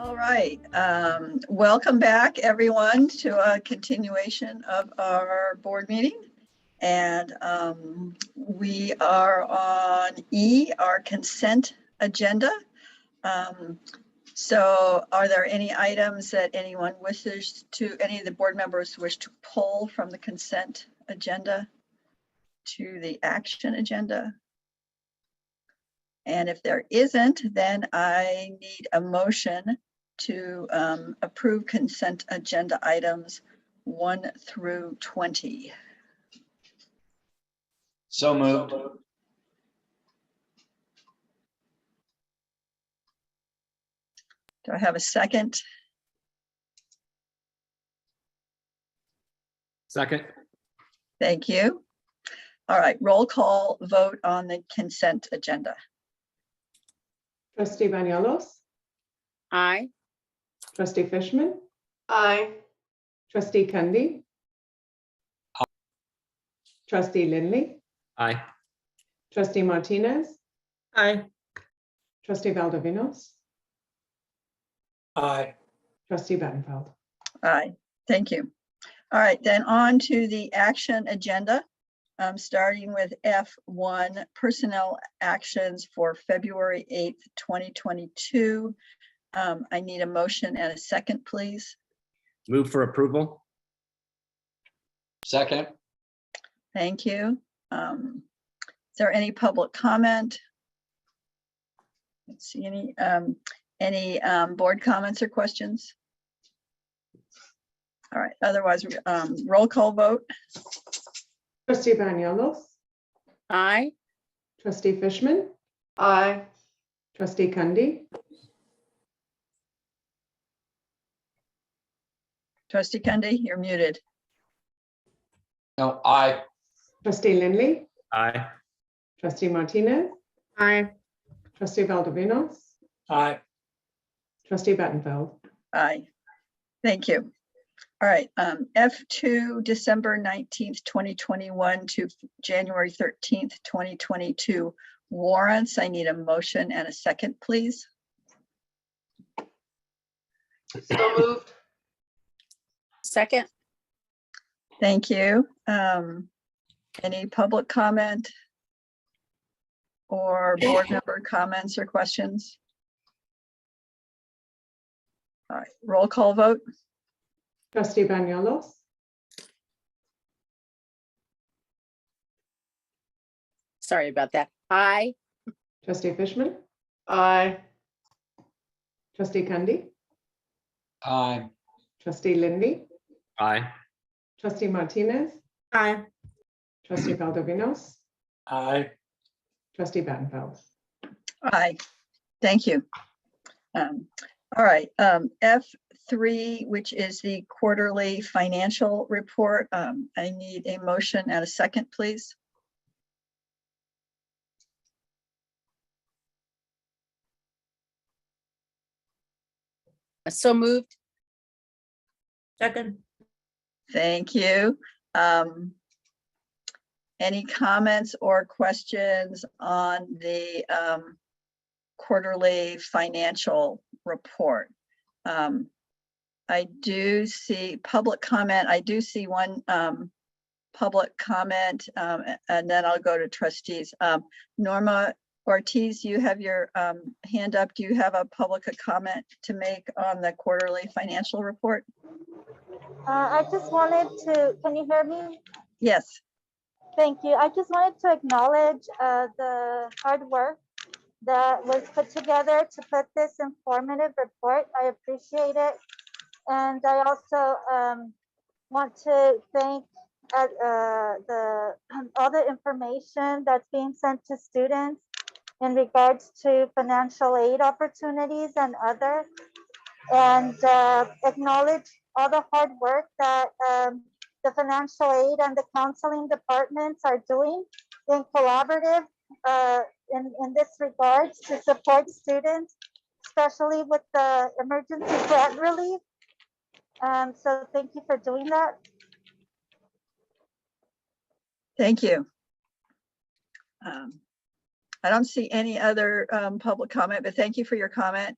All right. Welcome back, everyone, to a continuation of our board meeting. And we are on E, our consent agenda. So are there any items that anyone wishes to, any of the board members wish to pull from the consent agenda to the action agenda? And if there isn't, then I need a motion to approve consent agenda items 1 through 20. So moved. Do I have a second? Second. Thank you. All right, roll call vote on the consent agenda. Trustee Bañuelos? Aye. Trustee Fishman? Aye. Trustee Kendi? Trustee Lindley? Aye. Trustee Martinez? Aye. Trustee Valdovinos? Aye. Trustee Bettenfeld? Aye, thank you. All right, then on to the action agenda. Starting with F1, personnel actions for February 8th, 2022. I need a motion and a second, please. Move for approval. Second. Thank you. Is there any public comment? Let's see, any board comments or questions? All right, otherwise, roll call vote. Trustee Bañuelos? Aye. Trustee Fishman? Aye. Trustee Kendi? Trustee Kendi, you're muted. No, aye. Trustee Lindley? Aye. Trustee Martinez? Aye. Trustee Valdovinos? Aye. Trustee Bettenfeld? Aye. Thank you. All right, F2, December 19th, 2021 to January 13th, 2022 warrants. I need a motion and a second, please. So moved. Second. Thank you. Any public comment or board member comments or questions? All right, roll call vote. Trustee Bañuelos? Sorry about that. Aye. Trustee Fishman? Aye. Trustee Kendi? Aye. Trustee Lindley? Aye. Trustee Martinez? Aye. Trustee Valdovinos? Aye. Trustee Bettenfeld? Aye. Thank you. All right, F3, which is the quarterly financial report. I need a motion and a second, please. So moved. Second. Thank you. Any comments or questions on the quarterly financial report? I do see public comment. I do see one public comment, and then I'll go to trustees. Norma Ortiz, you have your hand up. Do you have a public comment to make on the quarterly financial report? I just wanted to, can you hear me? Yes. Thank you. I just wanted to acknowledge the hard work that was put together to put this informative report. I appreciate it. And I also want to thank all the information that's being sent to students in regards to financial aid opportunities and other, and acknowledge all the hard work that the financial aid and the counseling departments are doing in collaborative in this regards to support students, especially with the emergency grant relief. So thank you for doing that. Thank you. I don't see any other public comment, but thank you for your comment.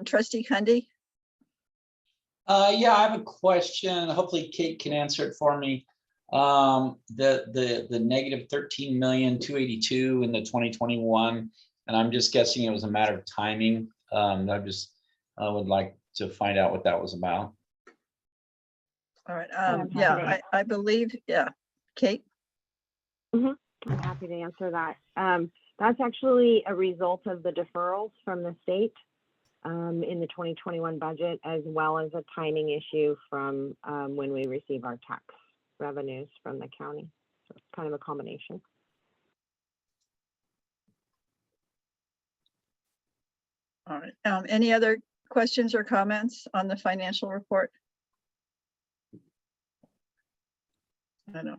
Trustee Kendi? Yeah, I have a question. Hopefully Kate can answer it for me. The negative 13,282,000 in the 2021, and I'm just guessing it was a matter of timing. I would like to find out what that was about. All right, I'm yeah, happy I believe, yeah. Kate? I'm happy to answer that. That's actually a result of the deferrals from the state in the 2021 budget, as well as a timing issue from when we receive our tax revenues from the county. So it's kind of a combination. All right, any other questions or comments on the financial report? I don't know.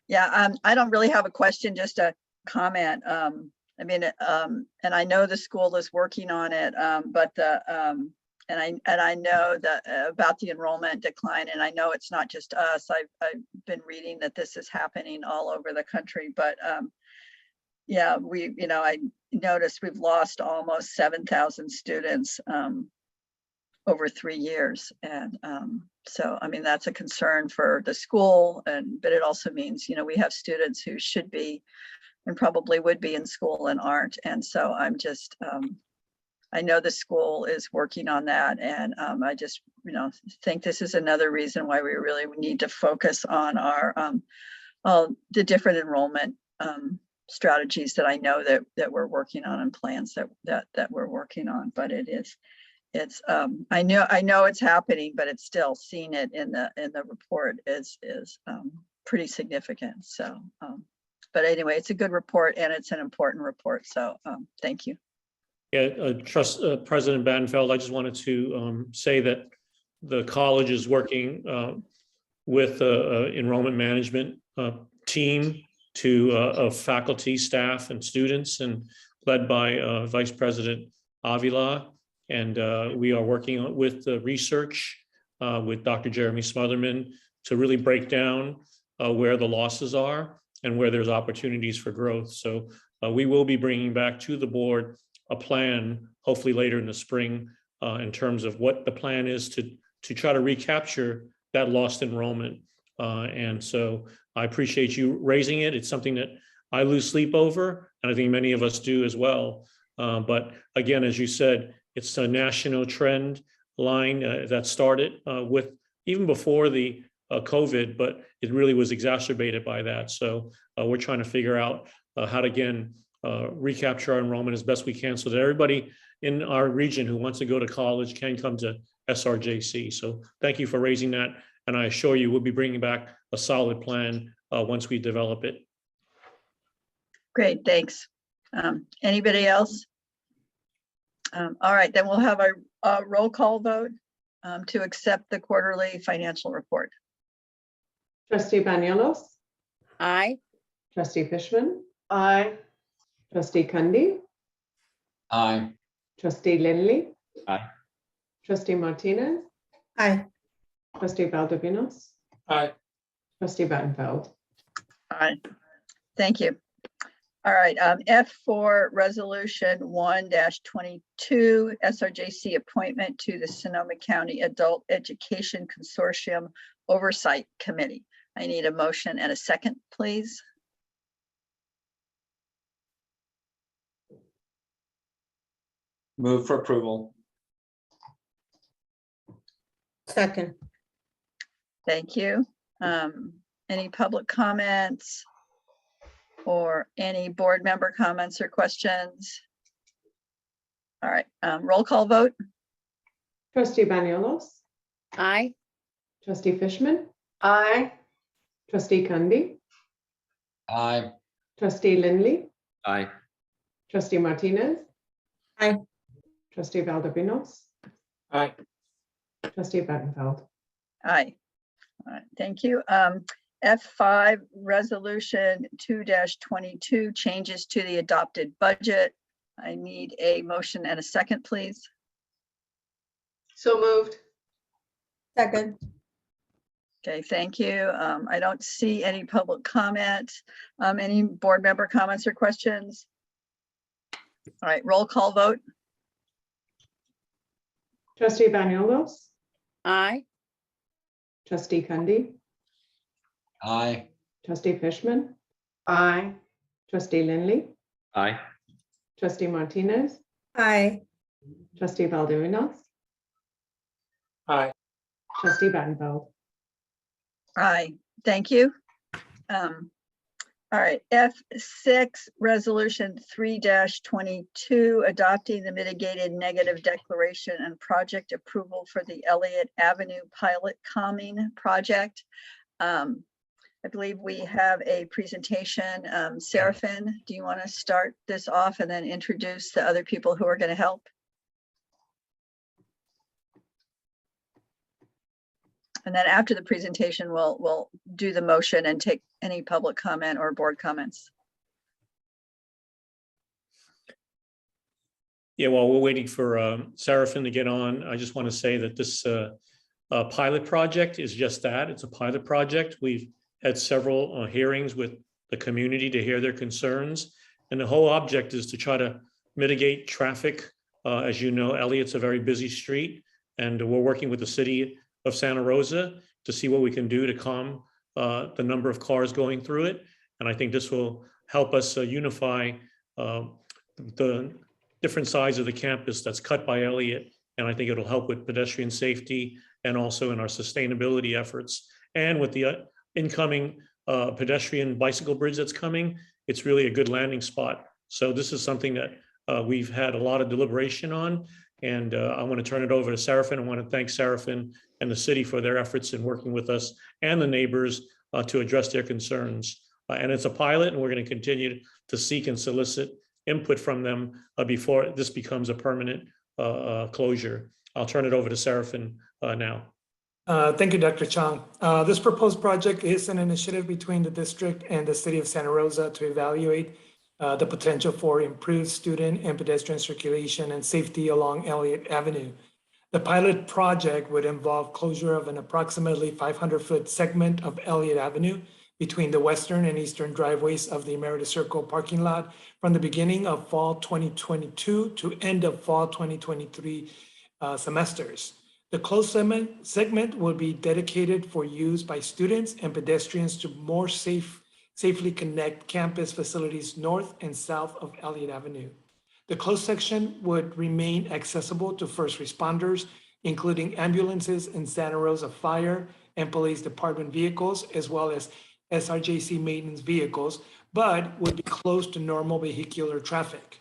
Yeah, I don't really have a question, just a comment. I mean, and I know the school is working on it, but and I know that about the enrollment decline, and I know it's not just us. I've been reading that this is happening all over the country, but yeah, I noticed we've lost almost 7,000 students over 3 years, and so I mean that's a concern for the school, but it also means we have students who should be and probably would be in school and aren't, and so I'm just I know the school is working on that, and I just think this is another reason why we really need to focus on our the different enrollment strategies that I know that we're working on, and plans that we're working on. But it's I know it's happening, but it's still, seeing it in the report is pretty significant. So but anyway, it's a good report, and it's an important report, so thank you. Yeah, President Battenfeld, I just wanted to say that the college is working with enrollment management team of faculty, staff, and students, and led by Vice President Avila. And we are working with the research with Dr. Jeremy Smotherman to really break down where the losses are and where there's opportunities for growth. So we will be bringing back to the board a plan, hopefully later in the spring, in terms of what the plan is to try to recapture that lost enrollment. And so I appreciate you raising it. It's something that I lose sleep over, and I think many of us do as well. But again, as you said, it's a national trend line that started with even before the COVID, but it really was exacerbated by that. So we're trying to figure out how to, again, recapture our enrollment as best we can so that everybody in our region who wants to go to college can come to SRJC. So thank you for raising that. And I assure you, we'll be bringing back a solid plan once we develop it. Great, thanks. Anybody else? All right, then we'll have a roll call vote to accept the quarterly financial report. Trustee Banuelos? Aye. Trustee Fishman? Aye. Trustee Kundi? Aye. Trustee Lindley? Aye. Trustee Martinez? Aye. Trustee Valdovinos? Aye. Trustee Battenfeld? Aye. Thank you. All right, F4 Resolution 1-22 SRJC appointment to the Sonoma County Adult Education Consortium Oversight Committee. I need a motion and a second, please. Move for approval. Second. Thank you. Any public comments or any board member comments or questions? All right, roll call vote. Trustee Banuelos? Aye. Trustee Fishman? Aye. Trustee Kundi? Aye. Trustee Lindley? Aye. Trustee Martinez? Aye. Trustee Valdovinos? Aye. Trustee Battenfeld? Aye. All right, thank you. F5 Resolution 2-22 changes to the adopted budget. I need a motion and a second, please. So moved. Second. Okay, thank you. I don't see any public comment. Any board member comments or questions? All right, roll call vote. Trustee Banuelos? Aye. Trustee Kundy, Aye. Trustee Fishman, Aye. Trustee Lindley, Aye. Trustee Martinez, Aye. Trustee Valdovinos, Aye. Trustee Battenfeld. Aye, thank you. All right, F6, Resolution 3-22, adopting the mitigated negative declaration and project approval for the Elliott Avenue Pilot Calming Project. I believe we have a presentation. Seraphin, do you want to start this off and then introduce the other people who are going to help? And then after the presentation, we'll do the motion and take any public comment or board comments. Yeah, while we're waiting for Seraphin to get on, I just want to say that this pilot project is just that. It's a pilot project. We've had several hearings with the community to hear their concerns. And the whole object is to try to mitigate traffic. As you know, Elliott's a very busy street, and we're working with the city of Santa Rosa to see what we can do to calm the number of cars going through it. And I think this will help us unify the different sides of the campus that's cut by Elliott. And I think it'll help with pedestrian safety and also in our sustainability efforts. And with the incoming pedestrian bicycle bridge that's coming, it's really a good landing spot. So this is something that we've had a lot of deliberation on. And I want to turn it over to Seraphin. I want to thank Seraphin and the city for their efforts in working with us and the neighbors to address their concerns. And it's a pilot, and we're going to continue to seek and solicit input from them before this becomes a permanent closure. I'll turn it over to Seraphin now. Thank you, Dr. Chong. This proposed project is an initiative between the district and the city of Santa Rosa to evaluate the potential for improved student and pedestrian circulation and safety along Elliott Avenue. The pilot project would involve closure of an approximately 500-foot segment of Elliott Avenue between the western and eastern driveways of the Emeritus Circle parking lot from the beginning of fall 2022 to end of fall 2023 semesters. The closed segment will be dedicated for use by students and pedestrians to more safely connect campus facilities north and south of Elliott Avenue. The closed section would remain accessible to first responders, including ambulances and Santa Rosa Fire and Police Department vehicles, as well as SRJC maintenance vehicles, but would be closed to normal vehicular traffic.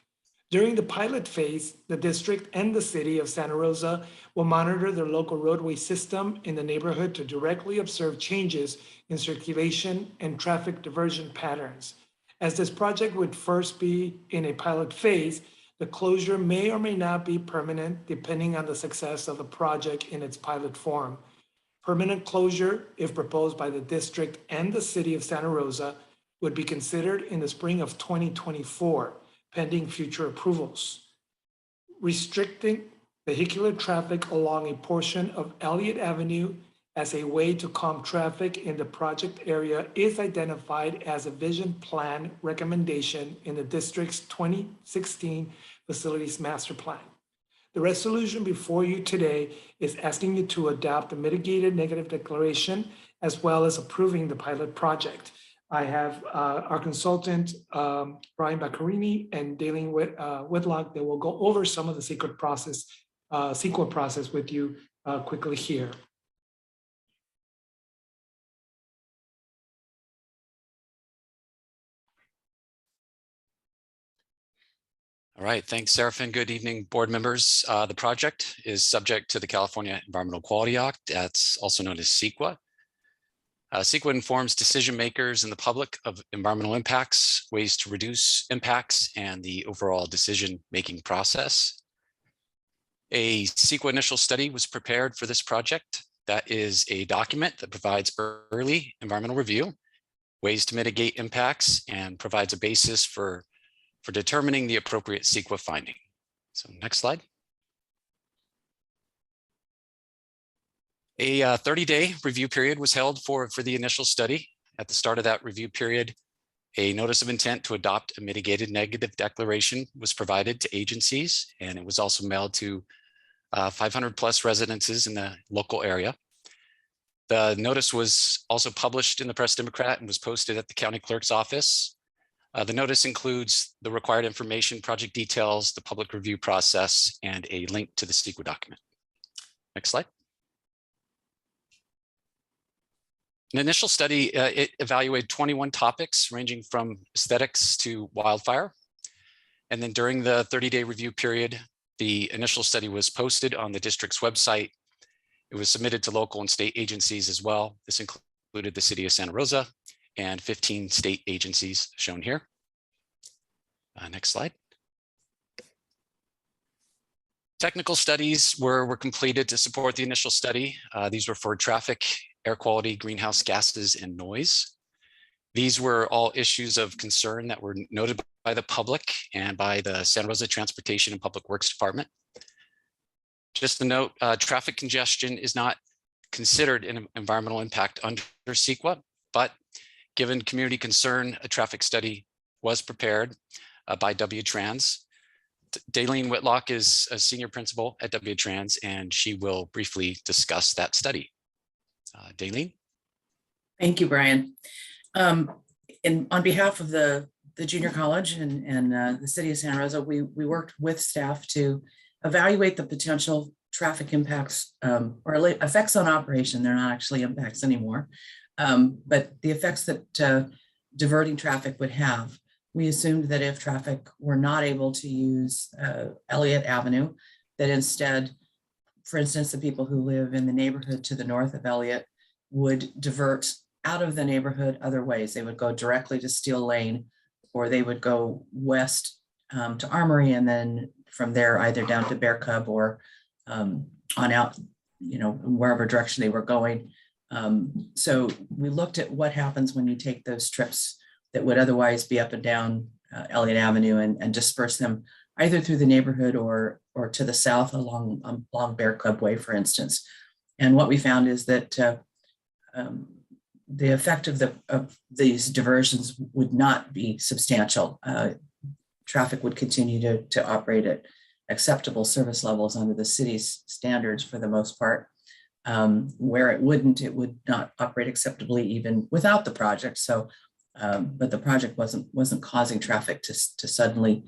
During the pilot phase, the district and the city of Santa Rosa will monitor their local roadway system in the neighborhood to directly observe changes in circulation and traffic diversion patterns. As this project would first be in a pilot phase, the closure may or may not be permanent depending on the success of the project in its pilot form. Permanent closure, if proposed by the district and the city of Santa Rosa, would be considered in the spring of 2024, pending future approvals. Restricting vehicular traffic along a portion of Elliott Avenue as a way to calm traffic in the project area is identified as a vision plan recommendation in the district's 2016 Facilities Master Plan. The resolution before you today is asking you to adopt a mitigated negative declaration as well as approving the pilot project. I have our consultant, Brian Baccarini and Daleen Whitlock, that will go over some of the CEQA process with you quickly here. All right, thanks, Seraphin. Good evening, board members. The project is subject to the California Environmental Quality Act, that's also known as CEQA. CEQA informs decision makers and the public of environmental impacts, ways to reduce impacts, and the overall decision-making process. A CEQA initial study was prepared for this project. That is a document that provides early environmental review, ways to mitigate impacts, and provides a basis for determining the appropriate CEQA finding. So next slide. A 30-day review period was held for the initial study. At the start of that review period, a notice of intent to adopt a mitigated negative declaration was provided to agencies, and it was also mailed to 500 plus residences in the local area. The notice was also published in the Press Democrat and was posted at the county clerk's office. The notice includes the required information, project details, the public review process, and a link to the CEQA document. Next slide. An initial study, it evaluated 21 topics ranging from aesthetics to wildfire. And then during the 30-day review period, the initial study was posted on the district's website. It was submitted to local and state agencies as well. This included the city of Santa Rosa and 15 state agencies shown here. Next slide. Technical studies were completed to support the initial study. These were for traffic, air quality, greenhouse gases, and noise. These were all issues of concern that were noted by the public and by the Santa Rosa Transportation and Public Works Department. Just to note, traffic congestion is not considered an environmental impact under CEQA, but given community concern, a traffic study was prepared by W-Trans. Daylene Whitlock is a senior principal at W-Trans, and she will briefly discuss that study. Daylene? Thank you, Brian. On behalf of the junior college and the city of Santa Rosa, we worked with staff to evaluate the potential traffic impacts or effects on operation. They're not actually impacts anymore, but the effects that diverting traffic would have. We assumed that if traffic were not able to use Elliott Avenue, that instead, for instance, the people who live in the neighborhood to the north of Elliott would divert out of the neighborhood other ways. They would go directly to Steel Lane, or they would go west to Armory, and then from there either down to Bear Cub or on out, wherever direction they were going. So we looked at what happens when you take those trips that would otherwise be up and down Elliott Avenue and disperse them either through the neighborhood or to the south along Bear Cub Way, for instance. And what we found is that the effect of these diversions would not be substantial. Traffic would continue to operate at acceptable service levels under the city's standards for the most part. Where it would not operate acceptably even without the project. So, but the project wasn't causing traffic to suddenly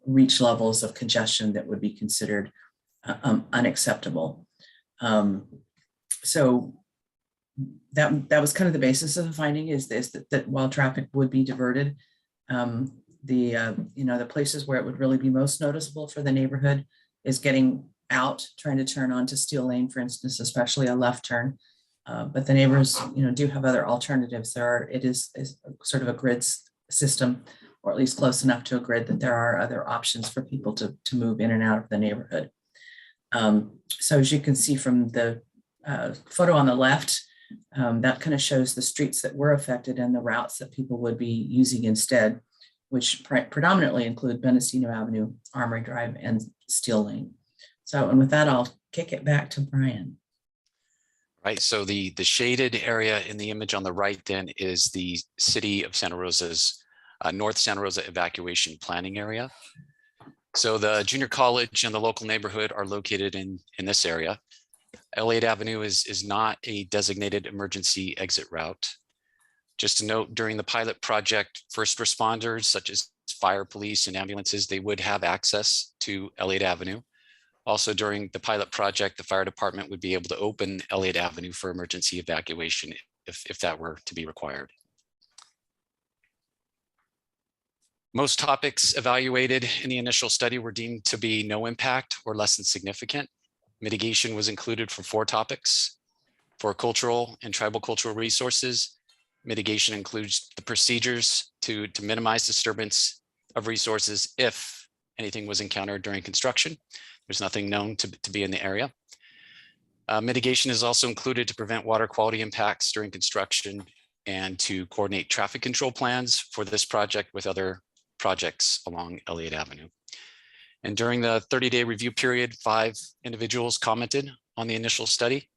reach levels of congestion that would be considered unacceptable. So that was kind of the basis of the finding, is that while traffic would be diverted, the places where it would really be most noticeable for the neighborhood is getting out, trying to turn onto Steel Lane, for instance, especially a left turn. But the neighbors, do have other alternatives. It is sort of a grid system, or at least close enough to a grid that there are other options for people to move in and out of the neighborhood. So as you can see from the photo on the left, that kind of shows the streets that were affected and the routes that people would be using instead, which predominantly include Bendocino Avenue, Armory Drive, and Steel Lane. So, and with that, I'll kick it back to Brian. Right, so the shaded area in the image on the right then is the city of Santa Rosa's North Santa Rosa evacuation planning area. So the junior college and the local neighborhood are located in this area. Elliott Avenue is not a designated emergency exit route. Just to note, during the pilot project, first responders such as fire, police, and ambulances, they would have access to Elliott Avenue. Also, during the pilot project, the fire department would be able to open Elliott Avenue for emergency evacuation if that were to be required. Most topics evaluated in the initial study were deemed to be no impact or less than significant. Mitigation was included for 4 topics. For cultural and tribal cultural resources, mitigation includes the procedures to minimize disturbance of resources if anything was encountered during construction. There's nothing known to be in the area. Mitigation is also included to prevent water quality impacts during construction and to coordinate traffic control plans for this project with other projects along Elliott Avenue. And during the 30-day review period, 5 individuals commented on the initial study.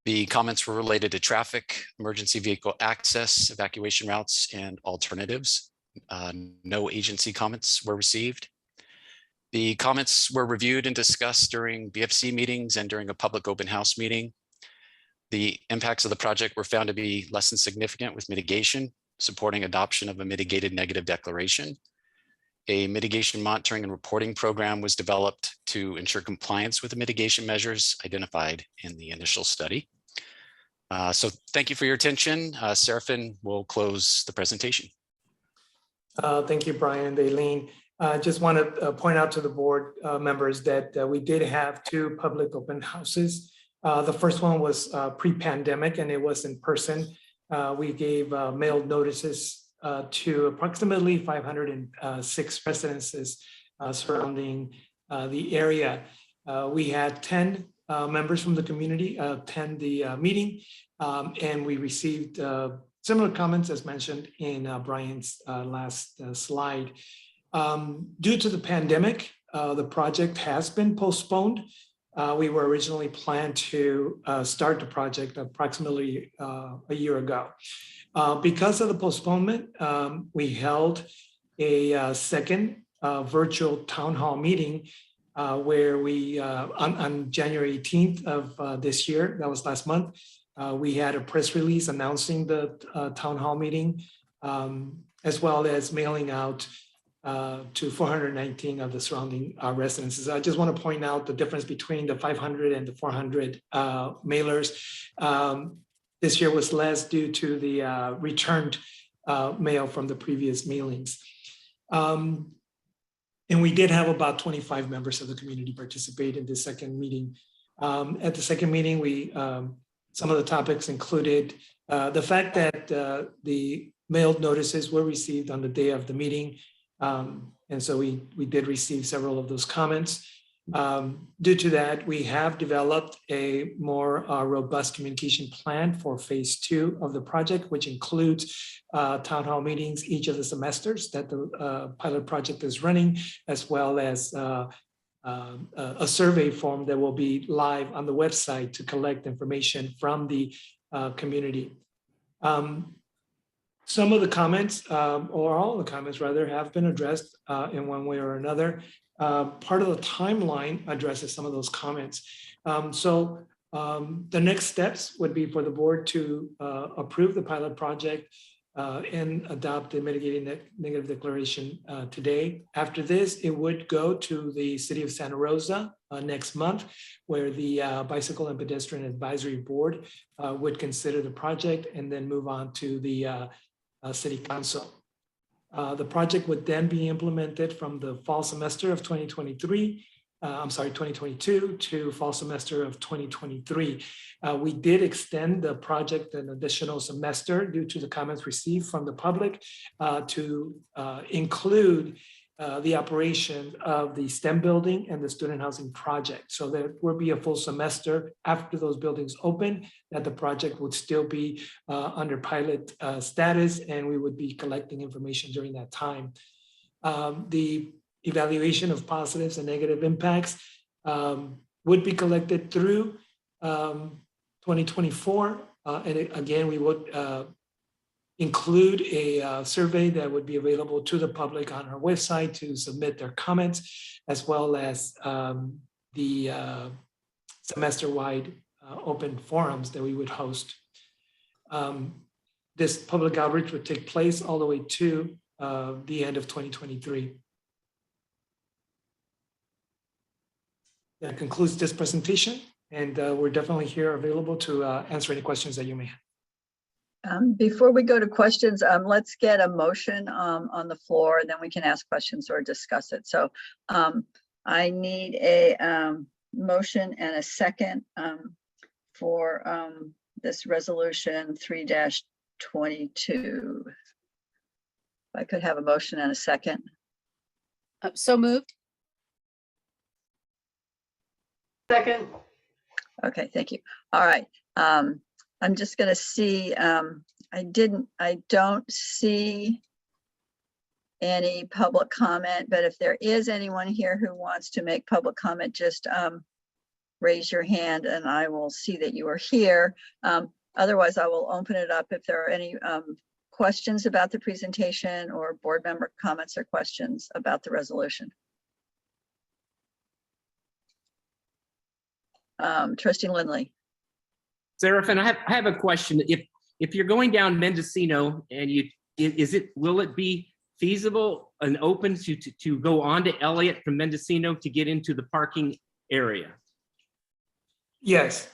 The comments were related to traffic, emergency vehicle access, evacuation routes, and alternatives. No agency comments were received. The comments were reviewed and discussed during BFC meetings and during a public open house meeting. The impacts of the project were found to be less than significant, with mitigation supporting adoption of a mitigated negative declaration. A mitigation monitoring and reporting program was developed to ensure compliance with the mitigation measures identified in the initial study. So thank you for your attention. Seraphin will close the presentation. Thank you, Brian and Aileen. I just want to point out to the board members that we did have 2 public open houses. The first one was pre-pandemic, and it was in person. We gave mailed notices to approximately 506 residences surrounding the area. We had 10 members from the community attend the meeting, and we received similar comments as mentioned in Brian's last slide. Due to the pandemic, the project has been postponed. We were originally planned to start the project approximately a year ago. Because of the postponement, we held a second virtual town hall meeting where we, on January 18th of this year, that was last month, we had a press release announcing the town hall meeting, as well as mailing out to 419 of the surrounding residences. I just want to point out the difference between the 500 and the 400 mailers. This year was less due to the returned mail from the previous mailings. And we did have about 25 members of the community participate in the second meeting. At the second meeting, some of the topics included the fact that the mailed notices were received on the day of the meeting. And so we did receive several of those comments. Due to that, we have developed a more robust communication plan for phase 2 of the project, which includes town hall meetings each of the semesters that the pilot project is running, as well as a survey form that will be live on the website to collect information from the community. Some of the comments, or all the comments rather, have been addressed in one way or another. Part of the timeline addresses some of those comments. So the next steps would be for the board to approve the pilot project and adopt the mitigating negative declaration today. After this, it would go to the city of Santa Rosa next month, where the Bicycle and Pedestrian Advisory Board would consider the project and then move on to the city council. The project would then be implemented from the fall semester of 2022 to fall semester of 2023. We did extend the project an additional semester due to the comments received from the public to include the operation of the STEM building and the student housing project. So there will be a full semester after those buildings open that the project would still be under pilot status, and we would be collecting information during that time. The evaluation of positives and negative impacts would be collected through 2024. And again, we would include a survey that would be available to the public on our website to submit their comments, as well as the semester-wide open forums that we would host. This public outreach would take place all the way to the end of 2023. That concludes this presentation, and we're definitely here available to answer any questions that you may have. Before we go to questions, let's get a motion on the floor, and then we can ask questions or discuss it. So I need a motion and a second for this resolution 3-22. If I could have a motion and a second. So moved. Second. Okay, thank you. All right. I'm just going to see, I don't see any public comment, but if there is anyone here who wants to make public comment, just raise your hand and I will see that you are here. Otherwise, I will open it up if there are any questions about the presentation or board member comments or questions about the resolution. Trustee Lindley. Seraphin, I have a question. If you're going down Mendocino and will it be feasible and open to go on to Elliott from Mendocino to get into the parking area? Yes,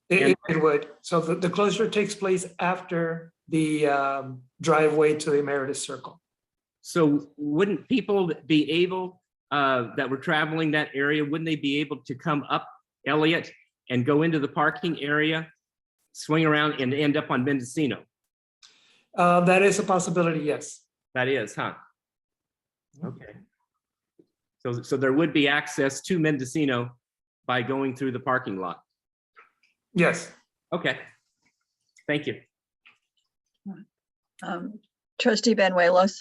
it would. So the closure takes place after the driveway to the Emeritus Circle. So wouldn't people be able, that were traveling that area, wouldn't they be able to come up Elliott and go into the parking area, swing around and end up on Mendocino? That is a possibility, yes. That is, huh? Okay. So there would be access to Mendocino by going through the parking lot? Yes. Okay. Thank you. Trustee Benuelos.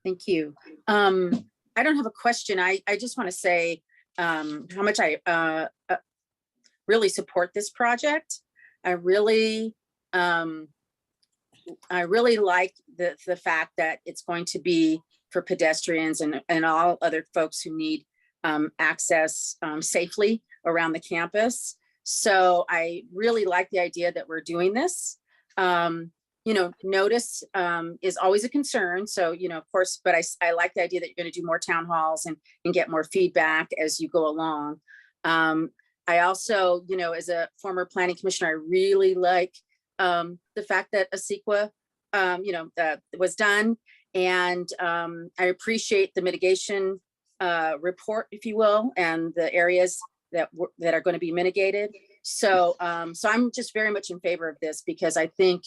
Thank you. I don't have a question. I just want to say how much I really support this project. I really like the fact that it's going to be for pedestrians and all other folks who need access safely around the campus. So I really like the idea that we're doing this. Notice is always a concern. So, of course, but I like the idea that you're going to do more town halls and get more feedback as you go along. I also, as a former planning commissioner, I really like the fact that a CEQA, was done. And I appreciate the mitigation report, if you will, and the areas that are going to be mitigated. So, so I'm just very much in favor of this because I think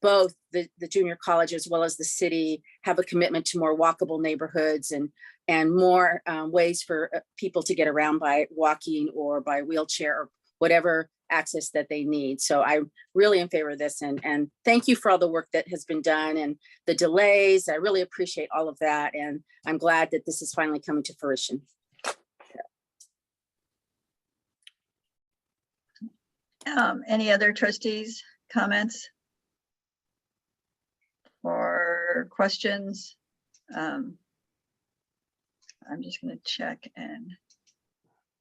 both the junior college as well as the city have a commitment to more walkable neighborhoods and more ways for people to get around by walking or by wheelchair or whatever access that they need. So I'm really in favor of this and thank you for all the work that has been done and the delays. I really appreciate all of that. And I'm glad that this is finally coming to fruition. Any other trustees' comments or questions? I'm just going to check and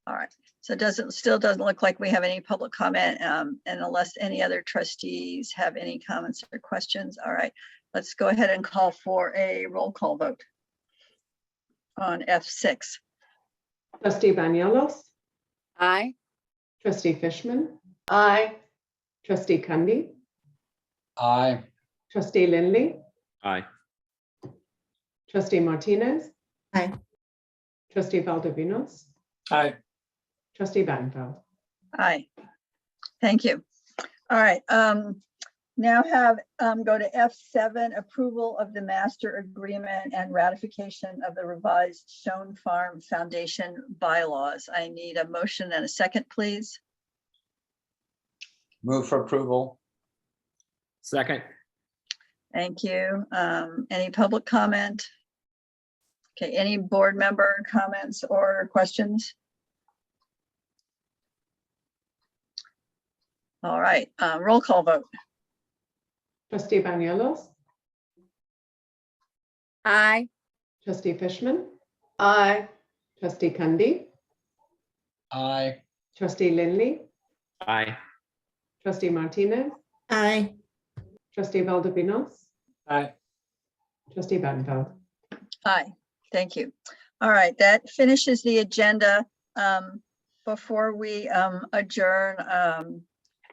all right. So it still doesn't look like we have any public comment, and unless any other trustees have any comments or questions. All right, let's go ahead and call for a roll call vote on F6. Trustee Banuelos? Aye. Trustee Fishman? Aye. Trustee Kundy? Aye. Trustee Lindley? Aye. Trustee Martinez? Aye. Trustee Valdovinos? Aye. Trustee Battenfeld? Aye. Thank you. All right. Now go to F7, approval of the master agreement and ratification of the revised Schoen Farm Foundation bylaws. I need a motion and a second, please. Move for approval. Second. Thank you. Any public comment? Okay, any board member comments or questions? All right, roll call vote. Trustee Banuelos? Aye. Trustee Fishman? Aye. Trustee Kundy? Aye. Trustee Lindley? Aye. Trustee Martinez? Aye. Trustee Valdovinos? Aye. Trustee Battenfeld? Aye, thank you. All right, that finishes the agenda. Before we adjourn,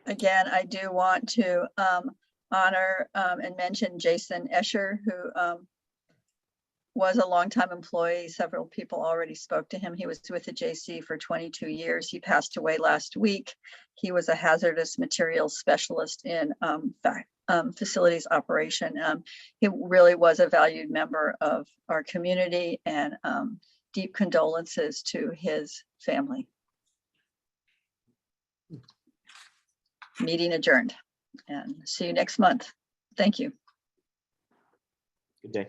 again, I do want to honor and mention Jason Escher, who was a longtime employee. Several people already spoke to him. He was with the JC for 22 years. He passed away last week. He was a hazardous materials specialist in facilities operation. He really was a valued member of our community, and deep condolences to his family. Meeting adjourned, and see you next month. Thank you. Good day.